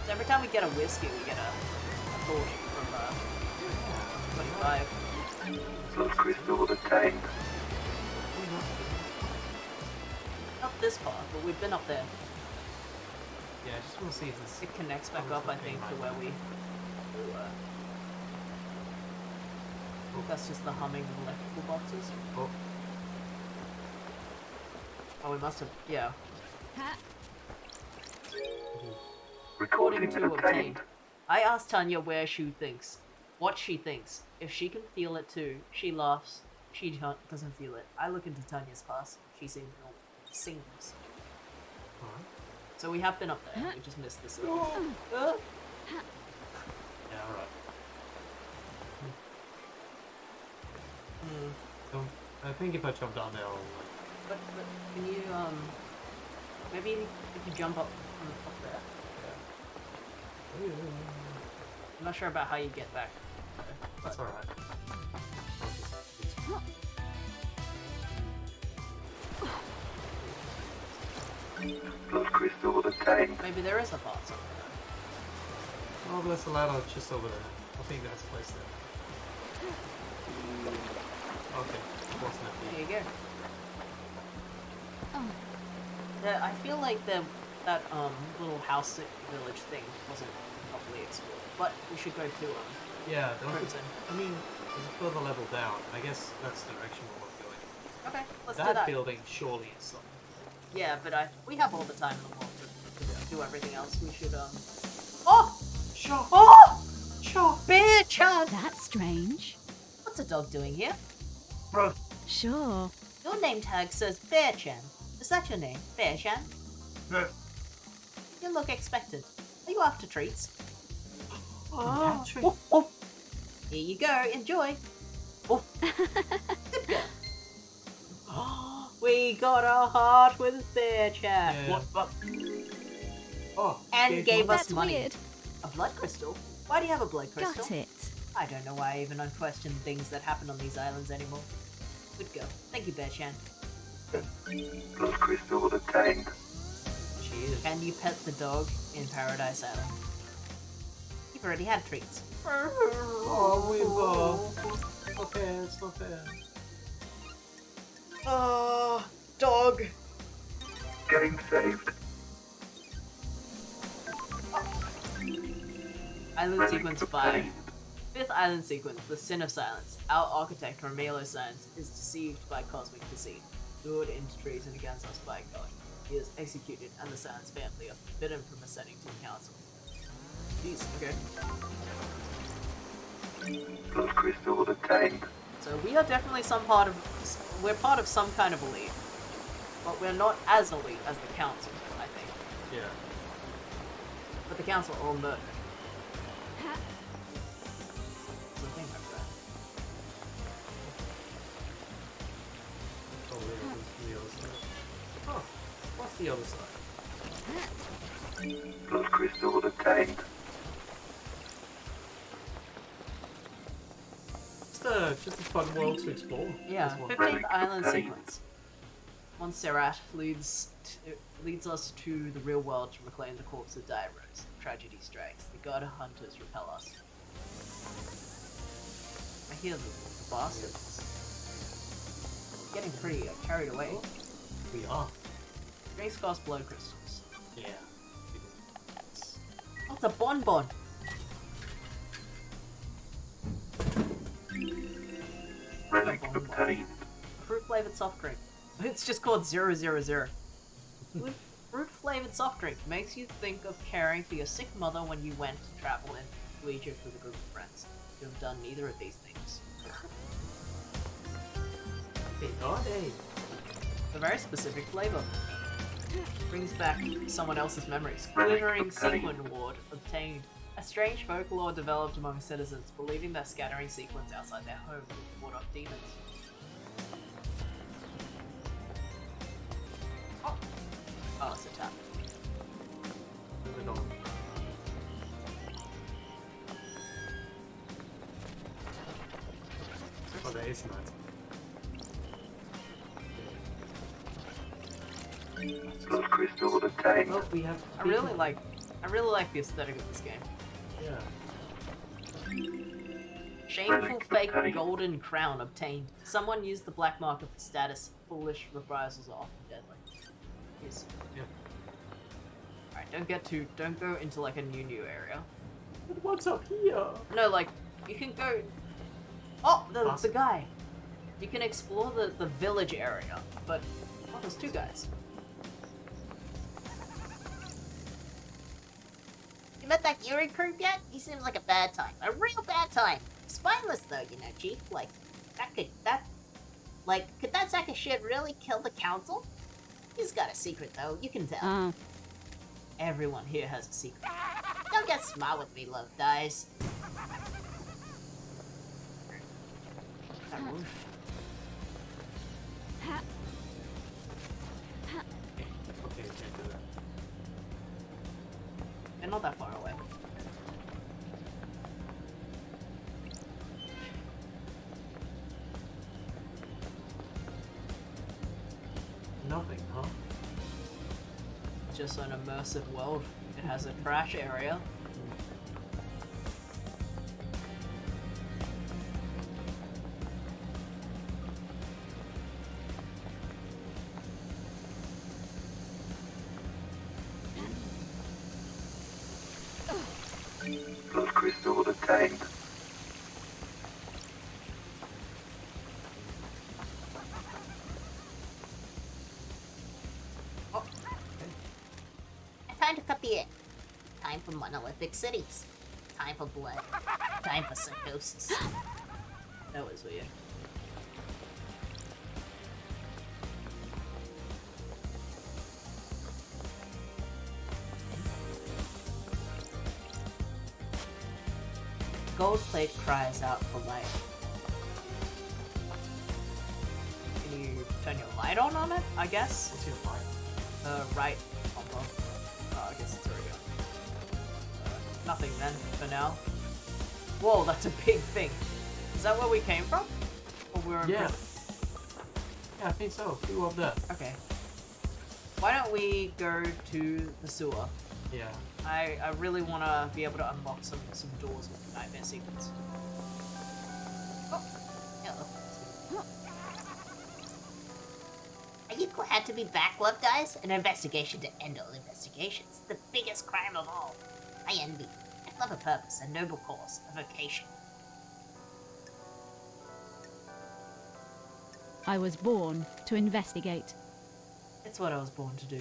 Speaker 1: So every time we get a whiskey, we get a thought from 25.
Speaker 5: Blood crystal obtained.
Speaker 1: Not this part, but we've been up there.
Speaker 2: Yeah, I just want to see if this.
Speaker 1: It connects back up, I think, to where we were. That's just the humming of electrical boxes.
Speaker 2: Oh,
Speaker 1: Oh, we must have... Yeah.
Speaker 5: Recording
Speaker 1: According to
Speaker 5: obtained.
Speaker 1: obtained. I asked Tanya where she thinks. What she thinks. If she can feel it too, she laughs. She doesn't feel it. I look into Tanya's past. She seems normal. Sings.
Speaker 2: alright.
Speaker 1: So we have been up there. We just missed this.
Speaker 2: Yeah, alright. So, I think if I jump down there, I'll like.
Speaker 1: But can you maybe if you jump up there?
Speaker 2: Yeah.
Speaker 1: I'm not sure about how you get back.
Speaker 2: That's
Speaker 1: But
Speaker 2: alright.
Speaker 5: Blood crystal obtained.
Speaker 1: maybe there is a path somewhere.
Speaker 2: Oh, there's a ladder just over there. I think that's placed there. Okay, wasn't it?
Speaker 1: There you go.
Speaker 3: Oh,
Speaker 1: I feel like that little house village thing wasn't properly explored, but we should go to
Speaker 2: Yeah, don't
Speaker 1: Crimson.
Speaker 2: I mean, there's a further level down. I guess that's the direction we want to go in.
Speaker 1: Okay, let's do
Speaker 2: That
Speaker 1: that.
Speaker 2: building surely is something.
Speaker 1: Yeah, but we have all the time in the world to do everything else. We should Oh!
Speaker 2: Sure.
Speaker 1: Oh! Sure. Bear Chan!
Speaker 3: that's strange.
Speaker 1: What's a dog doing here?
Speaker 3: Sure.
Speaker 1: Your name tag says Bear Chan. Is that your name, Bear Chan?
Speaker 5: No.
Speaker 1: You look expectant. Are you after treats?
Speaker 2: Patrick.
Speaker 1: Here you go, enjoy. Oh. Good girl. We got a heart with Bear Chan.
Speaker 2: Yeah. Oh,
Speaker 1: And gave us
Speaker 3: That's
Speaker 1: money.
Speaker 3: weird.
Speaker 1: A blood crystal? Why do you have a blood crystal?
Speaker 3: Got it.
Speaker 1: I don't know why I even unquestion things that happen on these islands anymore. Good girl. Thank you, Bear Chan.
Speaker 5: Blood crystal obtained.
Speaker 2: Cheers.
Speaker 1: Can you pet the dog in Paradise Island? You've already had treats.
Speaker 2: Oh, we've okay, it's not fair.
Speaker 1: Dog.
Speaker 5: Game saved.
Speaker 1: Island
Speaker 5: Relic
Speaker 1: sequence 5.
Speaker 5: obtained.
Speaker 1: Fifth island sequence, the Sin of Silence. Our architect, Romelo Sands, is deceived by cosmic deceit, lured into treason against us by God. He is executed, and the Sands family are forbidden from ascending to the council. Jeez, okay.
Speaker 5: Blood crystal obtained.
Speaker 1: So we are definitely we're part of some kind of elite. But we're not as elite as the council, I think.
Speaker 2: Yeah.
Speaker 1: But the council are all murdered. Something like that.
Speaker 2: Oh, wait, what's the other side? Oh, what's the other side?
Speaker 5: Blood crystal obtained.
Speaker 2: Just a fun world to explore.
Speaker 1: Yeah,
Speaker 2: This one.
Speaker 1: 15th island sequence. Montserrat leads us to the real world to reclaim the corpse of Diarrhea. Tragedy strikes. The god hunters repel us. I hear the bastards getting pretty carried away.
Speaker 2: We are.
Speaker 1: Drinks cost blood crystals.
Speaker 2: Yeah.
Speaker 1: Oh, it's a bonbon!
Speaker 5: Relic obtained.
Speaker 1: Fruit flavored soft drink. It's just called 000. Fruit flavored soft drink makes you think of caring for your sick mother when you went to travel in Egypt with a group of friends. You have done neither of these things.
Speaker 2: Hey, are they?
Speaker 1: A very specific flavor. Brings back someone else's memories. Glittering sequin ward obtained. A strange folklore developed among citizens, believing that scattering sequins outside their home would ward off demons. Oh, it's a tap.
Speaker 2: Move it on. Oh, that is nice.
Speaker 5: Blood crystal obtained.
Speaker 2: Oh, we have.
Speaker 1: I really like the aesthetic of this game.
Speaker 2: Yeah.
Speaker 1: Shameful fake golden crown obtained. Someone used the black market for status. Foolish reprisals are often deadly. Yes.
Speaker 2: Yeah.
Speaker 1: Alright, don't go into like a new area.
Speaker 2: But what's up here?
Speaker 1: No, like, you can go... Oh, the
Speaker 2: Awesome.
Speaker 1: guy! You can explore the village area, but... Oh, there's two guys.
Speaker 8: You met that Yuri creep yet? He seems like a bad time. A real bad time. Spineless though, you know, Chief. Could that sack of shit really kill the council? He's got a secret though, you can tell.
Speaker 3: Ah,
Speaker 1: Everyone here has a secret.
Speaker 8: Don't get smart with me, love dies.
Speaker 1: That roof.
Speaker 2: Okay, can't do that.
Speaker 1: They're not that far away.
Speaker 2: Nothing, huh?
Speaker 1: Just an immersive world. It has a trash area.
Speaker 5: Blood crystal obtained.
Speaker 8: Time to cut the air. Time for monolithic cities. Time for blood. Time for psychosis.
Speaker 1: That was weird. Gold plate cries out for light. Can you turn your light on it, I guess?
Speaker 2: What's your light?
Speaker 1: Right combo. Oh, I guess it's already on. Nothing then, for now. Whoa, that's a big thing. Is that where we came from? Or we were in
Speaker 2: Yeah.
Speaker 1: prison?
Speaker 2: Yeah, I think so. Two of them.
Speaker 1: Okay. Why don't we go to the sewer?
Speaker 2: Yeah.
Speaker 1: I really want to be able to unlock some doors with the nightmare sequence.
Speaker 8: Hello. Are you glad to be back, love dies? An investigation to end all investigations. The biggest crime of all. I envy. I love a purpose, a noble cause, a vocation.
Speaker 3: I was born to investigate.
Speaker 1: It's what I was born to do.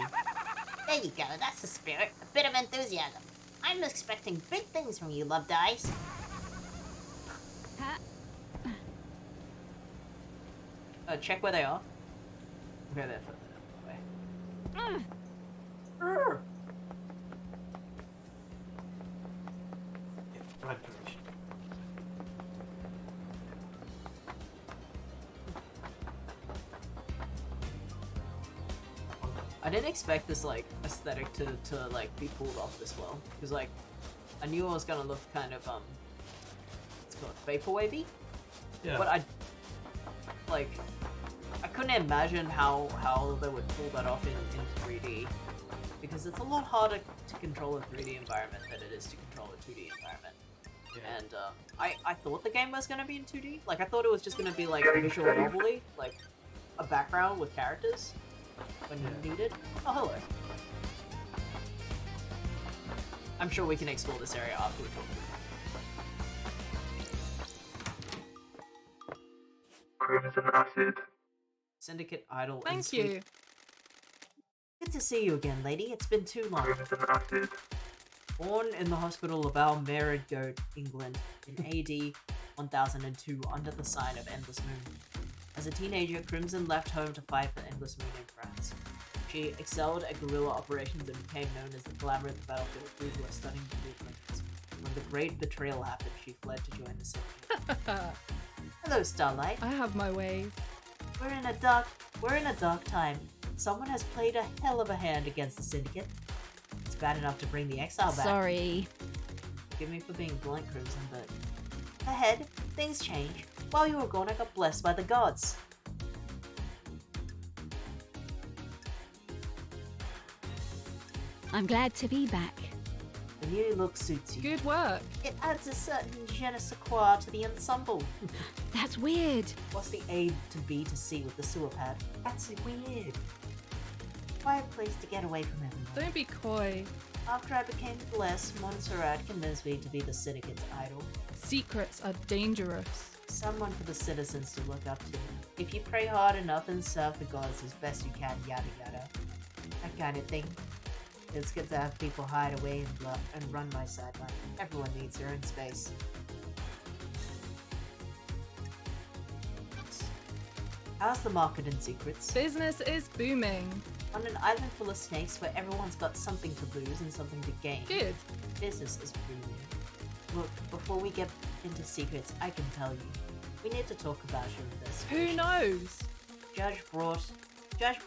Speaker 8: There you go, that's the spirit. A bit of enthusiasm. I'm expecting big things from you, love dies.
Speaker 1: Check where they are. Okay, they're further away.
Speaker 2: Yeah, right direction.
Speaker 1: I didn't expect this like aesthetic to like be pulled off this well, because like I knew it was gonna look kind of it's called vaporwavy,
Speaker 2: Yeah.
Speaker 1: but I couldn't imagine how they would pull that off in 3D, because it's a lot harder to control a 3D environment than it is to control a 2D environment.
Speaker 2: Yeah.
Speaker 1: And I thought the game was gonna be in 2D. Like I thought it was just gonna be like visual novelty, like a background with characters when needed. Oh, hello. I'm sure we can explore this area after we talk to them.
Speaker 5: Crimson acid.
Speaker 1: Syndicate Idol.
Speaker 4: Thank
Speaker 1: and Sweet.
Speaker 4: you.
Speaker 1: Good to see you again, lady. It's been too long.
Speaker 5: Crimson acid.
Speaker 1: Born in the hospital of Almeriggoat, England, in AD 1002 under the sign of Endless Moon. As a teenager, Crimson left home to fight for Endless Moon in France. She excelled at guerrilla operations and became known as the glamour of the battlefield due to her stunning blueprints. When the great betrayal happened, she fled to join the Syndicate. Hello, Starlight.
Speaker 10: I have my ways.
Speaker 1: We're in a dark time. Someone has played a hell of a hand against the Syndicate. It's bad enough to bring the Exile back.
Speaker 3: Sorry.
Speaker 1: Forgive me for being blunt, Crimson, but ahead, things change. While you were gone, I got blessed by the gods.
Speaker 3: I'm glad to be back.
Speaker 1: The new look suits you.
Speaker 10: Good work.
Speaker 1: It adds a certain je ne sais quoi to the ensemble.
Speaker 3: That's weird.
Speaker 1: What's the A to B to C with the sewer pad? That's weird. Quiet place to get away from everyone.
Speaker 10: Don't be coy.
Speaker 1: After I became blessed, Montserrat convinced me to be the Syndicate's idol.
Speaker 10: Secrets are dangerous.
Speaker 1: Someone for the citizens to look up to. If you pray hard enough and serve the gods as best you can, yada yada. That kind of thing. It's good to have people hide away and run by sideline. Everyone needs their own space. How's the market in Secrets?
Speaker 10: Business is booming.
Speaker 1: On an island full of snakes where everyone's got something to lose and something to gain.
Speaker 10: Good.
Speaker 1: Business is booming. Look, before we get into Secrets, I can tell you. We need to talk about your investigation.
Speaker 10: Who knows?
Speaker 1: Judge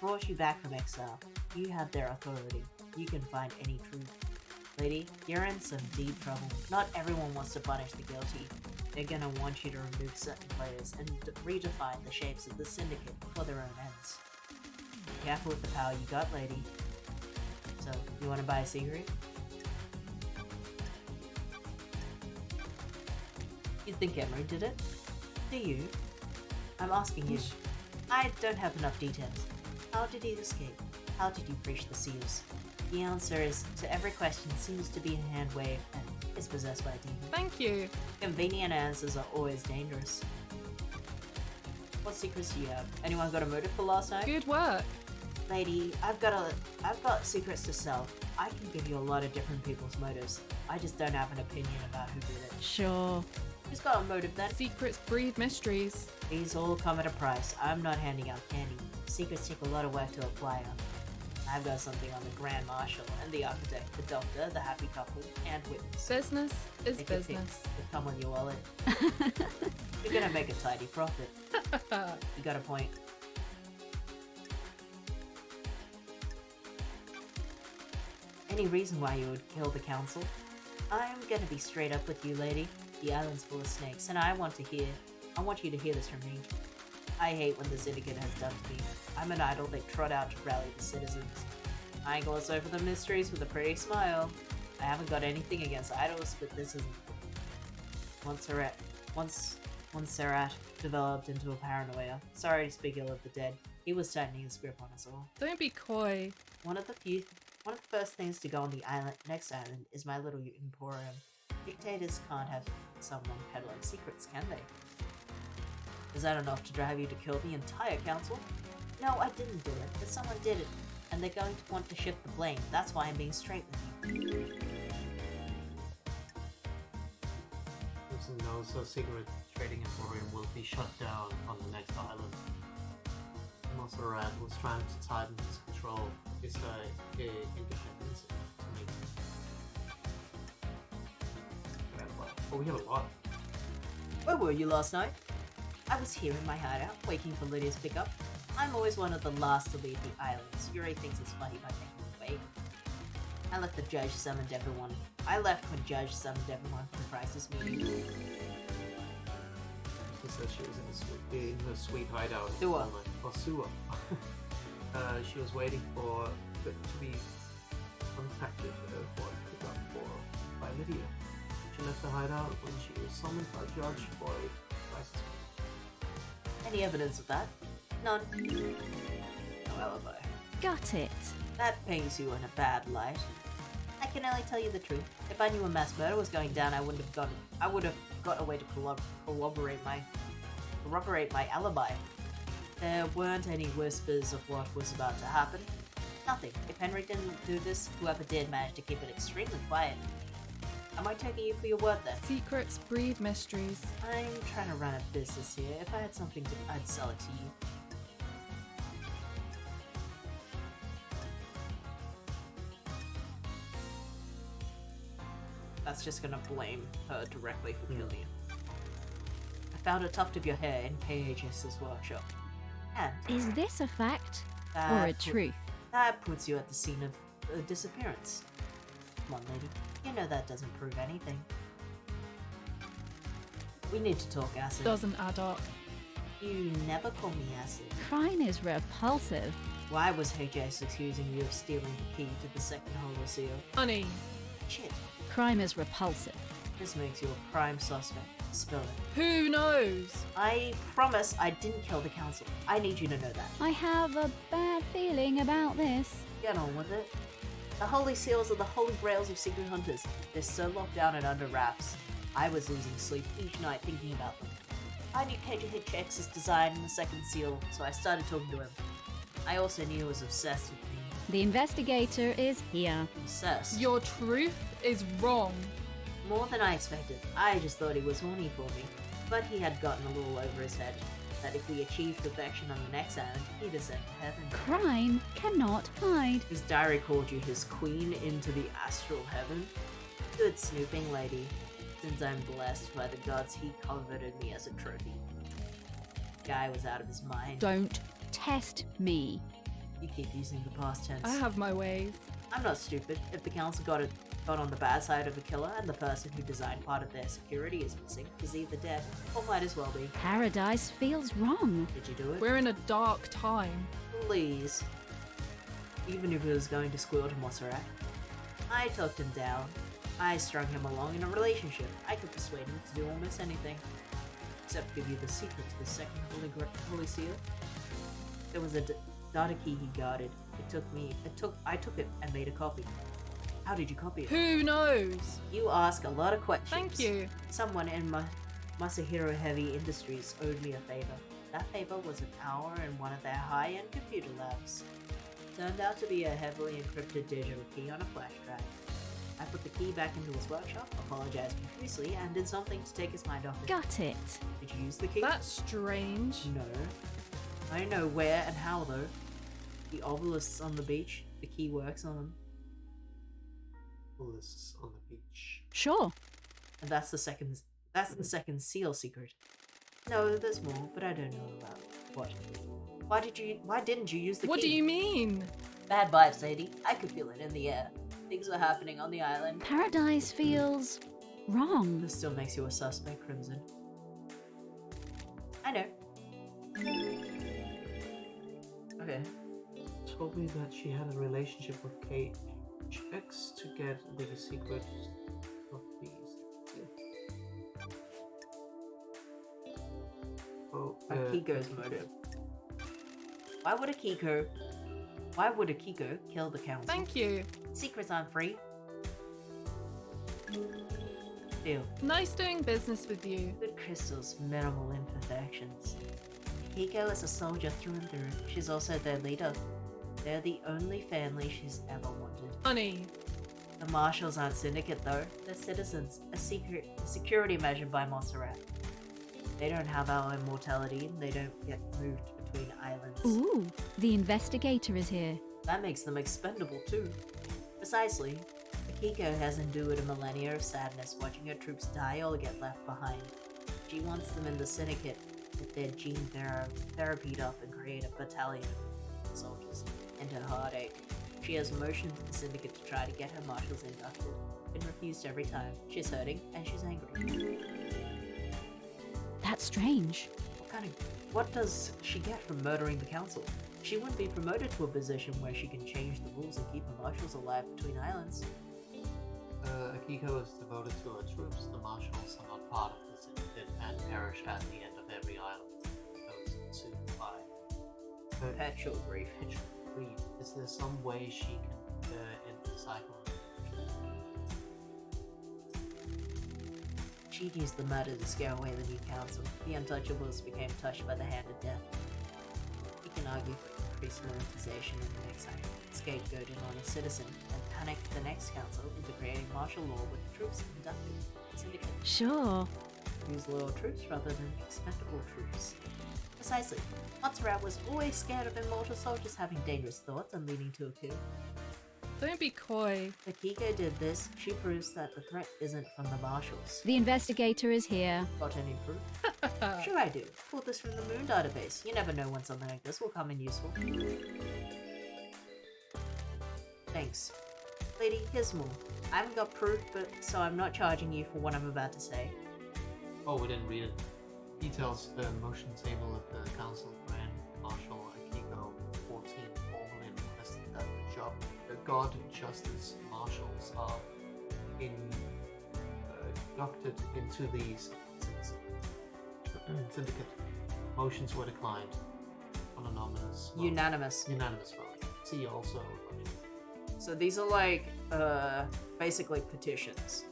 Speaker 1: brought you back from exile. You have their authority. You can find any truth. Lady, you're in some deep trouble. Not everyone wants to punish the guilty. They're gonna want you to remove certain players and redefine the shapes of the Syndicate for their own ends. Be careful with the power you got, lady. So, you wanna buy a secret? You think Emery did it? Do you? I'm asking you. I don't have enough details. How did he escape? How did you breach the seals? The answer is, to every question seems to be a hand wave and is possessed by a demon.
Speaker 10: Thank you.
Speaker 1: Convenient answers are always dangerous. What secrets do you have? Anyone got a motive for last night?
Speaker 10: Good work.
Speaker 1: Lady, I've got secrets to sell. I can give you a lot of different people's motives. I just don't have an opinion about who did it.
Speaker 3: Sure.
Speaker 1: Who's got a motive then?
Speaker 10: Secrets breed mysteries.
Speaker 1: These all come at a price. I'm not handing out candy. Secrets take a lot of work to apply on. I've got something on the Grand Marshal and the Architect, the Doctor, the Happy Couple, and Witness.
Speaker 10: Business is
Speaker 1: Take your pick.
Speaker 10: business.
Speaker 1: They come with your wallet. You're gonna make a tidy profit. You got a point. Any reason why you would kill the Council? I'm gonna be straight up with you, lady. The island's full of snakes, and I want you to hear this from me. I hate when the Syndicate has done to me. I'm an idol they trot out to rally the citizens. I gloss over the mysteries with a pretty smile. I haven't got anything against idols, but this isn't. Montserrat developed into a paranoia. Sorry to speak ill of the dead. He was tightening his grip on us all.
Speaker 10: Don't be coy.
Speaker 1: One of the first things to go on the next island is my little emporium. Dictators can't have someone peddling secrets, can they? Is that enough to drive you to kill the entire council? No, I didn't do it, but someone did it, and they're going to want to shift the blame. That's why I'm being straight with you.
Speaker 2: Crimson knows the secret trading emporium will be shut down on the next island. Montserrat was trying to tighten his control. Is independence to me. Oh, we have a lot.
Speaker 1: Where were you last night? I was here in my hideout, waiting for Lydia's pickup. I'm always one of the last to leave the islands. Yuri thinks it's funny by making me wait. I left when Judge summoned everyone for the crisis meeting.
Speaker 2: She said she was in her sweet hideout.
Speaker 1: Sewer.
Speaker 2: Or sewer. She was waiting for it to be contacted for a pickup by Lydia. She left the hideout when she was summoned by Judge for a crisis meeting.
Speaker 1: Any evidence of that? None. No alibi.
Speaker 3: Got it.
Speaker 1: That paints you in a bad light. I can only tell you the truth. If I knew a mass murder was going down, I would have got a way to corroborate my alibi. There weren't any whispers of what was about to happen. Nothing. If Henry didn't do this, whoever did managed to keep it extremely quiet. Am I taking you for your word then?
Speaker 10: Secrets breed mysteries.
Speaker 1: I'm trying to run a business here. If I had something I'd sell it to you. that's just gonna blame her directly for killing you. I found a tuft of your hair in KHS's workshop. And
Speaker 3: Is this a fact or
Speaker 1: that
Speaker 3: a truth?
Speaker 1: that puts you at the scene of a disappearance. Come on, lady. You know that doesn't prove anything. We need to talk, Acid.
Speaker 10: Doesn't add up.
Speaker 1: You never call me Acid.
Speaker 3: Crime is repulsive.
Speaker 1: Why was HJS accusing you of stealing the key to the second Holy Seal?
Speaker 10: Honey,
Speaker 1: Shit.
Speaker 3: Crime is repulsive.
Speaker 1: This makes you a prime suspect. Spill it.
Speaker 10: who knows?
Speaker 1: I promise I didn't kill the council. I need you to know that.
Speaker 3: I have a bad feeling about this.
Speaker 1: Get on with it. The Holy Seals are the holy grails of secret hunters. They're so locked down and under wraps. I was losing sleep each night thinking about them. I knew KHX's design in the second seal, so I started talking to him. I also knew he was obsessed with me.
Speaker 3: The investigator is here.
Speaker 1: Obsessed?
Speaker 10: Your truth is wrong.
Speaker 1: More than I expected. I just thought he was horny for me. But he had gotten a little over his head. That if we achieved perfection on the next island, he'd ascend to heaven.
Speaker 3: Crime cannot hide.
Speaker 1: His diary called you his queen into the astral heaven. Good snooping, lady. Since I'm blessed by the gods, he coveted me as a trophy. Guy was out of his mind.
Speaker 3: Don't test me.
Speaker 1: You keep using the past tense.
Speaker 10: I have my ways.
Speaker 1: I'm not stupid. If the council got on the bad side of a killer and the person who designed part of their security is missing, is either dead or might as well be.
Speaker 3: Paradise feels wrong.
Speaker 1: Did you do it?
Speaker 10: We're in a dark time.
Speaker 1: Please. Even if he was going to squeal to Montserrat. I talked him down. I strung him along in a relationship. I could persuade him to do almost anything. Except give you the secret to the second Holy Seal. There was a data key he guarded. I took it and made a copy. How did you copy it?
Speaker 10: Who knows?
Speaker 1: You ask a lot of questions.
Speaker 10: Thank you.
Speaker 1: Someone in Masahiro Heavy Industries owed me a favor. That favor was an hour in one of their high-end computer labs. Turned out to be a heavily encrypted digital key on a flash drive. I put the key back into his workshop, apologized profusely, and did something to take his mind off it.
Speaker 3: Got it.
Speaker 1: Did you use the key?
Speaker 10: That's strange.
Speaker 1: No. I know where and how, though. The obelisks on the beach, the key works on them.
Speaker 2: Obelisks on the beach.
Speaker 3: Sure.
Speaker 1: And that's the second seal secret. No, there's more, but I don't know about what. Why didn't you use the key?
Speaker 10: What do you mean?
Speaker 1: Bad vibes, Sadie. I could feel it in the air. Things were happening on the island.
Speaker 3: Paradise feels wrong.
Speaker 1: This still makes you a suspect, Crimson. I know. Okay.
Speaker 2: Told me that she had a relationship with KHX to get the secret of these. Oh,
Speaker 1: Akiko's motive. Why would Akiko kill the council?
Speaker 10: Thank you.
Speaker 1: Secrets aren't free. Deal.
Speaker 10: Nice doing business with you.
Speaker 1: Good crystals, minimal imperfections. Akiko is a soldier through and through. She's also their leader. They're the only family she's ever wanted.
Speaker 10: Honey,
Speaker 1: The Marshals aren't syndicate though. They're citizens. A security measure by Montserrat. They don't have our immortality and they don't get moved between islands.
Speaker 3: Ooh, the investigator is here.
Speaker 1: That makes them expendable too. Precisely. Akiko has endured a millennia of sadness watching her troops die or get left behind. She wants them in the syndicate with their gene therapied up and create a battalion of soldiers. And her heartache. She has motioned to the syndicate to try to get her marshals inducted. Been refused every time. She's hurting and she's angry.
Speaker 3: That's strange.
Speaker 1: What does she get from murdering the council? She wouldn't be promoted to a position where she can change the rules and keep her marshals alive between islands.
Speaker 2: Akiko is devoted to her troops. The marshals are not part of the syndicate and perish at the end of every island. Those soon by.
Speaker 1: Perpetual grief.
Speaker 2: Is there some way she can end the cycle?
Speaker 1: She'd used the murder to scare away the new council. The Untouchables became touched by the hand of death. You can argue for increased militarization in the next cycle, scapegoated on a citizen, and panicked the next council into creating martial law with the troops inducted in the syndicate.
Speaker 3: Sure.
Speaker 1: Use loyal troops rather than expendable troops. Precisely. Montserrat was always scared of immortal soldiers having dangerous thoughts and leading to a coup.
Speaker 10: Don't be coy.
Speaker 8: If Kiko did this, she proves that the threat isn't from the marshals.
Speaker 3: The investigator is here.
Speaker 8: Got any proof? Sure I do. Pulled this from the Moon database. You never know when something like this will come in useful. Thanks. Lady, here's more. I haven't got proof, but so I'm not charging you for what I'm about to say.
Speaker 2: Oh, we didn't read it. Details the motion table of the Council Grand Marshal Akiko 14 formally requested that the God Justice Marshals are inducted into the syndicate. Motions were declined. Anonymous vote.
Speaker 8: Unanimous.
Speaker 2: Unanimous vote. See also.
Speaker 1: So these are like basically petitions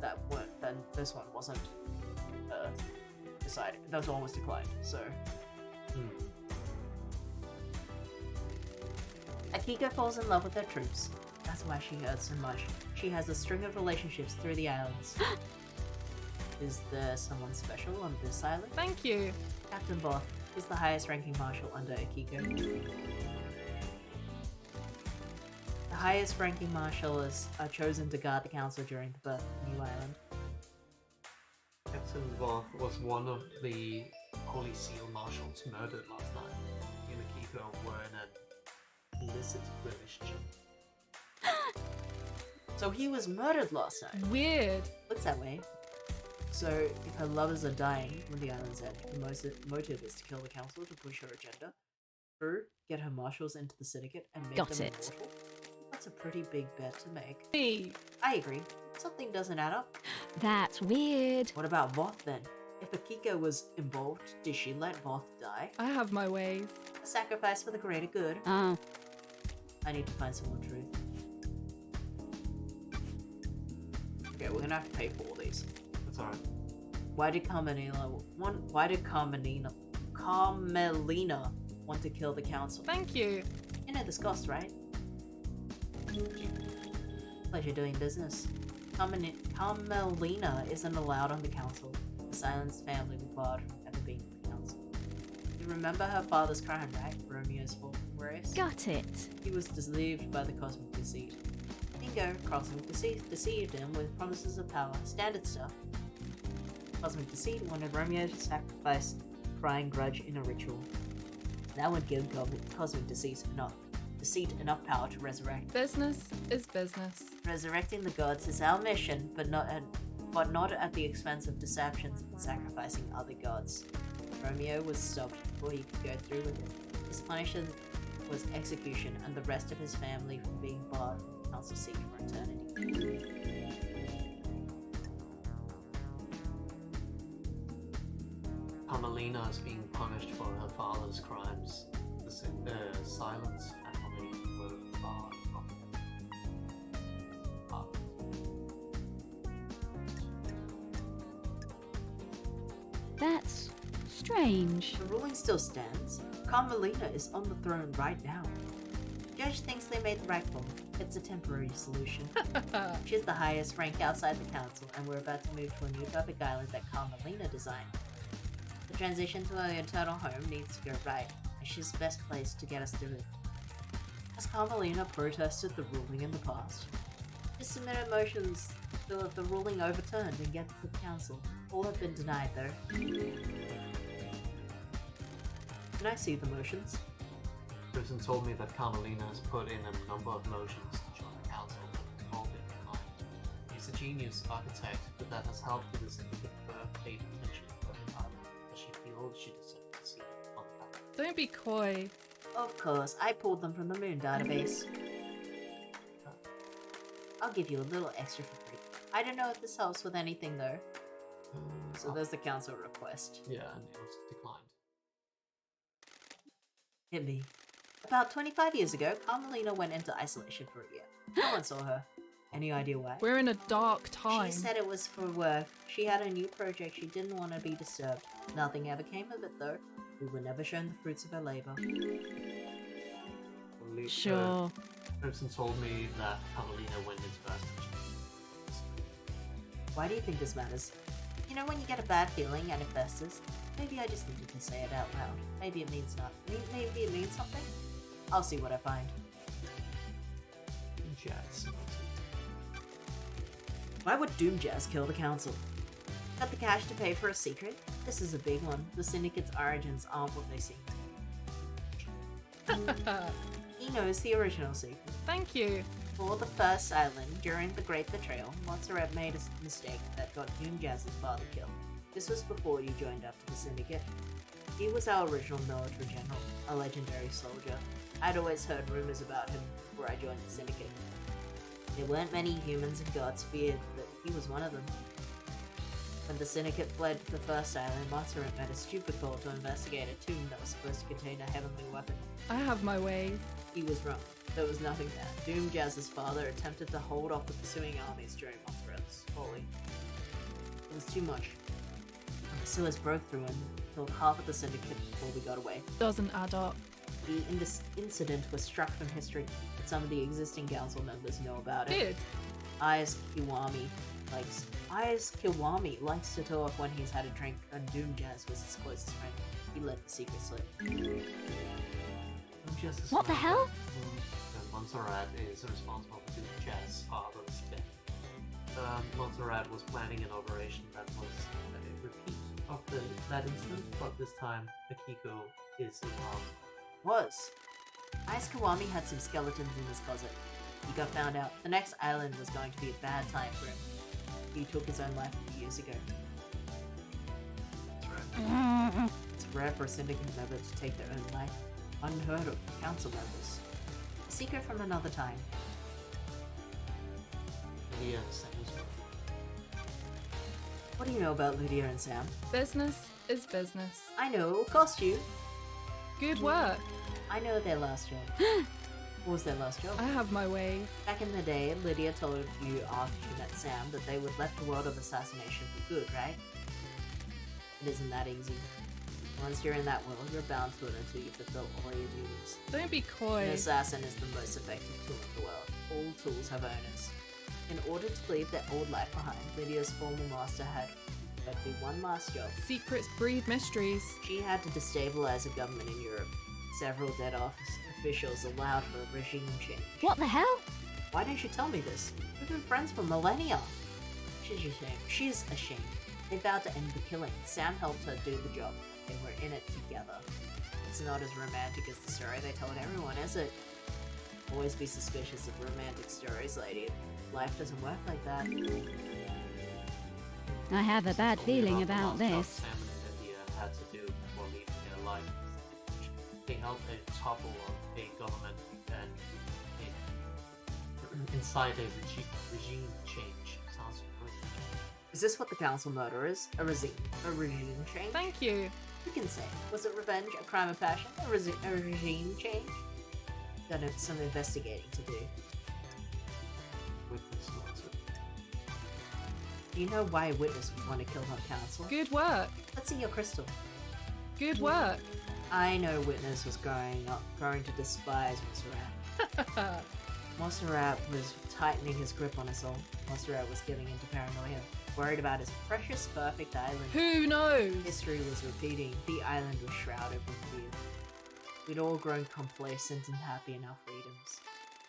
Speaker 1: that weren't. Then this one wasn't decided. That one was declined. So
Speaker 8: Akiko falls in love with her troops. That's why she hurts so much. She has a string of relationships through the islands. Is there someone special on this island?
Speaker 10: Thank you.
Speaker 8: Captain Both is the highest ranking marshal under Akiko. The highest ranking marshals are chosen to guard the council during the birth of the new island.
Speaker 2: Captain Voth was one of the Holy Seal Marshals murdered last night. He and Akiko were in an illicit relationship.
Speaker 8: So he was murdered last night.
Speaker 10: Weird.
Speaker 8: Looks that way. So if her lovers are dying when the island's end, the motive is to kill the council to push her agenda. True, get her marshals into the syndicate and make
Speaker 3: Got
Speaker 8: them
Speaker 3: it.
Speaker 8: immortal. That's a pretty big bet to make.
Speaker 10: Me.
Speaker 8: I agree. Something doesn't add up.
Speaker 3: That's weird.
Speaker 8: What about Voth then? If Akiko was involved, did she let Voth die?
Speaker 10: I have my ways.
Speaker 8: A sacrifice for the greater good.
Speaker 3: Oh,
Speaker 8: I need to find some more truth.
Speaker 1: okay, we're gonna have to pay for all these.
Speaker 2: That's alright.
Speaker 8: Why did Carmelina want to kill the council?
Speaker 10: Thank you.
Speaker 8: You know this cost, right? Pleasure doing business. Carmelina isn't allowed on the council. The silenced family were barred from ever being on the council. You remember her father's crime, right? Romeo's fault race?
Speaker 3: got it.
Speaker 8: He was deceived by the cosmic deceit. Bingo, Cosmic Deceit deceived him with promises of power. Standard stuff. Cosmic Deceit wanted Romeo to sacrifice crying grudge in a ritual. That would give Cosmic Deceit enough power to resurrect.
Speaker 10: Business is business.
Speaker 8: Resurrecting the gods is our mission, but not at the expense of deceptions and sacrificing other gods. Romeo was stopped before he could go through with it. His punishment was execution and the rest of his family from being barred from the council seat for eternity.
Speaker 2: Carmelina is being punished for her father's crimes. The silence family were barred from
Speaker 3: That's strange.
Speaker 8: The ruling still stands. Carmelina is on the throne right now. The judge thinks they made the right call. It's a temporary solution. She's the highest rank outside the council, and we're about to move to a new perfect island that Carmelina designed. The transition to her eternal home needs to go right, and she's best placed to get us through it. Has Carmelina protested the ruling in the past? She submitted motions to have the ruling overturned and get to the council. All have been denied, though. Can I see the motions?
Speaker 2: Person told me that Carmelina has put in a number of motions to join the council, but all been declined. He's a genius architect, but that has helped with the syndicate birthday potential of the island, but she feels she deserves to see it on the ballot.
Speaker 10: Don't be coy.
Speaker 8: Of course, I pulled them from the Moon database. I'll give you a little extra for free. I don't know if this helps with anything, though. So there's the council request.
Speaker 2: Yeah, and it was declined.
Speaker 8: Hit me. About 25 years ago, Carmelina went into isolation for a year. No one saw her. Any idea why?
Speaker 10: We're in a dark time.
Speaker 8: She said it was for work. She had a new project. She didn't want to be disturbed. Nothing ever came of it, though. We were never shown the fruits of her labor.
Speaker 3: Sure.
Speaker 2: Person told me that Carmelina went into isolation.
Speaker 8: Why do you think this matters? You know when you get a bad feeling and it festers? Maybe I just needed to say it out loud. Maybe it means not. Maybe it means something? I'll see what I find.
Speaker 2: Jazz.
Speaker 1: Why would Doomjazz kill the council? Got the cash to pay for a secret? This is a big one. The Syndicate's origins aren't what they seem. He knows the original secret.
Speaker 10: Thank you.
Speaker 1: For the first island, during the Great Betrayal, Montserrat made a mistake that got Doomjazz's father killed. This was before you joined up to the Syndicate. He was our original military general, a legendary soldier. I'd always heard rumors about him before I joined the Syndicate. There weren't many humans and gods feared, but he was one of them. When the Syndicate fled to the first island, Montserrat met a stupid call to investigate a tomb that was supposed to contain a heavenly weapon.
Speaker 10: I have my ways.
Speaker 1: He was wrong. There was nothing there. Doomjazz's father attempted to hold off the pursuing armies during Montserrat's folly. It was too much. The pursuers broke through and killed half of the Syndicate before we got away.
Speaker 10: Doesn't add up.
Speaker 1: The incident was struck from history, but some of the existing council members know about it.
Speaker 10: Good.
Speaker 1: Ayaz Kiwami likes to talk when he's had a drink, and Doomjazz was his closest friend. He let the secret slip.
Speaker 3: What the hell?
Speaker 2: Montserrat is responsible for Doomjazz's father's death. Montserrat was planning an operation that was a repeat of that incident, but this time Akiko is involved.
Speaker 1: Was. Ayaz Kiwami had some skeletons in his closet. He got found out. The next island was going to be a bad time for him. He took his own life a few years ago.
Speaker 2: That's right.
Speaker 1: It's rare for a syndicate member to take their own life. Unheard of for council members. A secret from another time.
Speaker 2: Lydia and Sam's work.
Speaker 1: What do you know about Lydia and Sam?
Speaker 10: Business is business.
Speaker 1: I know, cost you.
Speaker 10: Good work.
Speaker 1: I know their last job. What was their last job?
Speaker 10: I have my ways.
Speaker 1: Back in the day, Lydia told you after she met Sam that they would left the world of assassination for good, right? It isn't that easy. Once you're in that world, you're bound to it until you fulfill all your duties.
Speaker 10: Don't be coy.
Speaker 1: An assassin is the most effective tool in the world. All tools have owners. In order to leave their old life behind, Lydia's former master had but do one last job.
Speaker 10: Secrets breed mysteries.
Speaker 1: She had to destabilize a government in Europe. Several dead officials allowed for a regime change.
Speaker 3: What the hell?
Speaker 1: Why didn't you tell me this? We've been friends for millennia. She's ashamed. She's ashamed. They vowed to end the killing. Sam helped her do the job. They were in it together. It's not as romantic as the story they told everyone, is it? Always be suspicious of romantic stories, lady. Life doesn't work like that.
Speaker 3: I have a bad feeling
Speaker 2: The
Speaker 3: about
Speaker 2: last
Speaker 3: this.
Speaker 2: Sam and Lydia had to do before leaving their life. They held a topple of a government and inside a regime change. Sounds good.
Speaker 1: Is this what the council murder is? A regime change?
Speaker 10: Thank you.
Speaker 1: You can say. Was it revenge, a crime of passion, a regime change? Got some investigating to do.
Speaker 2: Witness wants it.
Speaker 1: Do you know why a witness would want to kill her council?
Speaker 10: Good work.
Speaker 1: Let's see your crystal.
Speaker 10: Good work.
Speaker 1: I know Witness was growing to despise Montserrat. Montserrat was tightening his grip on us all. Montserrat was giving into paranoia, worried about his precious, perfect island.
Speaker 10: Who knows?
Speaker 1: History was repeating. The island was shrouded with fear. We'd all grown complacent and happy in our freedoms.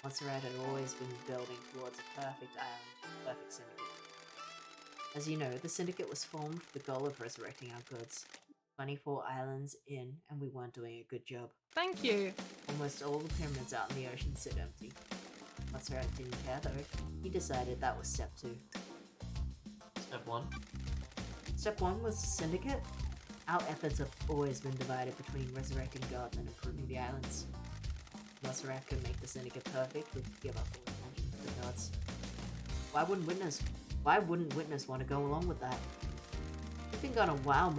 Speaker 1: Montserrat had always been building towards a perfect island, a perfect syndicate. As you know, the syndicate was formed with the goal of resurrecting our goods. 24 islands in, and we weren't doing a good job.
Speaker 10: Thank you.
Speaker 1: Almost all the pyramids out in the ocean sit empty. Montserrat didn't care though. He decided that was step 2.
Speaker 2: Step 1.
Speaker 1: Step 1 was the syndicate. Our efforts have always been divided between resurrecting gods and improving the islands. Montserrat could make the syndicate perfect, we'd give up all attention to the gods. Why wouldn't Witness want to go along with that? You've been gone a while,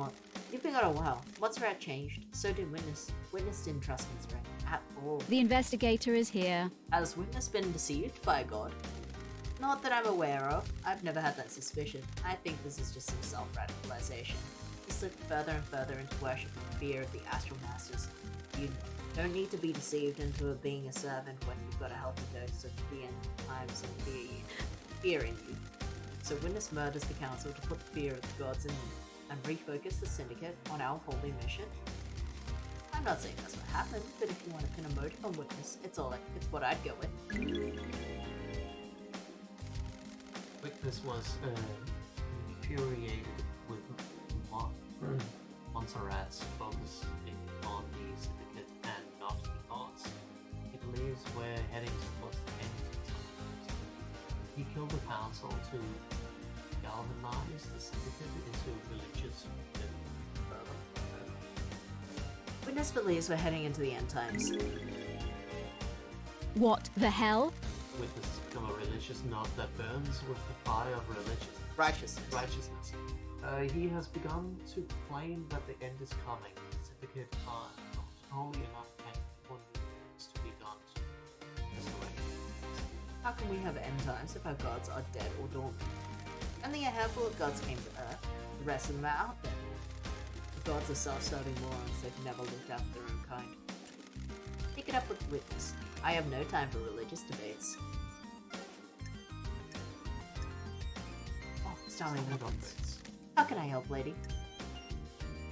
Speaker 1: Montserrat changed. So did Witness. Witness didn't trust Montserrat at all.
Speaker 3: The investigator is here.
Speaker 1: Has Witness been deceived by a god? Not that I'm aware of. I've never had that suspicion. I think this is just some self-radicalization. He slipped further and further into worship and fear of the astral masters. You don't need to be deceived into being a servant when you've got a healthy dose of the end times and fear in you. So Witness murders the council to put the fear of the gods in them and refocus the syndicate on our holy mission. I'm not saying that's what happened, but if you want to pin a motive on Witness, it's what I'd go with.
Speaker 2: This was infuriated with Montserrat's focus on the syndicate and not because he believes we're heading towards the end of time. He killed the council to galvanize the syndicate into religious
Speaker 1: Witness believes we're heading into the end times.
Speaker 3: What the hell?
Speaker 2: Witness has become a religious knot that burns with the fire of righteousness. He has begun to claim that the end is coming. The syndicate are not holy enough and for news to be done to resurrect.
Speaker 1: How can we have end times if our gods are dead or dormant? Only a handful of gods came to Earth. The rest of them are out there. The gods are self-serving morons. They've never looked after their own kind. Pick it up with Witness. I have no time for religious debates. Oh, Starling upgrades. How can I help, lady?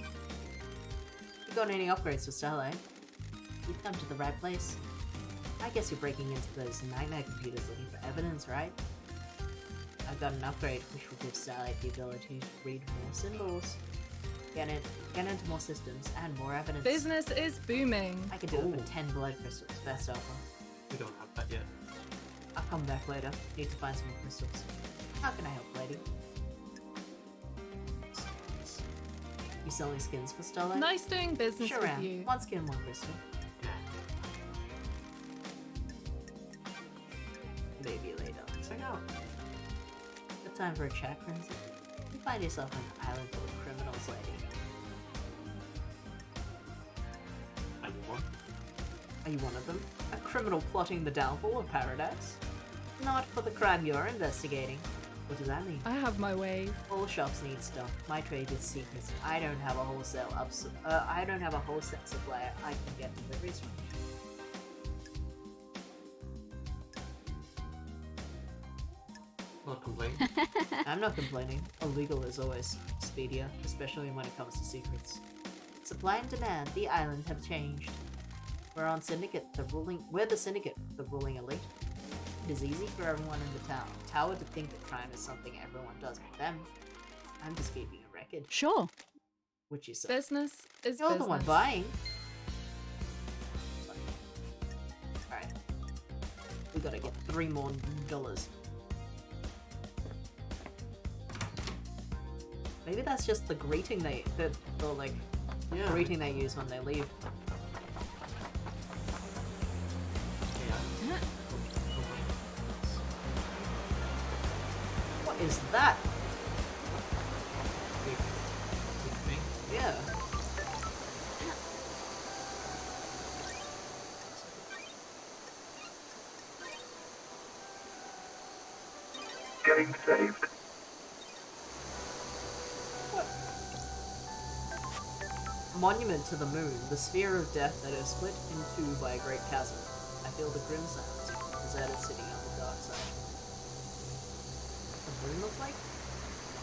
Speaker 1: You got any upgrades for Starlight? You've come to the right place. I guess you're breaking into those nightmare computers looking for evidence, right? I've got an upgrade which will give Starlight the ability to read more symbols. Get into more systems and more evidence.
Speaker 10: Business is booming.
Speaker 1: I can do it for 10 blood crystals. Best offer.
Speaker 2: We don't have that yet.
Speaker 1: I'll come back later. Need to find some more crystals. How can I help, lady? You selling skins for Starlight?
Speaker 10: Nice doing business
Speaker 1: Sure
Speaker 10: with
Speaker 1: am.
Speaker 10: you.
Speaker 1: One skin, one crystal. Maybe later.
Speaker 2: Check out.
Speaker 1: Good time for a chat, Crimson. You find yourself on an island full of criminals, lady.
Speaker 2: Anyone?
Speaker 1: Are you one of them? A criminal plotting the downfall of paradise? Not for the crime you're investigating. What does that mean?
Speaker 10: I have my ways.
Speaker 1: All shops need stuff. My trade is secrets. I don't have a wholesale supplier I can get deliveries from.
Speaker 2: Not complaining.
Speaker 1: I'm not complaining. Illegal is always speedier, especially when it comes to secrets. Supply and demand, the island have changed. We're the syndicate, the ruling elite. It is easy for everyone in the tower to think that crime is something everyone does but them. I'm just keeping a record.
Speaker 3: Sure.
Speaker 1: Which you say.
Speaker 10: Business is
Speaker 1: You're
Speaker 10: business.
Speaker 1: the one buying. Alright. We gotta get $3 more. Maybe that's just the greeting the greeting they use when they leave.
Speaker 2: Yeah.
Speaker 1: What is that?
Speaker 2: Big thing.
Speaker 1: Yeah.
Speaker 5: Game saved.
Speaker 1: Monument to the moon, the sphere of death that is split in two by a great chasm. I feel the grim silence of the deserted city on the dark side. The moon look like?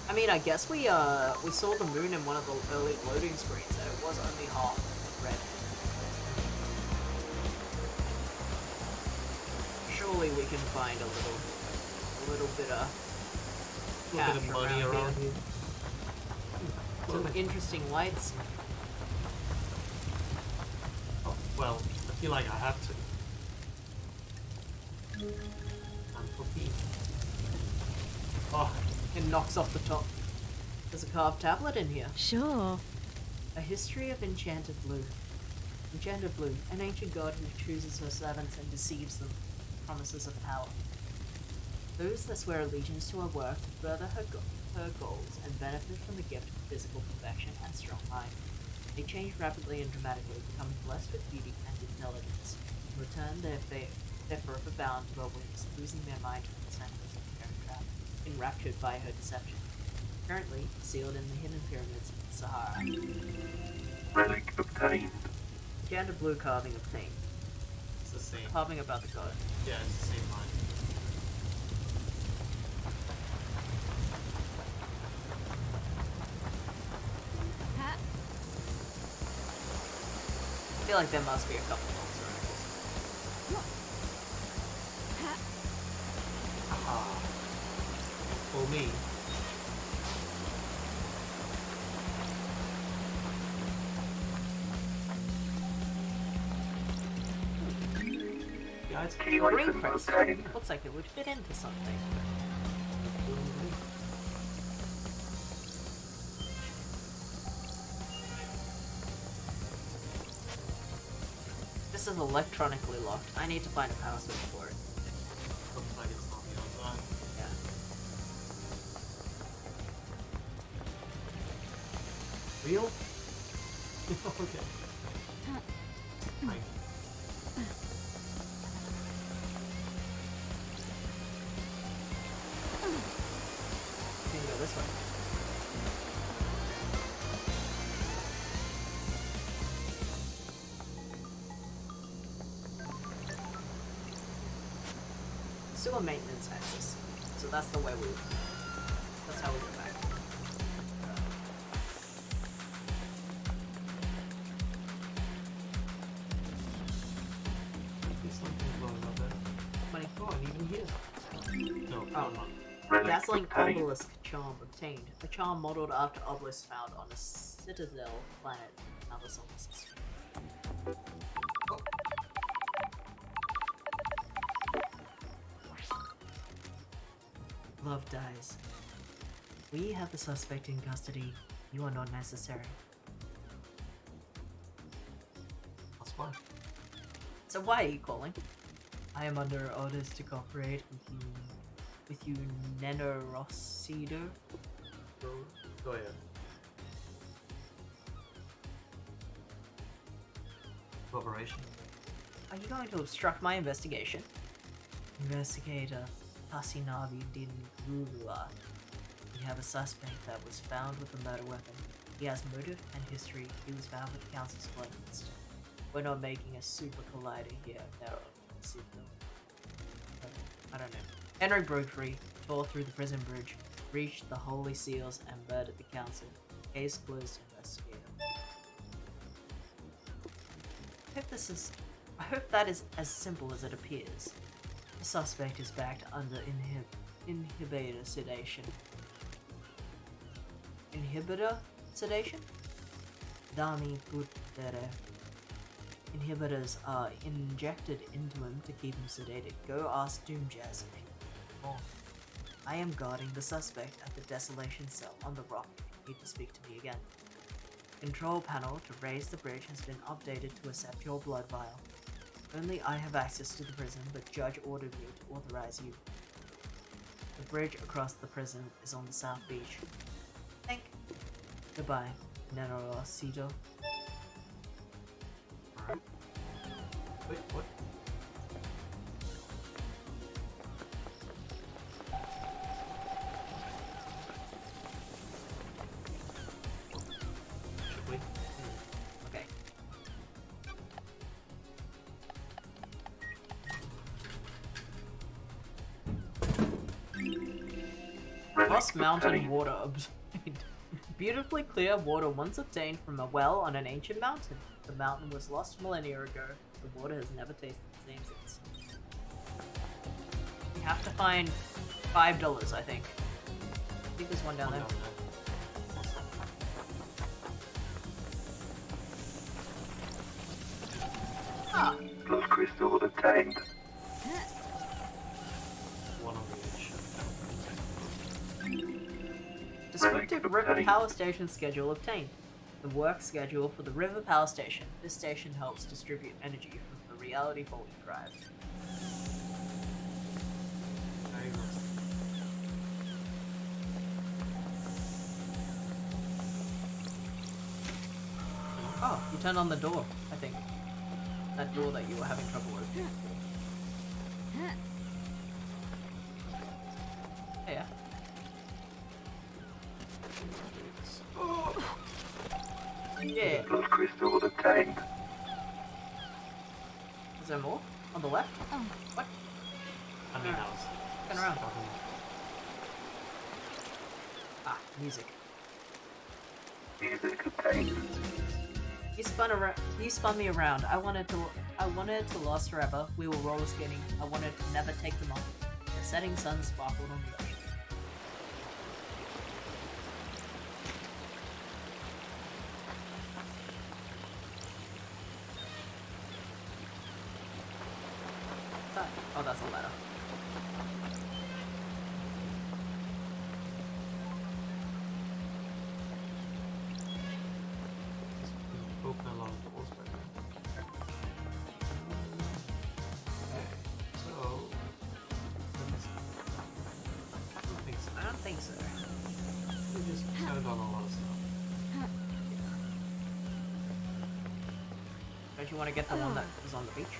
Speaker 1: I mean, I guess we saw the moon in one of the early loading screens, and it was only half red. Surely we can find a little bit of cash
Speaker 2: money around here.
Speaker 1: Some interesting lights.
Speaker 2: Oh, well, I feel like I have to. I'm cooking. Oh,
Speaker 1: It knocks off the top. There's a carved tablet in here.
Speaker 3: Sure.
Speaker 1: A history of Enchanted Blue. Enchanted Blue, an ancient god who chooses her servants and deceives them with promises of power. Those that swear allegiance to her work to further her goals and benefit from the gift of physical perfection and strong mind. They change rapidly and dramatically, becoming blessed with beauty and intelligence. In return, they're forever bound to her whims, losing their mind to the senses of their trap, enraptured by her deception. Currently, sealed in the hidden pyramids of the Sahara.
Speaker 5: Relic obtained.
Speaker 1: Enchanted Blue carving obtained.
Speaker 2: it's the same.
Speaker 1: Carving about the god.
Speaker 2: Yeah, it's the same line.
Speaker 3: Ha-
Speaker 1: I feel like there must be a couple more circles.
Speaker 3: ha-
Speaker 2: Ah. Full me. Yeah, it's
Speaker 5: Key
Speaker 1: Green
Speaker 5: item
Speaker 1: press.
Speaker 5: obtained.
Speaker 1: Looks like it would fit into something. This is electronically locked. I need to find a power switch for it.
Speaker 2: Looks like it's on the outside.
Speaker 1: Yeah.
Speaker 2: Real? Okay. Thank you.
Speaker 1: Can go this way. Sewer maintenance access. So that's the way we. That's how we go back.
Speaker 2: There's something blowing up there.
Speaker 1: Money.
Speaker 2: Oh, and even here. No,
Speaker 1: Oh.
Speaker 2: come on.
Speaker 5: Relic
Speaker 1: Dazzling
Speaker 5: obtained.
Speaker 1: Obelisk charm obtained. A charm modeled after obelisks found on a citadel planet in other solar system. Love dies. We have the suspect in custody. You are not necessary.
Speaker 2: That's fine.
Speaker 1: So why are you calling? I am under orders to cooperate with you Nenorosido.
Speaker 2: Go ahead. Cooperation.
Speaker 1: Are you going to obstruct my investigation? Investigator Pasinavi Din Gurua. We have a suspect that was found with a murder weapon. He has motive and history. He was found with the council's blood instead. We're not making a super collider here. No. I don't know. Henry broke free, tore through the prison bridge, reached the Holy Seals, and murdered the council. Case closed. Investigator. I hope that is as simple as it appears. The suspect is backed under inhibitor sedation. Inhibitor sedation? Dami Putere. Inhibitors are injected into him to keep him sedated. Go ask Doom Jazz. Oh. I am guarding the suspect at the Desolation Cell on the rock. You need to speak to me again. Control panel to raise the bridge has been updated to accept your blood vial. Only I have access to the prison, but Judge ordered me to authorize you. The bridge across the prison is on the South Beach. Think. Goodbye, Nenorosito.
Speaker 2: Alright. Wait, what? Should we?
Speaker 1: Okay.
Speaker 5: Relic
Speaker 1: Lost Mountain
Speaker 5: obtained.
Speaker 1: water obtained. Beautifully clear water once obtained from a well on an ancient mountain. The mountain was lost millennia ago. The water has never tasted the same since. We have to find $5, I think. I think there's one down there. Ah,
Speaker 5: Blood crystal obtained.
Speaker 2: One on the edge.
Speaker 1: descriptive River Power Station schedule obtained. The work schedule for the River Power Station. This station helps distribute energy from the Reality Vaulting Drive.
Speaker 2: There you go.
Speaker 1: Oh, you turned on the door, I think. That door that you were having trouble with. Hey, yeah. Yeah.
Speaker 5: Blood crystal obtained.
Speaker 1: Is there more? On the left?
Speaker 3: Oh.
Speaker 1: What?
Speaker 2: I mean, I was.
Speaker 1: Turn around.
Speaker 2: talking-
Speaker 1: Ah, music.
Speaker 5: Music obtained.
Speaker 1: You spun me around. I wanted to last forever. We were roller skating. I wanted to never take them off. The setting sun sparkled on the ocean. Oh, that's the ladder.
Speaker 2: Open a lot of doors right now. Okay, so let me see. I don't think so.
Speaker 1: I don't think so.
Speaker 2: We just turned on a lot of stuff.
Speaker 1: Don't you want to get the one that was on the beach?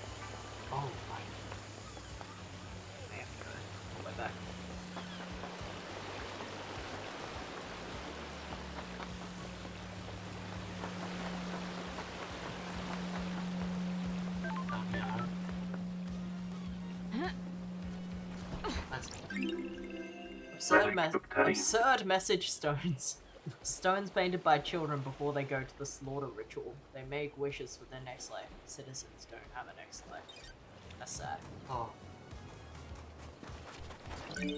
Speaker 2: Oh, right.
Speaker 1: May have to go all the way back.
Speaker 2: That's
Speaker 1: Absurd message stones. Stones painted by children before they go to the slaughter ritual. They make wishes for their next life. Citizens don't have a next life. That's sad.
Speaker 2: oh,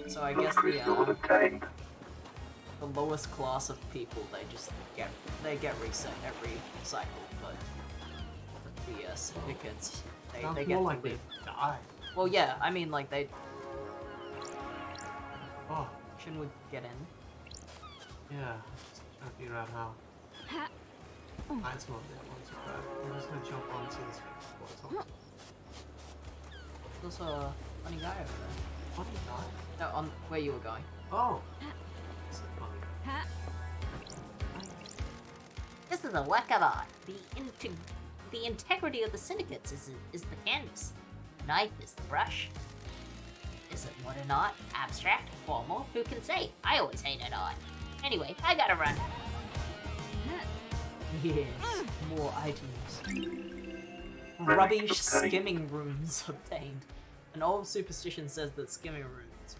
Speaker 1: So I guess
Speaker 5: Crystal obtained.
Speaker 1: the lowest class of people, they get reset every cycle, but the syndicates,
Speaker 2: sounds
Speaker 1: they get
Speaker 2: more
Speaker 1: to
Speaker 2: like they
Speaker 1: live.
Speaker 2: die.
Speaker 1: Well, yeah, I mean, like, they
Speaker 2: Oh,
Speaker 1: shouldn't we get in?
Speaker 2: yeah. Just trying to figure out how. That's not there. Once we're back. I'm just gonna jump onto this before it's on.
Speaker 1: There's a funny guy over there.
Speaker 2: Funny guy.
Speaker 1: No, on where you were going.
Speaker 2: Oh. It's a funny guy.
Speaker 8: This is a work of art. The integrity of the syndicates is the canvas. The knife is the brush. Is it modern art? Abstract? Formal? Who can say? I always hated art. Anyway, I gotta run.
Speaker 1: Yes, more items. Rubbish skimming runes obtained. An old superstition says that skimming runes,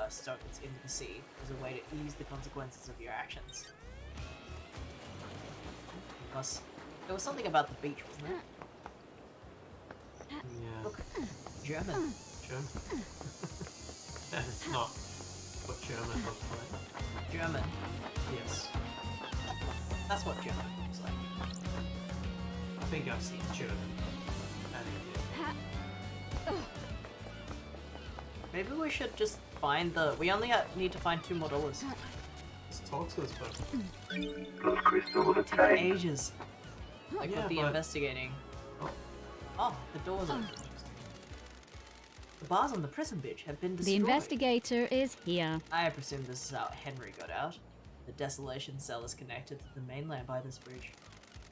Speaker 1: stones into the sea, is a way to ease the consequences of your actions. Plus, there was something about the beach, wasn't there?
Speaker 2: Yeah.
Speaker 1: Look, German.
Speaker 2: German. It's not what German looks like.
Speaker 1: German.
Speaker 2: Yes.
Speaker 1: That's what German looks like.
Speaker 2: I think I've seen German.
Speaker 1: Maybe we should just find the. We only need to find $2 more.
Speaker 2: Let's talk to this person.
Speaker 5: Blood crystal
Speaker 1: Take
Speaker 5: obtained.
Speaker 1: ages. Like
Speaker 2: Yeah,
Speaker 1: with the
Speaker 2: but-
Speaker 1: investigating.
Speaker 2: Oh.
Speaker 1: Oh, the doors are. The bars on the prison bitch have been destroyed.
Speaker 3: The investigator is here.
Speaker 1: I presume this is how Henry got out. The desolation cell is connected to the mainland by this bridge.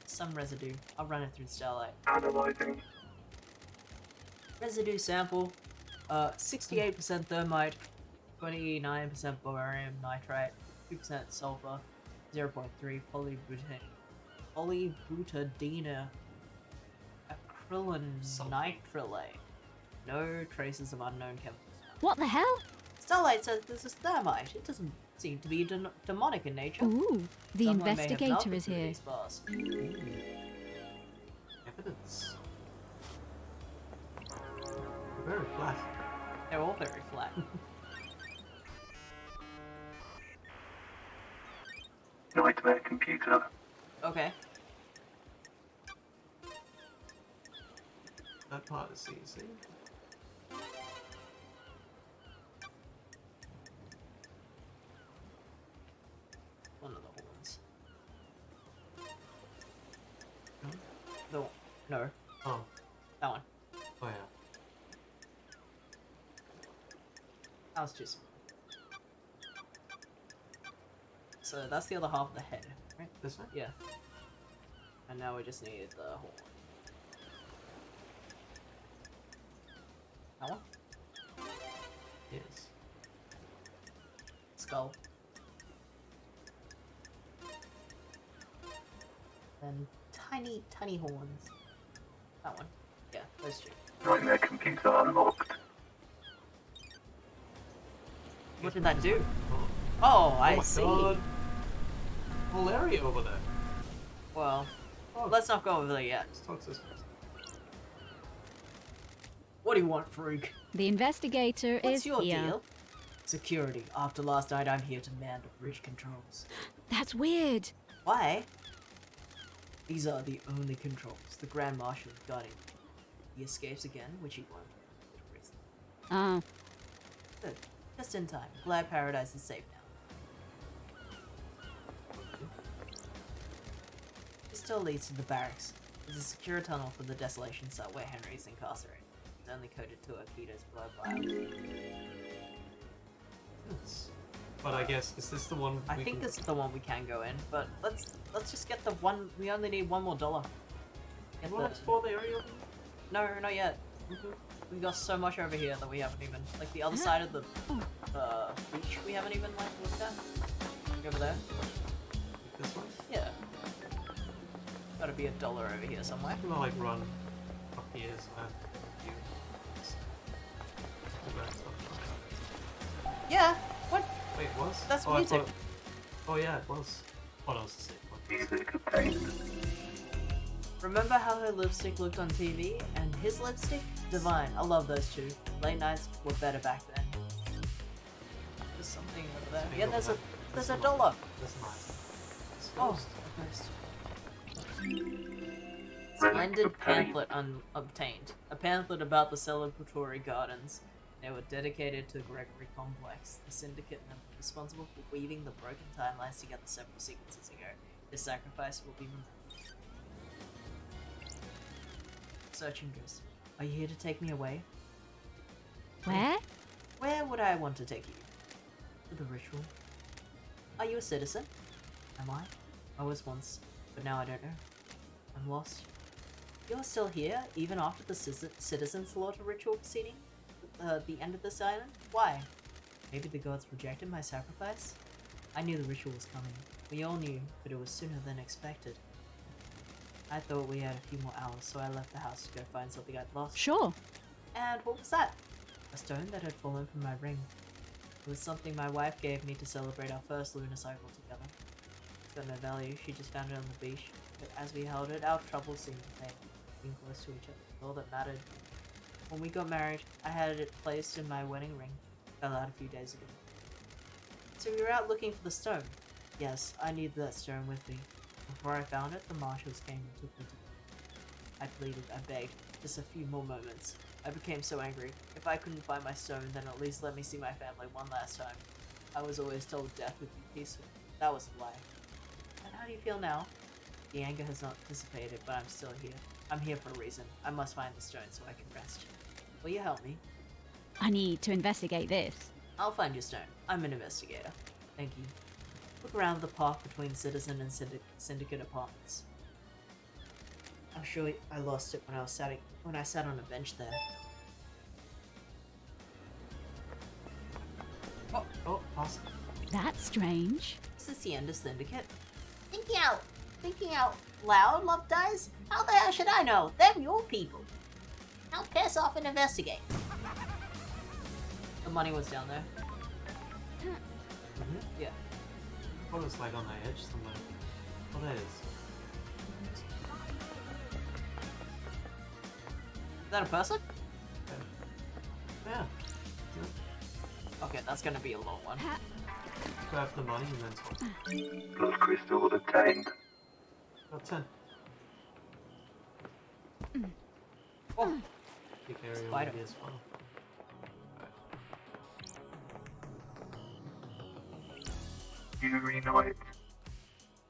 Speaker 1: Some residue. I'll run it through Starlight.
Speaker 5: Analyzing.
Speaker 1: Residue sample. 68% thermite, 29% barium nitrate, 2% sulfur, 0.3 polybutadiene acrylonitrilate. No traces of unknown chemicals.
Speaker 3: What the hell?
Speaker 1: Starlight says this is thermite. It doesn't seem to be demonic in nature.
Speaker 3: Ooh, the
Speaker 1: Someone may have
Speaker 3: investigator
Speaker 1: melted
Speaker 3: is
Speaker 1: through
Speaker 3: here.
Speaker 1: these bars.
Speaker 2: Evidence. Very flat.
Speaker 1: They're all very flat.
Speaker 5: Nightmare computer.
Speaker 1: Okay.
Speaker 2: That part is easy.
Speaker 1: One of the horns.
Speaker 2: No?
Speaker 1: No.
Speaker 2: Oh.
Speaker 1: That one.
Speaker 2: Oh yeah.
Speaker 1: That was too small. So that's the other half of the head, right?
Speaker 2: This way?
Speaker 1: Yeah. And now we just need the horn. That one?
Speaker 2: Yes.
Speaker 1: Skull. And tiny, tiny horns. That one. Yeah, those two.
Speaker 5: Nightmare computer unlocked.
Speaker 1: What did that do?
Speaker 2: Oh,
Speaker 1: Oh, I
Speaker 2: my
Speaker 1: see.
Speaker 2: God. Whole area over there.
Speaker 1: Well,
Speaker 2: Oh,
Speaker 1: let's not go over there yet.
Speaker 2: let's talk to this person.
Speaker 1: What do you want, freak?
Speaker 3: The investigator
Speaker 1: What's
Speaker 3: is
Speaker 1: your
Speaker 3: here.
Speaker 1: deal? Security. After last night, I'm here to man the bridge controls.
Speaker 3: That's weird.
Speaker 1: Why? These are the only controls the Grand Marshal is guarding. He escapes again, which he won't.
Speaker 3: Ah,
Speaker 1: Good. Just in time. Glad Paradise is safe now. It still leads to the barracks. There's a secure tunnel for the Desolation cell where Henry is incarcerated. It's only coded to Akita's blood vial.
Speaker 2: Yes. But I guess, is this the one
Speaker 1: I
Speaker 2: we
Speaker 1: think
Speaker 2: can...
Speaker 1: this is the one we can go in, but let's just get the one. We only need $1 more. Get
Speaker 2: You want to explore the area?
Speaker 1: No, not yet. We got so much over here that we haven't even, like the other side of the beach. We haven't even like looked at. Like over there.
Speaker 2: This one?
Speaker 1: Yeah. Gotta be $1 over here somewhere.
Speaker 2: I'm gonna like run up here so I have you. All that stuff.
Speaker 1: Yeah. What?
Speaker 2: Wait, was?
Speaker 1: That's
Speaker 2: I
Speaker 1: music.
Speaker 2: thought- Oh yeah, it was. What else is it?
Speaker 5: Music obtained.
Speaker 1: Remember how her lipstick looked on TV and his lipstick? Divine. I love those two. Late nights were better back then. There's something over there. Yeah, there's a $1.
Speaker 2: That's nice.
Speaker 1: Oh, splendid pamphlet obtained. A pamphlet about the celebratory gardens. They were dedicated to Gregory Complex, the syndicate member responsible for weaving the broken timelines together several sequences ago. His sacrifice will be remembered. Search interest. Are you here to take me away?
Speaker 3: where?
Speaker 1: Where would I want to take you? To the ritual. Are you a citizen? Am I? I was once, but now I don't know. I'm lost. You're still here, even after the citizen slaughter ritual proceeding? The end of this island? Why? Maybe the gods rejected my sacrifice? I knew the ritual was coming. We all knew, but it was sooner than expected. I thought we had a few more hours, so I left the house to go find something I'd lost.
Speaker 3: Sure.
Speaker 1: And what was that? A stone that had fallen from my ring. It was something my wife gave me to celebrate our first lunar cycle together. It's got no value, she just found it on the beach. But as we held it, our troubles seemed to fade. Being close to each other was all that mattered. When we got married, I had it placed in my wedding ring. It fell out a few days ago. So we were out looking for the stone. Yes, I needed that stone with me. Before I found it, the marshals came and took me to them. I pleaded, I begged, just a few more moments. I became so angry. If I couldn't find my stone, then at least let me see my family one last time. I was always told death would be peaceful. That was a lie. And how do you feel now? The anger has not dissipated, but I'm still here. I'm here for a reason. I must find the stone so I can rest. Will you help me?
Speaker 3: I need to investigate this.
Speaker 1: I'll find your stone. I'm an investigator. Thank you. Look around the park between Citizen and Syndicate apartments. I'm sure I lost it when I sat on a bench there.
Speaker 2: Oh, awesome.
Speaker 3: That's strange.
Speaker 1: Is this the end of Syndicate? Thinking out loud, Love Dies? How the hell should I know? They're your people. Now piss off and investigate. The money was down there. Yeah.
Speaker 2: I thought it was like on the edge somewhere. Oh, there it is.
Speaker 1: Is that a person?
Speaker 2: Yeah.
Speaker 1: Okay, that's gonna be a long one.
Speaker 2: Grab the money and then talk.
Speaker 5: Blood crystal obtained.
Speaker 2: Got 10.
Speaker 1: Oh,
Speaker 2: Big area
Speaker 1: Spider.
Speaker 2: already as well.
Speaker 5: You reunite.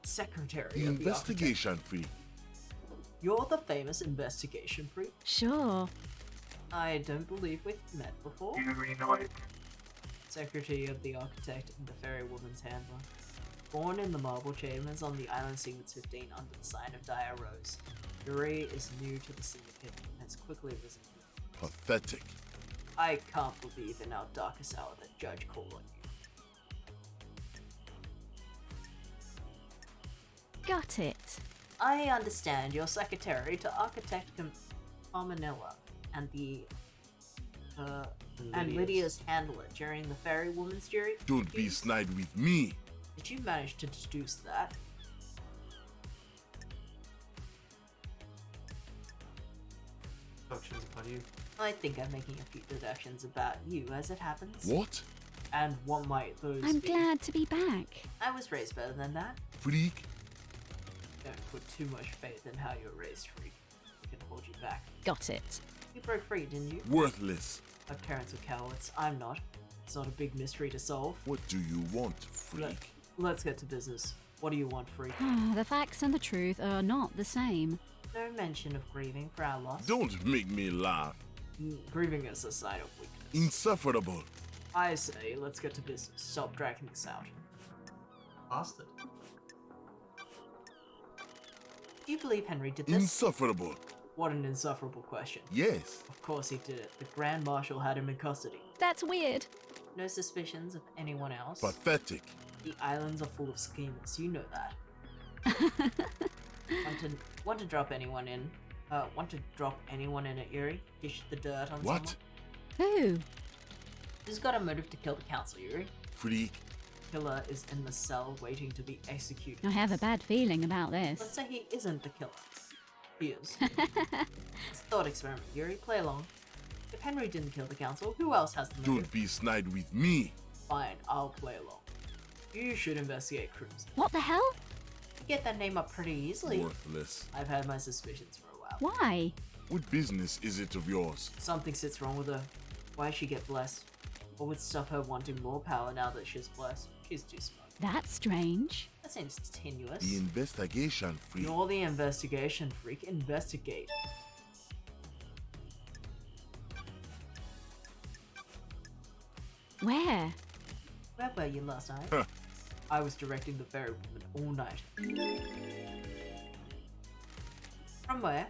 Speaker 1: Secretary
Speaker 9: The
Speaker 1: of the
Speaker 9: investigation freak.
Speaker 1: Architect. You're the famous investigation freak?
Speaker 3: Sure.
Speaker 1: I don't believe we've met before.
Speaker 5: You reunite.
Speaker 1: Secretary of the Architect and the Fairy Woman's Handler. Born in the Marble Chambers on the Island Sequence 15 under the sign of Dia Rose, Yuri is new to the Syndicate and has quickly risen.
Speaker 9: Pathetic.
Speaker 1: I can't believe in our darkest hour that Judge called on you.
Speaker 3: Got it.
Speaker 1: I understand you're secretary to Architect Carmenilla and the and Lydia's handler during the Fairy Woman's jury.
Speaker 9: Don't be snide with me.
Speaker 1: Did you manage to deduce that?
Speaker 2: Deductions upon you.
Speaker 1: I think I'm making a few deductions about you as it happens.
Speaker 9: What?
Speaker 1: And what might those
Speaker 3: I'm
Speaker 1: be?
Speaker 3: glad to be back.
Speaker 1: I was raised better than that.
Speaker 9: Freak?
Speaker 1: Don't put too much faith in how you were raised, freak. It can hold you back.
Speaker 3: Got it.
Speaker 1: You broke free, didn't you?
Speaker 9: Worthless.
Speaker 1: Our parents are cowards. I'm not. It's not a big mystery to solve.
Speaker 9: What do you want, freak?
Speaker 1: Let's get to business. What do you want, freak?
Speaker 3: The facts and the truth are not the same.
Speaker 1: No mention of grieving for our loss.
Speaker 9: Don't make me laugh.
Speaker 1: Grieving is a sign of weakness.
Speaker 9: Insufferable.
Speaker 1: I say, let's get to business. Stop dragging this out.
Speaker 2: Bastard.
Speaker 1: Do you believe Henry did this?
Speaker 9: Insufferable.
Speaker 1: What an insufferable question.
Speaker 9: Yes.
Speaker 1: Of course he did it. The Grand Marshal had him in custody.
Speaker 3: That's weird.
Speaker 1: No suspicions of anyone else.
Speaker 9: Pathetic.
Speaker 1: The islands are full of schemers. You know that. Want to drop anyone in? Want to drop anyone in at Yuri? Dish the dirt on
Speaker 9: What?
Speaker 1: someone?
Speaker 3: Who?
Speaker 1: Who's got a motive to kill the council, Yuri?
Speaker 9: Freak.
Speaker 1: Killer is in the cell waiting to be executed.
Speaker 3: I have a bad feeling about
Speaker 1: Let's
Speaker 3: this.
Speaker 1: say he isn't the killer. He is. It's a thought experiment, Yuri. Play along. If Henry didn't kill the council, who else has the motive?
Speaker 9: Don't be snide with me.
Speaker 1: Fine, I'll play along. You should investigate Crimson.
Speaker 3: What the hell?
Speaker 1: You get that name up pretty easily.
Speaker 9: Worthless.
Speaker 1: I've had my suspicions for a while.
Speaker 3: Why?
Speaker 9: What business is it of yours?
Speaker 1: Something sits wrong with her. Why she get blessed? What would stop her wanting more power now that she's blessed? She's too smart.
Speaker 3: That's strange.
Speaker 1: That seems tenuous.
Speaker 9: The investigation, freak.
Speaker 1: You're the investigation freak. Investigate.
Speaker 3: Where?
Speaker 1: Where were you last night?
Speaker 9: Huh.
Speaker 1: I was directing the very woman all night. From where?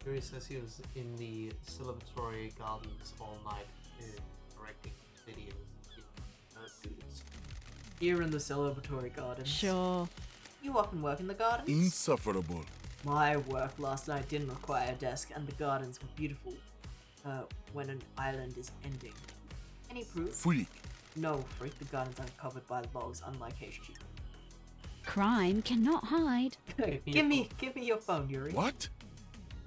Speaker 2: Yuri says he was in the celebratory gardens all night directing videos in foods.
Speaker 1: Here in the celebratory gardens.
Speaker 3: Sure.
Speaker 1: You often work in the gardens?
Speaker 9: Insufferable.
Speaker 1: My work last night didn't require a desk, and the gardens were beautiful when an island is ending. Any proof?
Speaker 9: Freak.
Speaker 1: No, freak. The gardens are covered by logs, unlike HG.
Speaker 3: Crime cannot hide.
Speaker 1: give me your phone, Yuri.
Speaker 9: What?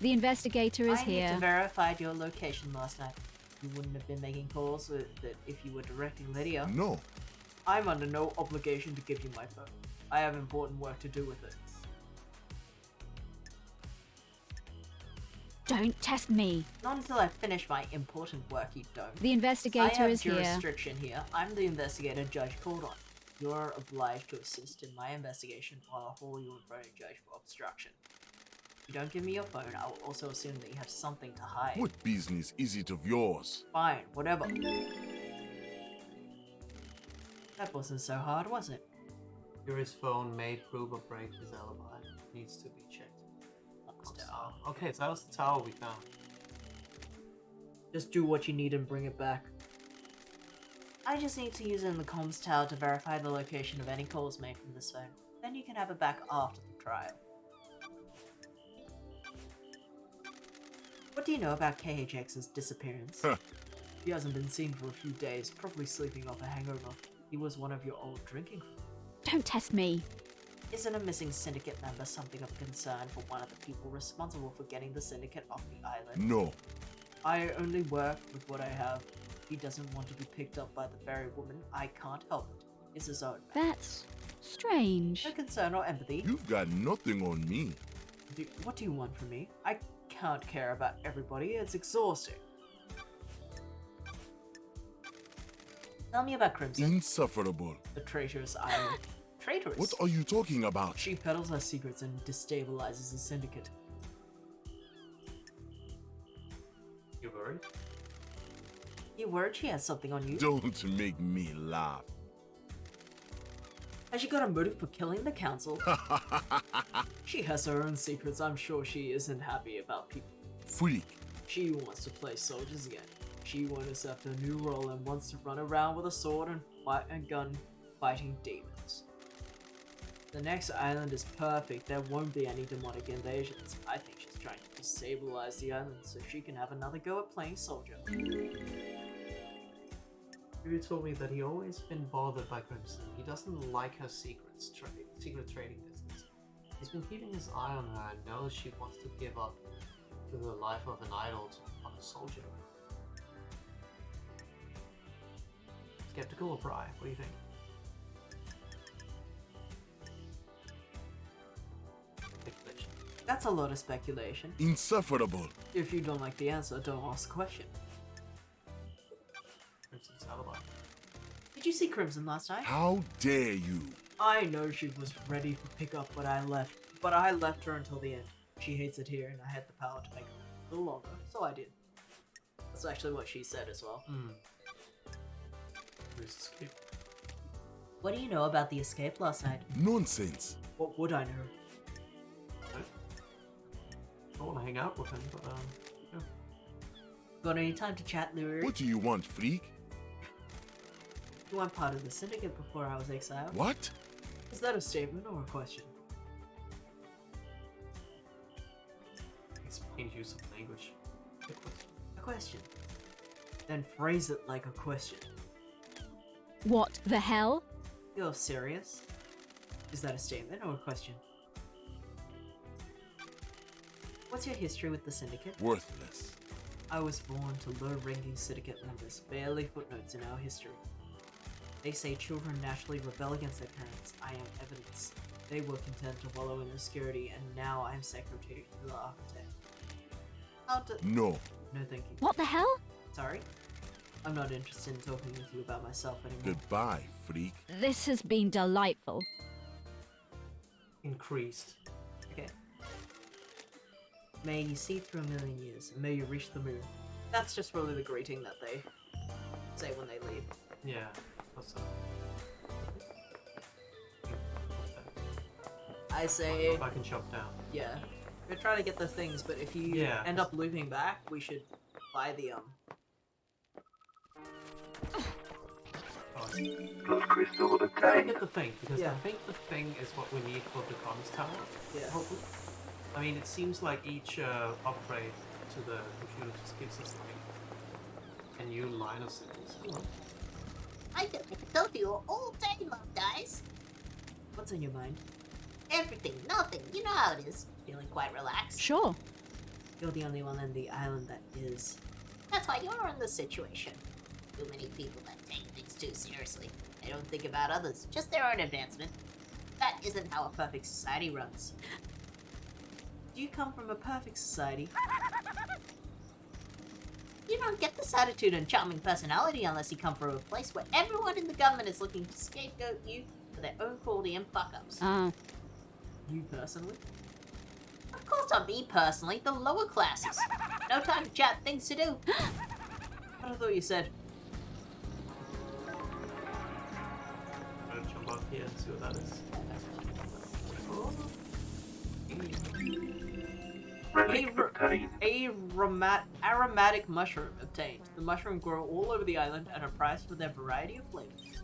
Speaker 3: The investigator is
Speaker 1: I need to
Speaker 3: here.
Speaker 1: verify your location last night. You wouldn't have been making calls with that if you were directing video.
Speaker 9: No.
Speaker 1: I'm under no obligation to give you my phone. I have important work to do with it.
Speaker 3: Don't test me.
Speaker 1: Not until I finish my important work, you don't.
Speaker 3: The
Speaker 1: I
Speaker 3: investigator
Speaker 1: have
Speaker 3: is here.
Speaker 1: jurisdiction here. I'm the investigator Judge called on. You're obliged to assist in my investigation while I'll haul you in front of Judge for obstruction. If you don't give me your phone, I will also assume that you have something to hide.
Speaker 9: What business is it of yours?
Speaker 1: Fine, whatever. That wasn't so hard, was it?
Speaker 2: Yuri's phone may prove or break his alibi. Needs to be checked. Okay, so that was the tower we found.
Speaker 1: Just do what you need and bring it back. I just need to use it in the comms tower to verify the location of any calls made from this phone. Then you can have it back after the trial. What do you know about KHX's disappearance?
Speaker 9: Huh.
Speaker 1: He hasn't been seen for a few days, probably sleeping off a hangover. He was one of your old drinking friends.
Speaker 3: Don't test me.
Speaker 1: Isn't a missing syndicate member something of concern for one of the people responsible for getting the syndicate off the island?
Speaker 9: No.
Speaker 1: I only work with what I have. He doesn't want to be picked up by the fairy woman. I can't help it. It's his own matter.
Speaker 3: That's strange.
Speaker 1: No concern or empathy.
Speaker 9: You've got nothing on me.
Speaker 1: What do you want from me? I can't care about everybody. It's exhausting. Tell me about Crimson,
Speaker 9: Insufferable.
Speaker 1: the traitorous island. Traitorous?
Speaker 9: What are you talking about?
Speaker 1: She peddles her secrets and destabilizes the syndicate.
Speaker 2: You worried?
Speaker 1: You worried she has something on you?
Speaker 9: Don't make me laugh.
Speaker 1: Has she got a motive for killing the council? She has her own secrets. I'm sure she isn't happy about people.
Speaker 9: Freak.
Speaker 1: She wants to play soldiers again. She wants to accept a new role and wants to run around with a sword and fight a gun fighting demons. The next island is perfect. There won't be any demonic invasions. I think she's trying to destabilize the island so she can have another go at playing soldier.
Speaker 2: Yuri told me that he always been bothered by Crimson. He doesn't like her secret trading business. He's been keeping his eye on her and knows she wants to give up to the life of an idol to become a soldier. Skeptical or Pry? What do you think? Speculation.
Speaker 1: That's a lot of speculation.
Speaker 9: Insufferable.
Speaker 1: If you don't like the answer, don't ask the question. Did you see Crimson last night?
Speaker 9: How dare you?
Speaker 1: I know she was ready for pickup, but I left her until the end. She hates it here, and I had the power to make it a little longer, so I did. That's actually what she said as well.
Speaker 2: Who's escape?
Speaker 1: What do you know about the escape last night?
Speaker 9: Nonsense.
Speaker 1: What would I know?
Speaker 2: I want to hang out with him, but yeah.
Speaker 1: Got any time to chat, Louis?
Speaker 9: What do you want, freak?
Speaker 1: You weren't part of the syndicate before I was exiled.
Speaker 9: What?
Speaker 1: Is that a statement or a question?
Speaker 2: Explain use of language.
Speaker 1: A question. Then phrase it like a question.
Speaker 3: What the hell?
Speaker 1: You're serious? Is that a statement or a question? What's your history with the syndicate?
Speaker 9: Worthless.
Speaker 1: I was born to low-ranking syndicate members, barely footnotes in our history. They say children naturally rebel against their parents. I am evidence. They were content to wallow in obscurity, and now I am secretary to the architect.
Speaker 9: No.
Speaker 1: No, thank you.
Speaker 3: What the hell?
Speaker 1: Sorry? I'm not interested in talking with you about myself anymore.
Speaker 9: Goodbye, freak.
Speaker 3: This has been delightful.
Speaker 2: Increased.
Speaker 1: Okay. May you see through a million years, and may you reach the moon. That's just probably the greeting that they say when they leave.
Speaker 2: Yeah. What's up?
Speaker 1: I say,
Speaker 2: I can chop down.
Speaker 1: yeah. We're trying to get the things, but if you
Speaker 2: Yeah.
Speaker 1: end up looping back, we should buy the
Speaker 5: Plus crystal
Speaker 2: I
Speaker 5: obtained.
Speaker 2: get the thing, because
Speaker 1: Yeah.
Speaker 2: I think the thing is what we need for the comms tower.
Speaker 1: Yeah.
Speaker 2: Hopefully. I mean, it seems like each upgrade to the computer just gives us like a new line of signals.
Speaker 8: I could talk to you all day long, guys.
Speaker 1: What's on your mind?
Speaker 8: Everything, nothing. You know how it is. Feeling quite relaxed.
Speaker 3: Sure.
Speaker 1: You're the only one on the island that is.
Speaker 8: That's why you're in this situation. Too many people that take things too seriously. They don't think about others, just their own advancement. That isn't how a perfect society runs.
Speaker 1: Do you come from a perfect society?
Speaker 8: You don't get this attitude and charming personality unless you come from a place where everyone in the government is looking to scapegoat you for their own cruelty and fuck-ups.
Speaker 1: You personally?
Speaker 8: Of course not me personally, the lower classes. No time to chat, things to do.
Speaker 1: But I thought you said.
Speaker 2: I'm gonna jump up here and see what that is.
Speaker 5: Relic obtained.
Speaker 1: Aromatic mushroom obtained. The mushroom grow all over the island and are prized for their variety of flavors.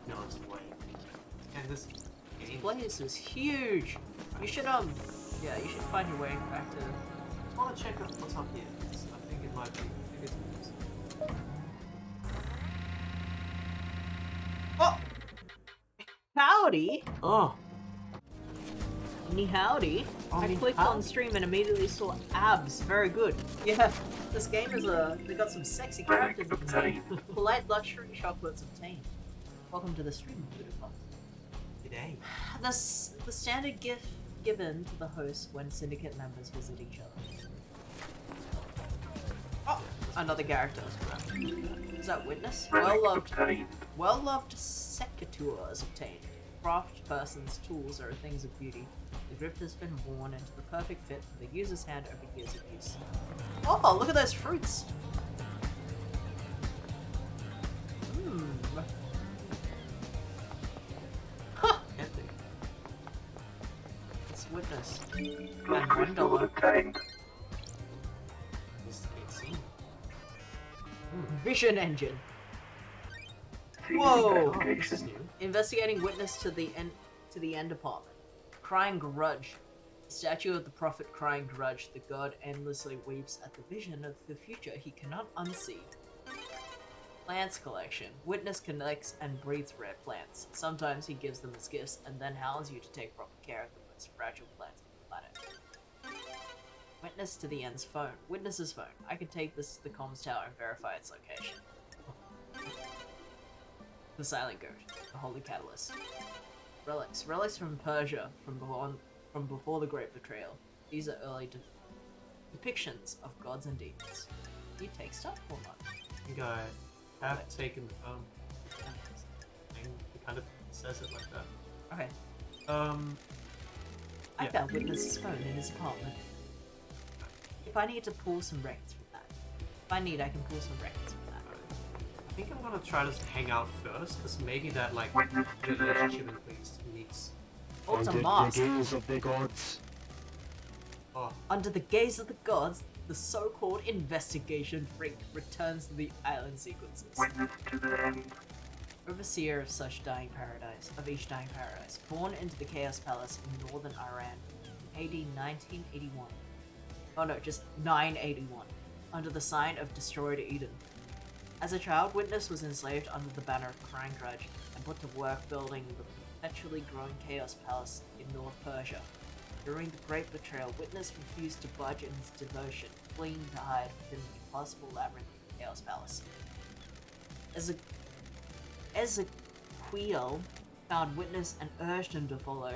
Speaker 2: No, it's way. And this game.
Speaker 1: This place is huge. You should yeah, you should find your way back to.
Speaker 2: I want to check out what's up here. I think it might be. I think it's
Speaker 1: Oh, howdy.
Speaker 2: Oh.
Speaker 1: Ni howdy.
Speaker 2: Oh,
Speaker 1: I
Speaker 2: ni
Speaker 1: clicked
Speaker 2: howdy.
Speaker 1: on stream and immediately saw abs. Very good. Yeah, this game is they got some sexy characters in the game. Polite luxury chocolates obtained. Welcome to the stream, beautiful.
Speaker 2: Today.
Speaker 1: The standard gift given to the host when syndicate members visit each other. Oh, another character. Is that Witness?
Speaker 5: Relic obtained.
Speaker 1: Well-loved secateurs obtained. Craft person's tools are things of beauty. The drift has been worn into the perfect fit for the user's hand over years of use. Oh, look at those fruits! Mmm. Huh!
Speaker 2: Epic.
Speaker 1: It's Witness.
Speaker 5: Plus
Speaker 1: And
Speaker 5: crystal
Speaker 1: $1.
Speaker 5: obtained.
Speaker 2: Investigate scene.
Speaker 1: Vision engine.
Speaker 5: Cease
Speaker 1: Whoa.
Speaker 2: Oh, this is
Speaker 5: investigation.
Speaker 2: new.
Speaker 1: Investigating witness to the end department. Crying grudge. Statue of the prophet crying grudge. The god endlessly weeps at the vision of the future he cannot unsee. Plants collection. Witness collects and breathes rare plants. Sometimes he gives them as gifts and then howls you to take proper care of the most fragile plants on the planet. Witness to the end's phone. Witness's phone. I can take this to the comms tower and verify its location. The Silent Goat, the Holy Catalyst. Relics. Relics from Persia, from before the Great Betrayal. These are early depictions of gods and demons. Do you take stuff or not?
Speaker 2: I think I have taken the phone. It kind of says it like that.
Speaker 1: Okay. I
Speaker 2: Yeah.
Speaker 1: found Witness's phone in his apartment. If I need to pull some records from that. If I need, I can pull some records from that.
Speaker 2: I think I'm gonna try to hang out first, because maybe that like
Speaker 5: Witness to the
Speaker 2: relationship in place needs.
Speaker 1: Oh, it's a mask.
Speaker 11: of the gods.
Speaker 2: Oh,
Speaker 1: Under the gaze of the gods, the so-called investigation freak returns to the island sequences.
Speaker 5: Witness to the end.
Speaker 1: Overseer of each dying paradise, born into the Chaos Palace in northern Iran in AD 1981. Oh no, just 981, under the sign of Destroyed Eden. As a child, Witness was enslaved under the banner of Crying Grudge and put to work building the perpetually growing Chaos Palace in North Persia. During the Great Betrayal, Witness refused to budge in his devotion, fleeing to hide within the impossible labyrinth of the Chaos Palace. Ezequiel found Witness and urged him to follow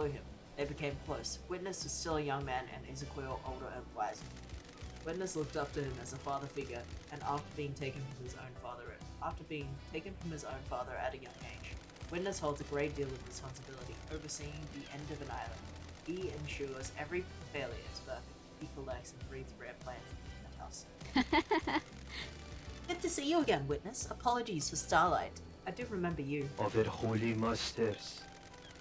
Speaker 1: him. They became close. Witness was still a young man and Ezequiel older and wiser. Witness looked up to him as a father figure, and after being taken from his own father at a young age, Witness holds a great deal of responsibility, overseeing the end of an island. He ensures every failure is perfect. He collects and breeds rare plants in that house. Good to see you again, Witness. Apologies for Starlight. I do remember you.
Speaker 11: Of their holy masters.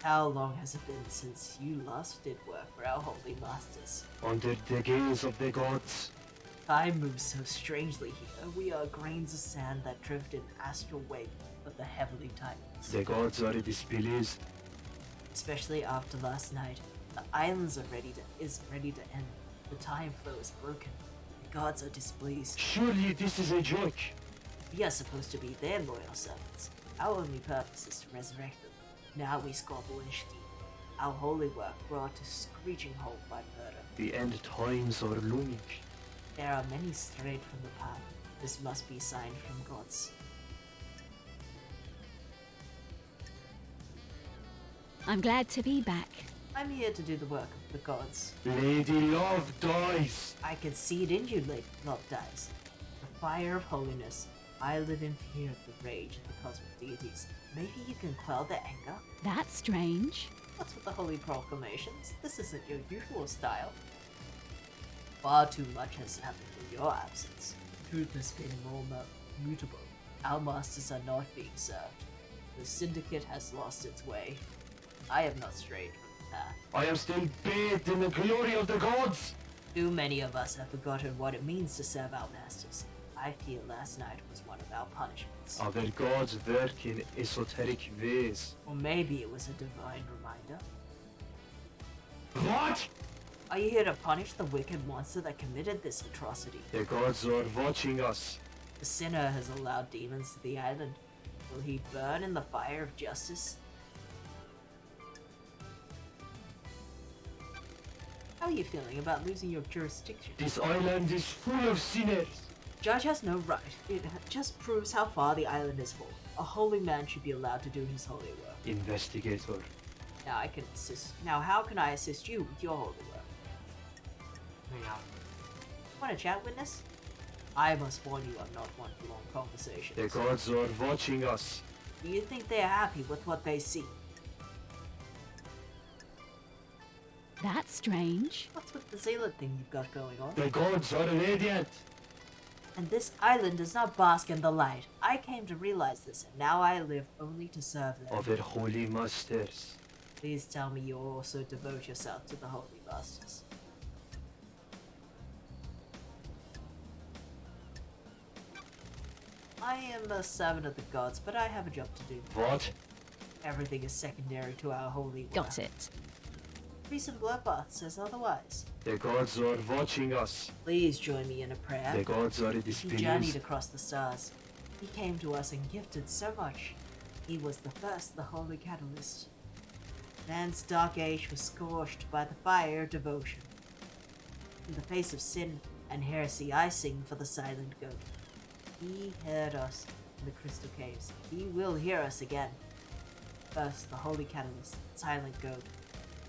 Speaker 1: How long has it been since you last did work for our holy masters?
Speaker 11: Under the gaze of the gods.
Speaker 1: Time moves so strangely here. We are grains of sand that drift in astral wake of the heavenly titans.
Speaker 11: The gods are displeased.
Speaker 1: Especially after last night, the islands are ready to end. The time flow is broken. The gods are displeased.
Speaker 11: Surely this is a joke.
Speaker 1: We are supposed to be their loyal servants. Our only purpose is to resurrect them. Now we squabble and steal. Our holy work brought to screeching halt by murder.
Speaker 11: The end times are looming.
Speaker 1: There are many strayed from the path. This must be signed from gods.
Speaker 3: I'm glad to be back.
Speaker 1: I'm here to do the work of the gods.
Speaker 11: Lady Love dies.
Speaker 1: I can see it in you, Lady Love dies. The fire of holiness. I live in fear of the rage of the cosmic deities. Maybe you can quell their anger?
Speaker 3: That's strange.
Speaker 1: What's with the holy proclamations? This isn't your usual style. Far too much has happened in your absence. Truth has been more mutable. Our masters are not being served. The syndicate has lost its way. I have not strayed from the path.
Speaker 11: I am still bathed in the glory of the gods.
Speaker 1: Too many of us have forgotten what it means to serve our masters. I feel last night was one of our punishments.
Speaker 11: Our gods work in esoteric ways.
Speaker 1: Or maybe it was a divine reminder.
Speaker 11: What?
Speaker 1: Are you here to punish the wicked monster that committed this atrocity?
Speaker 11: The gods are watching us.
Speaker 1: The sinner has allowed demons to the island. Will he burn in the fire of justice? How are you feeling about losing your jurisdiction?
Speaker 11: This island is full of sinners.
Speaker 1: Judge has no right. It just proves how far the island has fallen. A holy man should be allowed to do his holy work.
Speaker 11: Investigator.
Speaker 1: Now I can assist. Now how can I assist you with your holy work?
Speaker 2: hang out.
Speaker 1: Want to chat, Witness? I must warn you, I'm not one for long conversations.
Speaker 11: The gods are watching us.
Speaker 1: Do you think they are happy with what they see?
Speaker 3: That's strange.
Speaker 1: What's with the zealot thing you've got going on?
Speaker 11: The gods are radiant.
Speaker 1: And this island does not bask in the light. I came to realize this, and now I live only to serve them.
Speaker 11: Of their holy masters.
Speaker 1: Please tell me you also devote yourself to the holy masters. I am a servant of the gods, but I have a job to do.
Speaker 11: What?
Speaker 1: Everything is secondary to our holy work.
Speaker 3: Got it.
Speaker 1: Recent bloodbath says otherwise.
Speaker 11: The gods are watching us.
Speaker 1: Please join me in a prayer.
Speaker 11: The gods are
Speaker 1: He
Speaker 11: displeased.
Speaker 1: journeyed across the stars. He came to us and gifted so much. He was the first, the holy catalyst. Man's dark age was scorched by the fire of devotion. In the face of sin and heresy, I sing for the silent goat. He heard us in the crystal caves. He will hear us again. First, the holy catalyst, silent goat.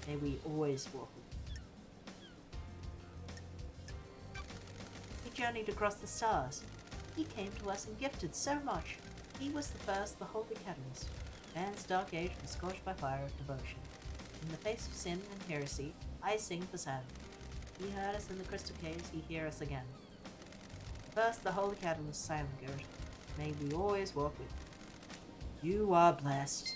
Speaker 1: May we always walk with
Speaker 8: journeyed across the stars. He came to us and gifted so much. He was the first, the holy catalyst. Man's dark age was scorched by fire of devotion. In the face of sin and heresy, I sing for Sam. He heard us in the crystal caves, he hear us again. First, the holy catalyst, silent Gert. May we always walk with you. You are blessed.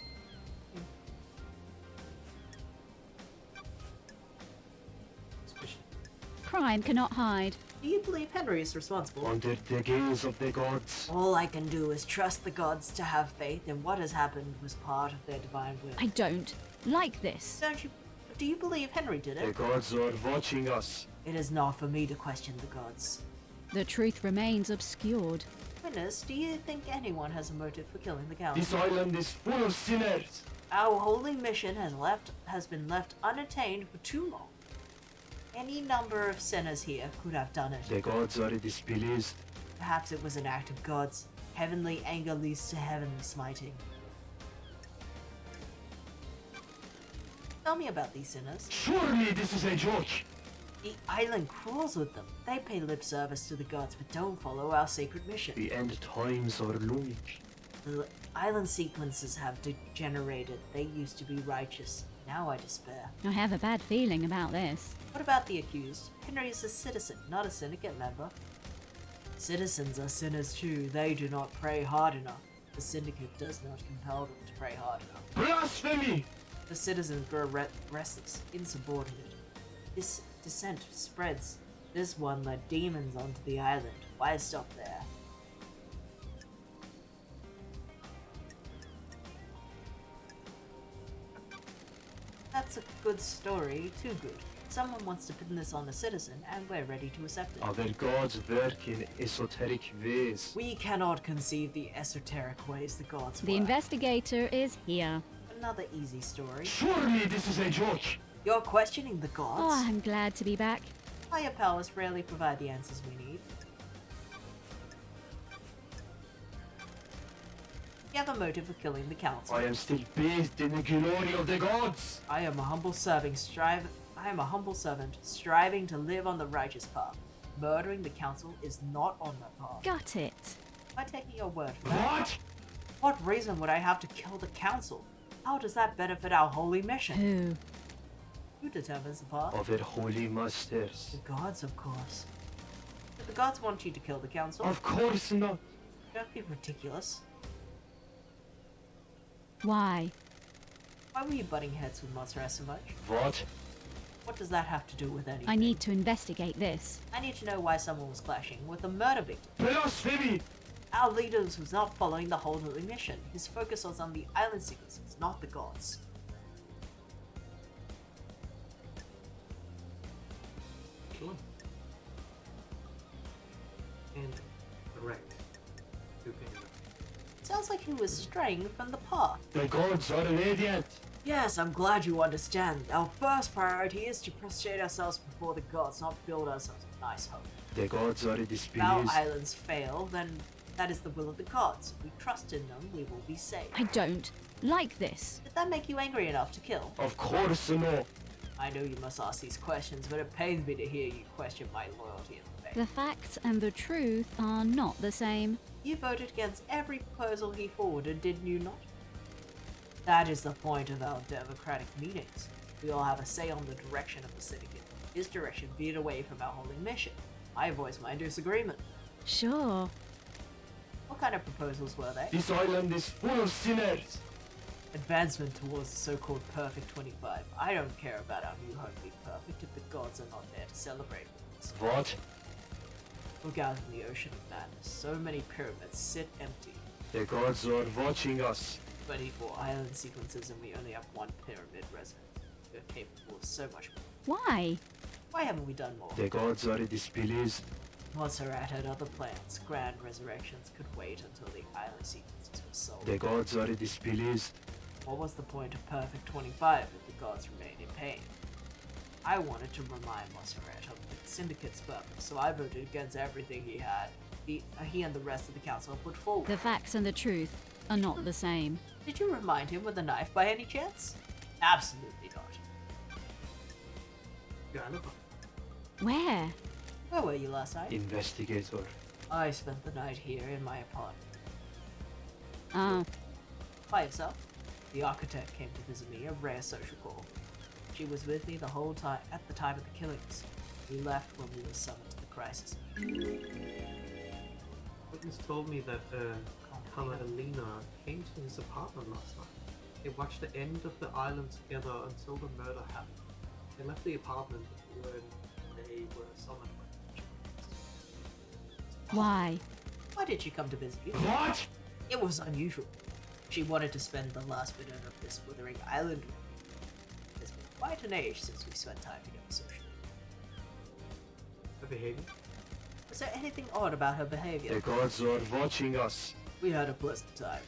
Speaker 2: Suspicion.
Speaker 3: Crime cannot hide.
Speaker 8: Do you believe Henry is responsible?
Speaker 11: Under the gaze of the gods.
Speaker 8: All I can do is trust the gods to have faith in what has happened was part of their divine will.
Speaker 3: I don't like this.
Speaker 8: Don't you? Do you believe Henry did
Speaker 11: The
Speaker 8: it?
Speaker 11: gods are watching us.
Speaker 8: It is not for me to question the gods.
Speaker 3: The truth remains obscured.
Speaker 8: Witness, do you think anyone has a motive for killing the count?
Speaker 11: This island is full of sinners.
Speaker 8: Our holy mission has been left unattained for too long. Any number of sinners here could have done it.
Speaker 11: The gods are displeased.
Speaker 8: Perhaps it was an act of God's. Heavenly anger leads to heavenly smiting. Tell me about these sinners.
Speaker 11: Surely this is a joke.
Speaker 8: The island crawls with them. They pay lip service to the gods but don't follow our sacred mission.
Speaker 11: The end times are looming.
Speaker 8: The island sequences have degenerated. They used to be righteous. Now I despair.
Speaker 3: I have a bad feeling about this.
Speaker 8: What about the accused? Henry is a citizen, not a syndicate member. Citizens are sinners too. They do not pray hard enough. The syndicate does not compel them to pray hard enough.
Speaker 11: Blasphemy!
Speaker 8: The citizens grow restless, insubordinate. This dissent spreads. This one led demons onto the island. Why stop there? That's a good story, too good. Someone wants to pin this on the citizen, and we're ready to accept it.
Speaker 11: Our gods work in esoteric ways.
Speaker 8: We cannot conceive the esoteric ways the gods
Speaker 3: The
Speaker 8: work.
Speaker 3: investigator is here.
Speaker 8: Another easy story.
Speaker 11: Surely this is a joke.
Speaker 8: You're questioning the gods?
Speaker 3: Oh, I'm glad to be back.
Speaker 8: Higher powers rarely provide the answers we need. You have a motive for killing the council.
Speaker 11: I am still bathed in the glory of the gods.
Speaker 8: I am a humble servant striving to live on the righteous path. Murdering the council is not on that path.
Speaker 3: Got it.
Speaker 8: Am I taking your word for that?
Speaker 11: What?
Speaker 8: What reason would I have to kill the council? How does that benefit our holy mission?
Speaker 3: Who?
Speaker 8: Who determines the path?
Speaker 11: Our holy masters.
Speaker 8: The gods, of course. If the gods want you to kill the council,
Speaker 11: Of course not.
Speaker 8: don't be ridiculous.
Speaker 3: Why?
Speaker 8: Why were you butting heads with Montserrat so much?
Speaker 11: What?
Speaker 8: What does that have to do with anything?
Speaker 3: I need to investigate this.
Speaker 8: I need to know why someone was clashing with a murder victim.
Speaker 11: Blasphemy!
Speaker 8: Our leader was not following the holy mission. His focus was on the island sequences, not the gods.
Speaker 2: Sure. And correct. Good opinion.
Speaker 8: Sounds like he was straying from the path.
Speaker 11: The gods are radiant.
Speaker 8: Yes, I'm glad you understand. Our first priority is to prostrate ourselves before the gods, not build ourselves a nice home.
Speaker 11: The gods are
Speaker 8: If our
Speaker 11: displeased.
Speaker 8: islands fail, then that is the will of the gods. If we trust in them, we will be safe.
Speaker 3: I don't like this.
Speaker 8: Did that make you angry enough to kill?
Speaker 11: Of course not.
Speaker 8: I know you must ask these questions, but it pains me to hear you question my loyalty and faith.
Speaker 3: The facts and the truth are not the same.
Speaker 8: You voted against every proposal he forwarded, didn't you not? That is the point of our democratic meetings. We all have a say on the direction of the syndicate. His direction veered away from our holy mission. I voiced my disagreement.
Speaker 3: Sure.
Speaker 8: What kind of proposals were they?
Speaker 11: This island is full of sinners.
Speaker 8: Advancement towards the so-called Perfect 25. I don't care about our new home being perfect if the gods are not there to celebrate with us.
Speaker 11: What?
Speaker 8: Look out in the ocean of madness. So many pyramids sit empty.
Speaker 11: The gods are watching us.
Speaker 8: 24 island sequences and we only have one pyramid resident. We're capable of so much more.
Speaker 3: Why?
Speaker 8: Why haven't we done more?
Speaker 11: The gods are displeased.
Speaker 8: Montserrat had other plans. Grand resurrections could wait until the island sequences were solved.
Speaker 11: The gods are displeased.
Speaker 8: What was the point of Perfect 25 if the gods remained in pain? I wanted to remind Montserrat of the Syndicate's purpose, so I voted against everything he and the rest of the council put forward.
Speaker 3: The facts and the truth are not the same.
Speaker 8: Did you remind him with a knife by any chance? Absolutely not.
Speaker 2: Got it.
Speaker 3: Where?
Speaker 1: Where were you last night?
Speaker 11: Investigator.
Speaker 1: I spent the night here in my apartment.
Speaker 3: Ah,
Speaker 1: By yourself? The architect came to visit me, a rare social call. She was with me the whole time at the time of the killings. We left when we were summoned to the crisis.
Speaker 2: Witness told me that Carmelina came to his apartment last night. They watched the end of the island together until the murder happened. They left the apartment when they were summoned.
Speaker 3: why?
Speaker 1: Why did she come to visit you?
Speaker 11: What?
Speaker 1: It was unusual. She wanted to spend the last bit of this withering island with me. It's been quite an age since we spent time together socially.
Speaker 2: Her behavior?
Speaker 1: Was there anything odd about her behavior?
Speaker 11: The gods are watching us.
Speaker 1: We had a pleasant time.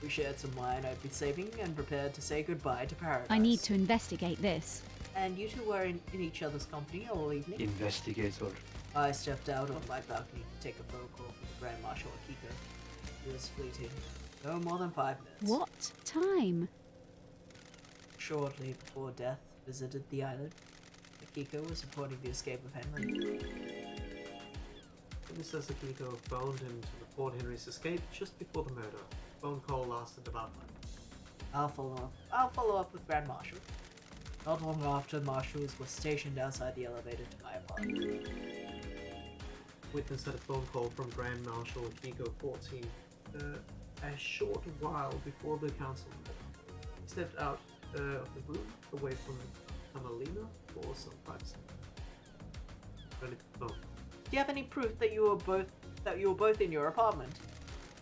Speaker 1: We shared some wine I'd been saving and prepared to say goodbye to paradise.
Speaker 3: I need to investigate this.
Speaker 1: And you two were in each other's company all evening?
Speaker 11: Investigator.
Speaker 1: I stepped out on my balcony to take a phone call from the Grand Marshal Akiko. It was fleeting. No more than 5 minutes.
Speaker 3: What time?
Speaker 1: Shortly before death visited the island, Akiko was reporting the escape of Henry.
Speaker 2: Witness says Akiko phoned him to report Henry's escape just before the murder. Phone call lasted about 5 minutes.
Speaker 1: I'll follow up with Grand Marshal. Not long after, marshals were stationed outside the elevator to my apartment.
Speaker 2: Witness had a phone call from Grand Marshal Akiko 14 a short while before the council met. He stepped out of the room, away from Carmelina for some privacy. Ready to phone.
Speaker 1: Do you have any proof that you were both in your apartment?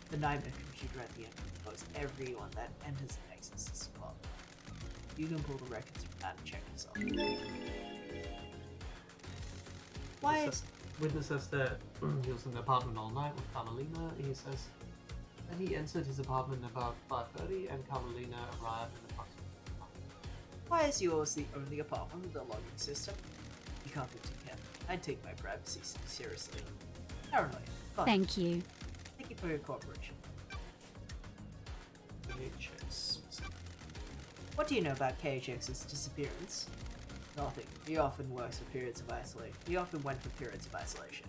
Speaker 1: The Naimya computer at the end knows everyone that enters and exits this apartment. You can pull the records from that and check yourself. Why is
Speaker 2: Witness says that he was in the apartment all night with Carmelina. He says that he entered his apartment about 5:30 and Carmelina arrived in approximately 5.
Speaker 1: Why is yours the only apartment with a logging system? You can't be too careful. I take my privacy seriously. Paranoia. Fine.
Speaker 3: Thank you.
Speaker 1: Thank you for your cooperation.
Speaker 2: KHX.
Speaker 1: What do you know about KHX's disappearance? Nothing. He often works for periods of isolation. He often went for periods of isolation.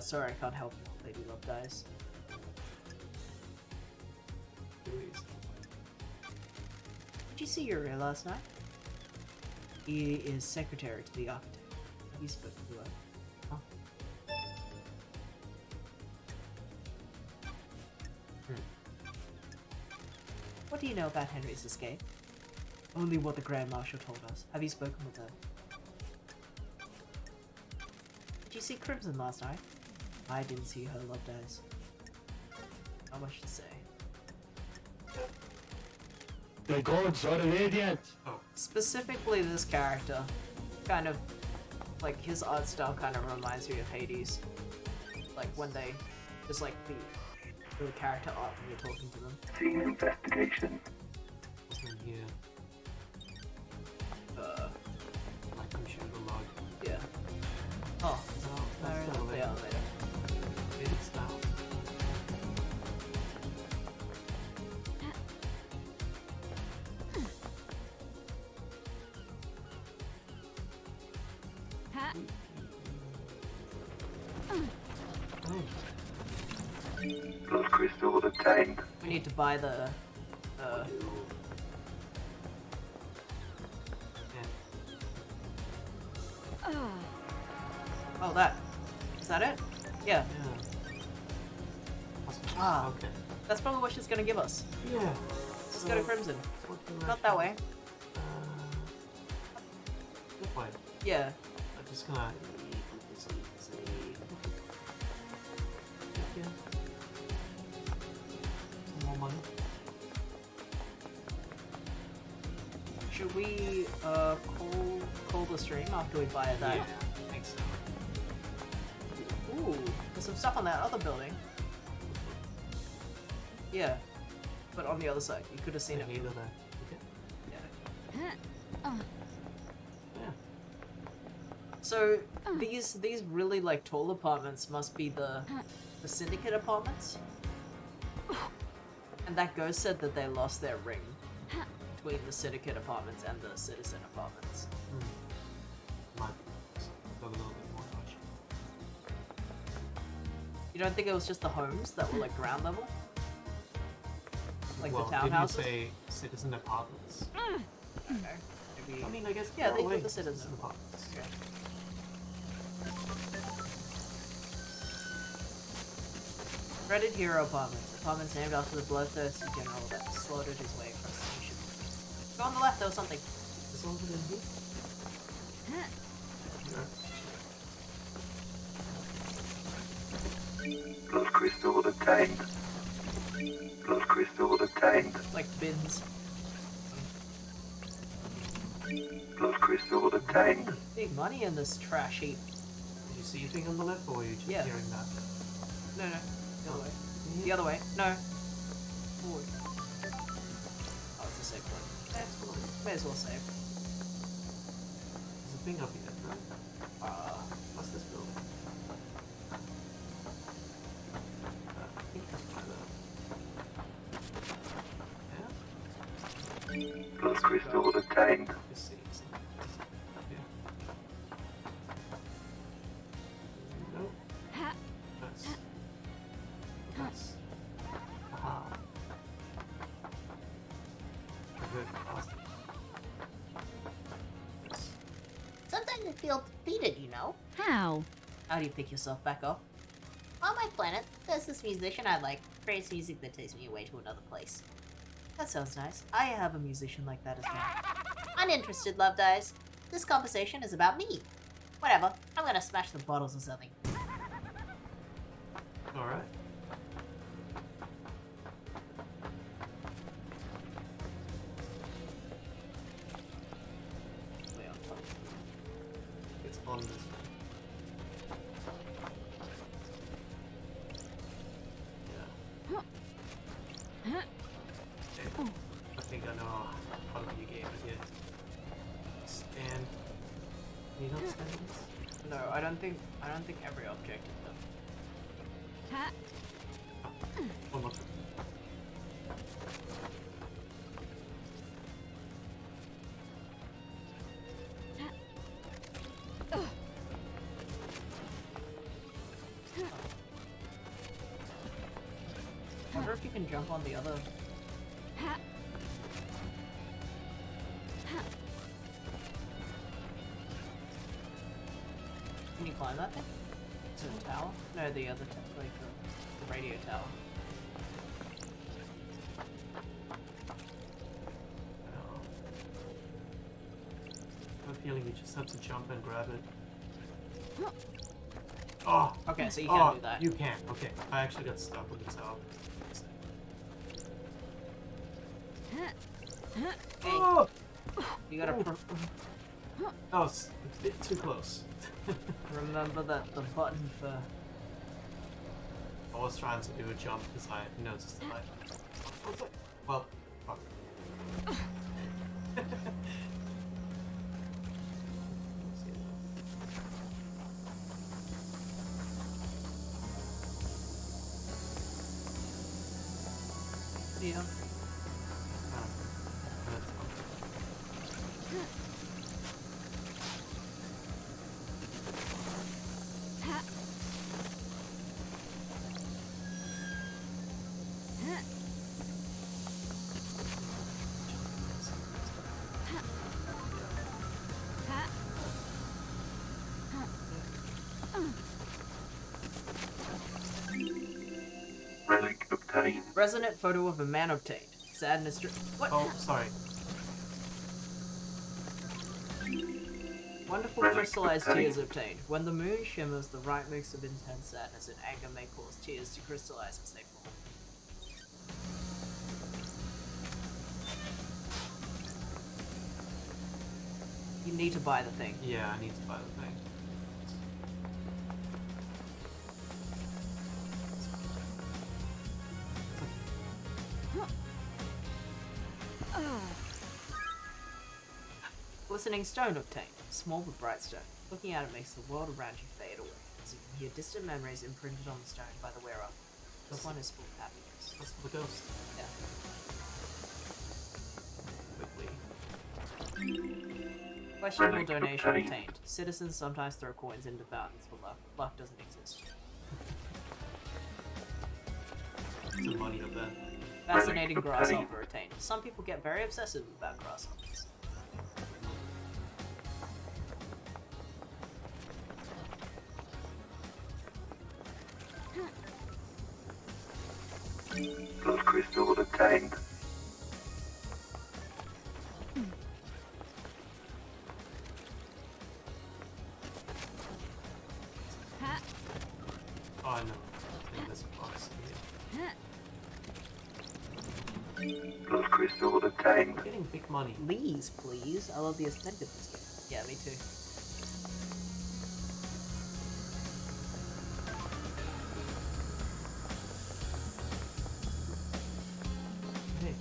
Speaker 1: Sorry, I can't help you. Lady Love dies.
Speaker 2: Please.
Speaker 1: Did you see Uriel last night? He is secretary to the architect. Have you spoken to her? What do you know about Henry's escape? Only what the Grand Marshal told us. Have you spoken with her? Did you see Crimson last night? I didn't see her, Love dies. Not much to say.
Speaker 11: The gods are radiant.
Speaker 1: Specifically this character, kind of, like, his art style kind of reminds me of Hades. Like, when they, just like the character art when you're talking to them.
Speaker 5: Team investigation.
Speaker 2: Wasn't here. Like computer log.
Speaker 1: Yeah. Oh,
Speaker 2: No, that's
Speaker 1: no,
Speaker 2: the
Speaker 1: the elevator.
Speaker 2: It's down.
Speaker 3: Ha-
Speaker 5: Blood crystal was obtained.
Speaker 1: We need to buy the, oh, that. Is that it? Yeah. Ah.
Speaker 2: Okay.
Speaker 1: That's probably what she's gonna give us.
Speaker 2: Yeah.
Speaker 1: Let's go to Crimson.
Speaker 2: What do I
Speaker 1: Not that way.
Speaker 2: That way.
Speaker 1: Yeah.
Speaker 2: I'm just gonna. Yeah. Some more money.
Speaker 1: Should we, call the stream after we buy that?
Speaker 2: Yeah. Thanks.
Speaker 1: Ooh, there's some stuff on that other building. Yeah. But on the other side, you could have seen it.
Speaker 2: Neither there. Okay.
Speaker 3: Oh,
Speaker 2: Yeah.
Speaker 1: So these really like tall apartments must be the syndicate apartments. And that ghost said that they lost their ring between the syndicate apartments and the citizen apartments.
Speaker 2: Might be. Got a little bit more
Speaker 1: don't think it was just the homes that were like ground level? Like
Speaker 2: well,
Speaker 1: the
Speaker 2: didn't you
Speaker 1: townhouses?
Speaker 2: say citizen apartments?
Speaker 1: Okay. Maybe.
Speaker 2: I mean, I guess
Speaker 1: Yeah,
Speaker 2: they're
Speaker 1: they
Speaker 2: away
Speaker 1: put the
Speaker 2: from
Speaker 1: citizen
Speaker 2: apartments.
Speaker 1: Okay. Dreaded Hero Apartments. Apartments named after the bloodthirsty general that slaughtered his way across the nation. Go on the left, there was something.
Speaker 2: Is all of it in here?
Speaker 5: Blood crystal obtained. Blood crystal obtained.
Speaker 1: Like bins.
Speaker 5: Blood crystal obtained.
Speaker 1: Big money in this trash heap.
Speaker 2: Did you see anything on the left, or were you just
Speaker 1: Yeah.
Speaker 2: hearing that?
Speaker 1: No, no. The other way. The other way. No. Forward. Oh, it's a safe point. May as well save.
Speaker 2: There's a thing up here, right? What's this building? I think that's by the... Yeah?
Speaker 5: Blood crystal obtained.
Speaker 2: Just see, up here. No. That's... That's... Aha. Good. Awesome.
Speaker 8: Sometimes I feel defeated, you know?
Speaker 3: How?
Speaker 1: How do you pick yourself back up?
Speaker 8: On my planet, there's this musician I like. Creates music that takes me away to another place.
Speaker 1: That sounds nice. I have a musician like that as well.
Speaker 8: Uninterested, Love Dies. This conversation is about me. Whatever, I'm gonna smash the bottles or something.
Speaker 2: Alright.
Speaker 1: Way on top.
Speaker 2: It's on this way. Yeah. Okay. I think I know how to be a gamer here. Stand. Can you not stand this?
Speaker 1: No, I don't think every object is done.
Speaker 2: One more.
Speaker 1: I wonder if you can jump on the other. Can you climb that thing? To the tower? No, the other like the radio tower.
Speaker 2: I have a feeling you just have to jump and grab it. Oh!
Speaker 1: Okay, so you
Speaker 2: Oh,
Speaker 1: can do that.
Speaker 2: you can. Okay. I actually got stuck with the tower.
Speaker 1: Hey,
Speaker 2: Oh!
Speaker 1: you gotta
Speaker 2: That was a bit too close.
Speaker 1: remember that the button for
Speaker 2: I was trying to do a jump because I noticed the light. Well, fuck.
Speaker 1: yeah.
Speaker 5: Relic obtained.
Speaker 1: Resonant photo of a man obtained. Sadness. What?
Speaker 2: Oh, sorry.
Speaker 1: Wonderful crystallized tears obtained. When the moon shimmers, the right mix of intense sadness and anger may cause tears to crystallize as they fall. You need to buy the thing.
Speaker 2: Yeah, I need to buy the thing.
Speaker 1: Glistening stone obtained. Small but bright stone. Looking at it makes the world around you fade away, as you can hear distant memories imprinted on the stone by the wearer. This one is full of happiness.
Speaker 2: That's for the ghost.
Speaker 1: Yeah.
Speaker 2: Quickly.
Speaker 1: Questionable donation obtained. Citizens sometimes throw coins into fountains for luck. Luck doesn't exist.
Speaker 2: of money up there.
Speaker 1: Fascinating grasshopper attained. Some people get very obsessive about grasshoppers.
Speaker 5: Blood crystal obtained.
Speaker 2: Oh, I know. I think there's a box here.
Speaker 5: Blood crystal obtained.
Speaker 2: Getting big money.
Speaker 1: Please, please. I love the aesthetic of this game. Yeah, me too.
Speaker 2: Hey.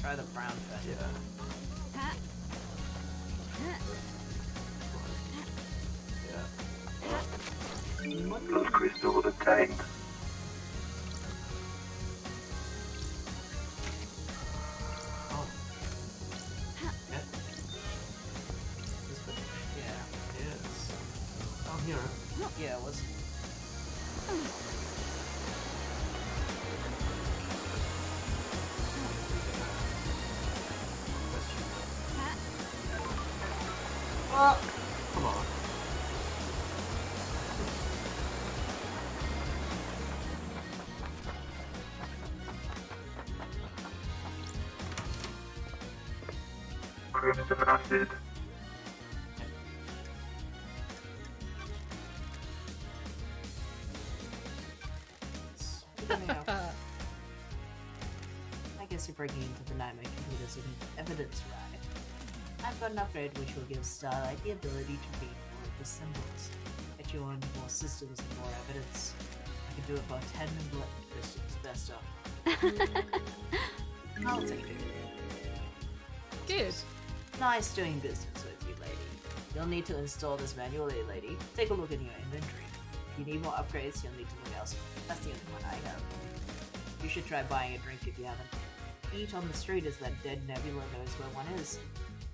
Speaker 1: Try the brown fence.
Speaker 2: Yeah. Yeah.
Speaker 5: Blood crystal obtained.
Speaker 2: Oh. Yeah. This way?
Speaker 1: Yeah.
Speaker 2: Yes. Oh, here.
Speaker 1: Yeah, it was.
Speaker 2: Oh, come on.
Speaker 5: Crimson acid.
Speaker 1: I guess you're breaking into the Nightmare computers with evidence, right? I've got an upgrade which will give Starlight the ability to read more of the symbols. Get you on more systems and more evidence. I can do it for 10 blood crystals, best of. I'll take it.
Speaker 10: Good.
Speaker 1: Nice doing business with you, lady. You'll need to install this manually, lady. Take a look in your inventory. If you need more upgrades, you'll need to look elsewhere. That's the only one I have. You should try buying a drink if you haven't. Eat on the street as that dead Nebula knows where one is.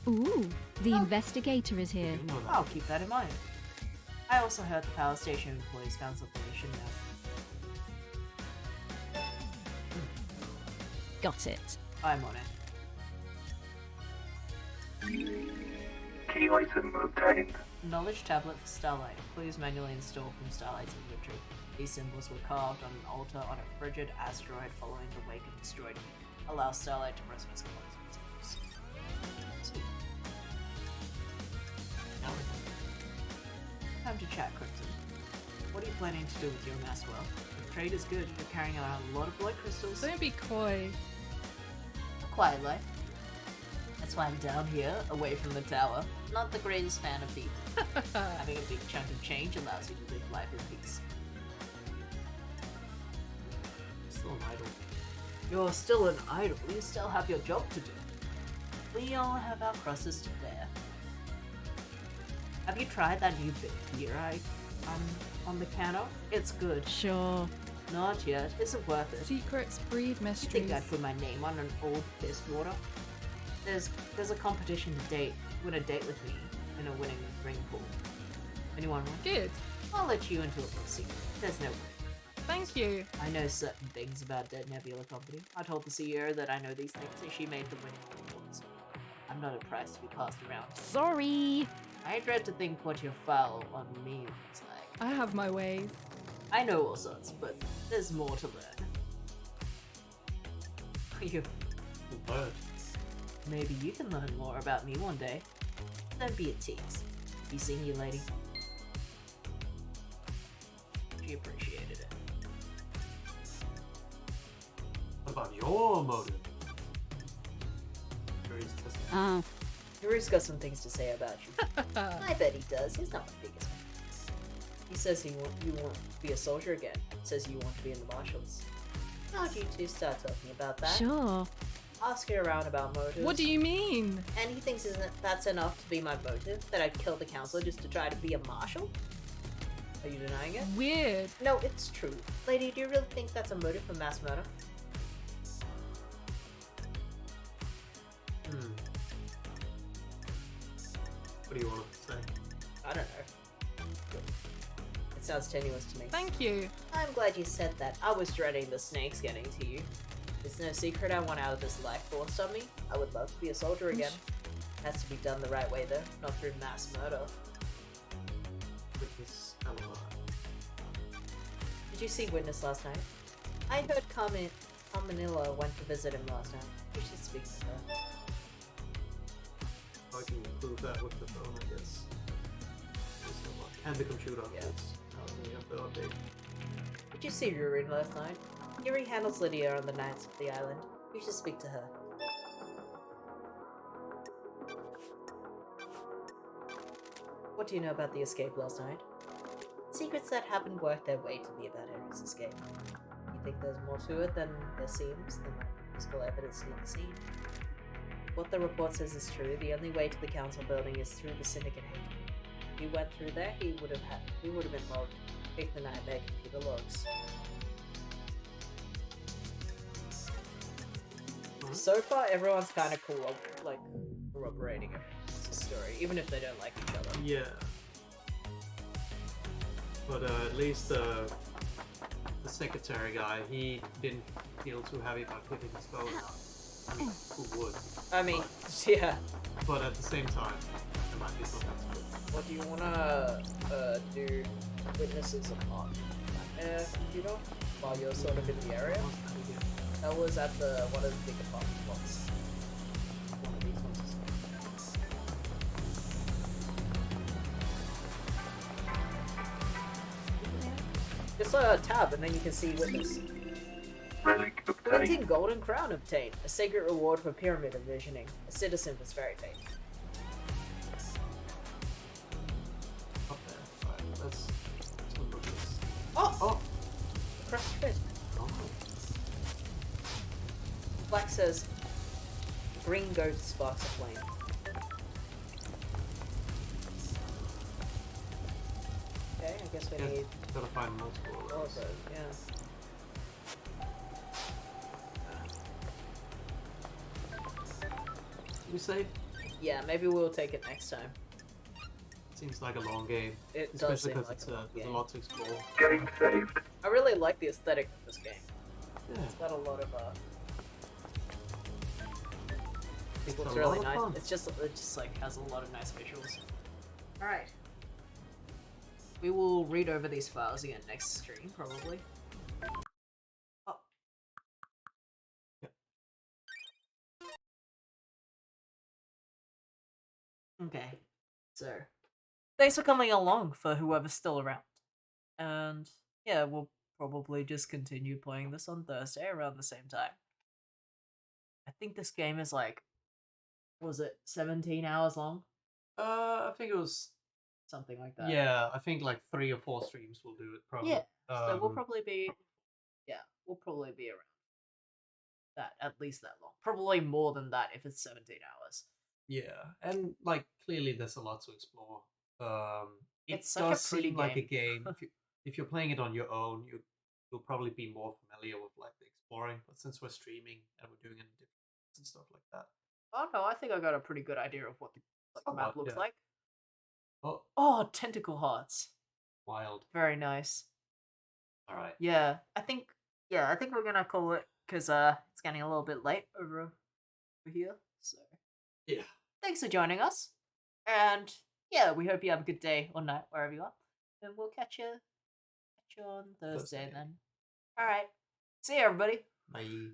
Speaker 3: Ooh, the investigator is here.
Speaker 2: You know that.
Speaker 1: I'll keep that in mind. I also heard the power station employees found something you should know.
Speaker 3: Got it.
Speaker 1: I'm on it.
Speaker 5: Key item obtained.
Speaker 1: Knowledge tablet for Starlight. Please manually install from Starlight's inventory. These symbols were carved on an altar on a frigid asteroid following the wake of destroyed. Allow Starlight to press most close. Sweet.
Speaker 2: Now we
Speaker 1: Time to chat, Crimson. What are you planning to do with your mass wealth? The trade is good. You're carrying around a lot of blood crystals.
Speaker 10: Don't be coy.
Speaker 1: A quiet life. That's why I'm down here, away from the tower. Not the greatest fan of people. Having a big chunk of change allows you to live life in peace.
Speaker 2: Still an idol.
Speaker 1: You're still an idol. You still have your job to do. We all have our crosses to bear. Have you tried that new beer on the counter? It's good.
Speaker 3: Sure.
Speaker 1: Not yet. Is it worth it?
Speaker 10: Secrets breed
Speaker 1: You think
Speaker 10: mysteries.
Speaker 1: I'd put my name on an old piss water? There's a competition to win a date with me in a winning ring pool. Anyone want?
Speaker 10: Good.
Speaker 1: I'll let you into a little secret. There's no way.
Speaker 10: Thank you.
Speaker 1: I know certain things about Dead Nebula Company. I told the CEO that I know these things and she made the winning awards. I'm not a prize to be passed around.
Speaker 3: Sorry.
Speaker 1: I dread to think what your file on me looks like.
Speaker 10: I have my ways.
Speaker 1: I know all sorts, but there's more to learn. You,
Speaker 2: Bird.
Speaker 1: maybe you can learn more about me one day. Don't be a tease. Be seeing you, lady. She appreciated it.
Speaker 2: What about your motive? Curious to see.
Speaker 3: Oh,
Speaker 1: Haru's got some things to say about you. I bet he does. He's not my biggest fan. He says you want to be a soldier again. Says you want to be in the marshals. How'd you two start talking about that?
Speaker 3: sure.
Speaker 1: Ask her around about motives.
Speaker 10: What do you mean?
Speaker 1: And he thinks that's enough to be my motive? That I'd kill the counselor just to try to be a marshal? Are you denying it?
Speaker 10: Weird.
Speaker 1: No, it's true. Lady, do you really think that's a motive for mass murder?
Speaker 2: What do you want to say?
Speaker 1: I don't know. sounds tenuous to me.
Speaker 10: Thank you.
Speaker 1: I'm glad you said that. I was dreading the snakes getting to you. It's no secret I want out of this life forced on me. I would love to be a soldier again. Has to be done the right way though, not through mass murder.
Speaker 2: Witness alibi.
Speaker 1: Did you see Witness last night? I heard Carmenilla went to visit him last night. You should speak to her.
Speaker 2: I can prove that with the phone, I guess. And the computer.
Speaker 1: Yeah.
Speaker 2: We have the update.
Speaker 1: Did you see Rurin last night? Yuri handles Lydia on the nights of the island. You should speak to her. What do you know about the escape last night? Secrets that haven't worked their way to me about Henry's escape. You think there's more to it than there seems? There might be physical evidence near the scene. If what the report says is true, the only way to the council building is through the Syndicate Hatred. If he went through there, he would have been logged. Pick the nightmare computer logs. So far, everyone's kind of cool, like corroborating a story, even if they don't like each other.
Speaker 2: Yeah. But at least the secretary guy, he didn't feel too heavy about giving his phone out. I mean, who would?
Speaker 1: I mean, yeah.
Speaker 2: But at the same time, there might be something to it.
Speaker 1: What do you wanna do? Witnesses on computer while you're sort of in the area? That was at one of the big apartment blocks. One of these ones. Just a tab, and then you can see Witness.
Speaker 5: Relic obtained.
Speaker 1: 19 golden crown obtained. A secret reward for pyramid envisioning. A citizen was very fake.
Speaker 2: Up there. Alright, let's look at this.
Speaker 1: Oh! Crushed fit.
Speaker 2: Oh.
Speaker 1: Black says, green ghost sparks a flame. Okay, I guess we
Speaker 2: Yeah,
Speaker 1: need
Speaker 2: gotta find multiple of
Speaker 1: more
Speaker 2: those.
Speaker 1: of those, yeah.
Speaker 2: Did we save?
Speaker 1: Yeah, maybe we'll take it next time.
Speaker 2: Seems like a long game.
Speaker 1: It does
Speaker 2: Especially
Speaker 1: seem
Speaker 2: because
Speaker 1: like
Speaker 2: it's
Speaker 1: a long
Speaker 2: there's a
Speaker 1: game.
Speaker 2: lot to explore.
Speaker 5: Game saved.
Speaker 1: I really like the aesthetic of this game.
Speaker 2: Yeah.
Speaker 1: It's got a lot of
Speaker 2: It's
Speaker 1: looks
Speaker 2: a
Speaker 1: really
Speaker 2: lot of
Speaker 1: nice.
Speaker 2: fun.
Speaker 1: It just like has a lot of nice visuals. Alright. We will read over these files again next stream, probably. Oh.
Speaker 2: Yep.
Speaker 1: Okay. So, thanks for coming along for whoever's still around. And yeah, we'll probably just continue playing this on Thursday around the same time. I think this game is like, was it 17 hours long?
Speaker 2: I think it was.
Speaker 1: Something like that.
Speaker 2: Yeah, I think like 3 or 4 streams will do it probably.
Speaker 1: Yeah. So we'll
Speaker 2: Um,
Speaker 1: probably be, we'll probably be around that, at least that long. Probably more than that if it's 17 hours.
Speaker 2: Yeah, and like clearly there's a lot to explore. It
Speaker 1: It's such a
Speaker 2: does
Speaker 1: pretty
Speaker 2: seem like a
Speaker 1: game.
Speaker 2: game. If you're playing it on your own, you'll probably be more familiar with like the exploring. But since we're streaming and we're doing it in different ways and stuff like that.
Speaker 1: Oh no, I think I got a pretty good idea of what the map
Speaker 2: Somewhat,
Speaker 1: looks
Speaker 2: yeah.
Speaker 1: like.
Speaker 2: Oh,
Speaker 1: Oh, tentacle hearts.
Speaker 2: wild!
Speaker 1: Very nice.
Speaker 2: All right.
Speaker 1: Yeah, I think we're gonna call it because it's getting a little bit late over here. So
Speaker 2: Yeah.
Speaker 1: thanks for joining us, and yeah, we hope you have a good day or night wherever you are, and we'll catch you on Thursday
Speaker 2: Thursday.
Speaker 1: then. All right, see you everybody.
Speaker 2: Bye.